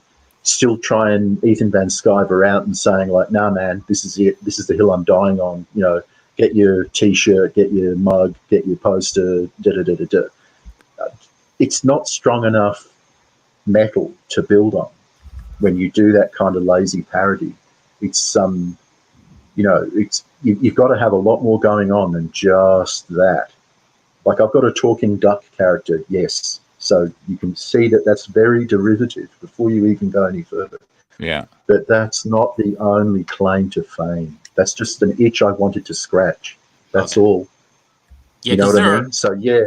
still try and Ethan Van Sciver out and saying like, "Nah, man, this is it. This is the hill I'm dying on. You know, get your T-shirt, get your mug, get your poster." It's not strong enough metal to build on when you do that kind of lazy parody. It's you know, it's you've got to have a lot more going on than just that. Like I've got a talking duck character, yes. So you can see that that's very derivative before you even go any further. Yeah. But that's not the only claim to fame. That's just an itch I wanted to scratch. That's all. Yeah, You know 'cause what I there mean? So yeah,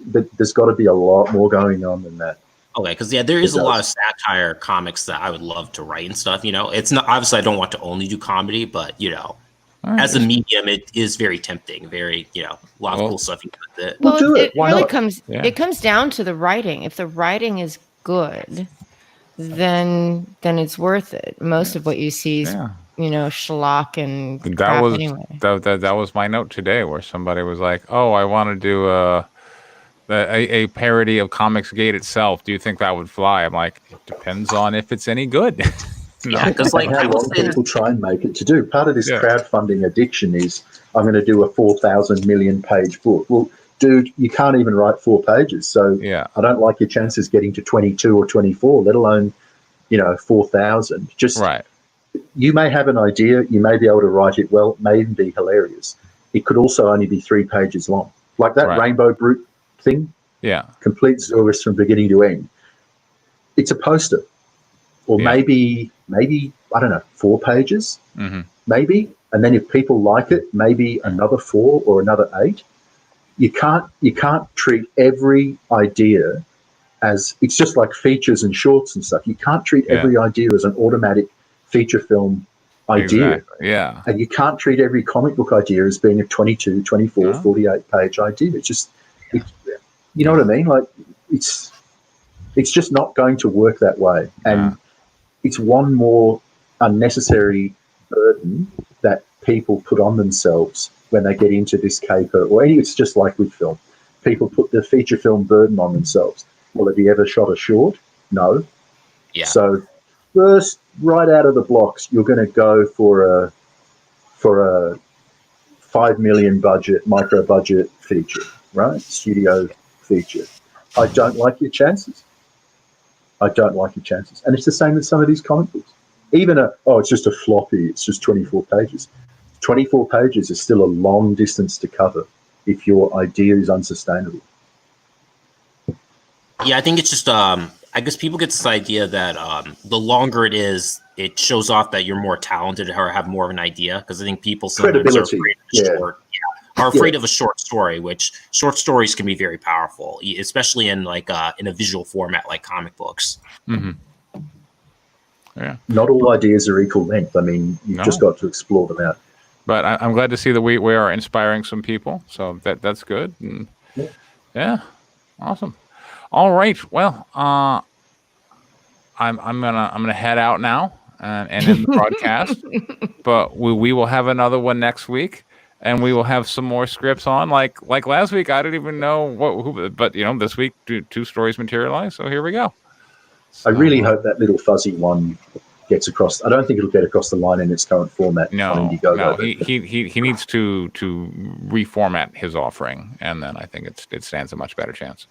but there's got to be a lot more going on than that. Okay, because yeah, there is It a lot of does. satire comics that I would love to write and stuff. You know, it's not obviously I don't want to only do comedy, but you know, All right. as a medium, it is very tempting. Very, you know, a lot of Well- cool stuff you can do with it. Well, do it. Why really not? comes Yeah. it comes down to the writing. If the writing is good, then it's worth it. Most of what you see is Yeah. you know schlock and That crap was anyway. that was my note today, where somebody was like, "Oh, I want to do a parody of Comics Gate itself. Do you think that would fly?" I'm like, "It depends on if it's any good." No. Yeah, because like And I how will long say, people try and make it to do. Part of this Yeah. crowdfunding addiction is I'm going to do a 4,000 million page book. Well, dude, you can't even write 4 pages. So Yeah. I don't like your chances getting to 22 or 24, let alone, 4,000. Just Right. you may have an idea, you may be able to write it well, it may even be hilarious. It could also only be 3 pages long. Like that Right. Rainbow Brute thing, Yeah. complete Zorus from beginning to end. It's a poster. Or Yeah. maybe I don't know, 4 pages, Hmm. maybe. And then if people like it, maybe another 4 or another 8. You can't treat every idea as it's just like features and shorts and stuff. You can't treat Yeah. every idea as an automatic feature film idea. Exactly. Yeah. And you can't treat every comic book idea as being a 22, 24, No. 48 page idea. It's just, you know what I mean? Like it's just not going to work that way. And it's one more unnecessary burden that people put on themselves when they get into this caper, or it's just like with film. People put the feature film burden on themselves. Well, have you ever shot a short? No. Yeah. So first, right out of the blocks, you're going to go for a $5 million budget, micro budget feature, right? Studio feature. I don't like your chances. And it's the same with some of these comic books. Even it's just a floppy, it's just 24 pages. 24 pages is still a long distance to cover if your idea is unsustainable. Yeah, I think it's just I guess people get this idea that the longer it is, it shows off that you're more talented or have more of an idea. Because I think people sometimes are afraid of a short story, which short stories can be very powerful, especially in in a visual format like comic books. Mm-hmm. Yeah. Not all ideas are equal length. I mean, you've just got to explore them out. But I'm glad to see that we are inspiring some people. So that's good. And yeah, awesome. All right. Well, I'm gonna head out now and end the broadcast. But we will have another one next week, and we will have some more scripts on. Like last week, I didn't even know but this week two stories materialized. So here we go. So, I really hope that little fuzzy one gets across. I don't think it'll get across the line in its current format. No, he needs to reformat his offering, and then I think it stands a much better chance.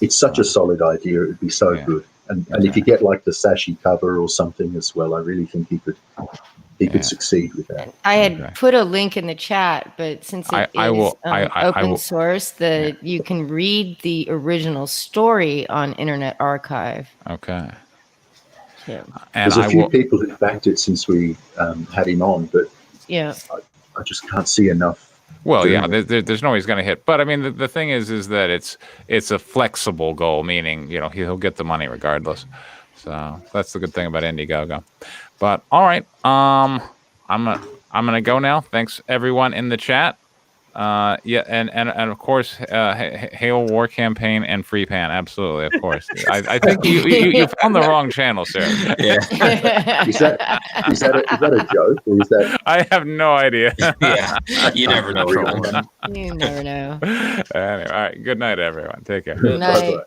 It's such a solid idea. It would be so good. And if you get like the Sashi cover or something as well, I really think he could succeed with that. I had put a link in the chat, but since it is open source, you can read the original story on Internet Archive. Okay. Yeah. And there's a few people who've backed it since we had him on, but yeah, I just can't see enough. Well, yeah, there's no way he's going to hit. But I mean, the thing is that it's a flexible goal, meaning he'll get the money regardless. So that's the good thing about Indiegogo. But all right, I'm gonna go now. Thanks everyone in the chat. And of course, Hail War Campaign and Free Pan. Absolutely, of course. I think you found the wrong channel, sir. Yeah. Is that a joke, or is that? I have no idea. Yeah, you never know. You never know. Anyway, all right. Good night, everyone. Take care. Good night.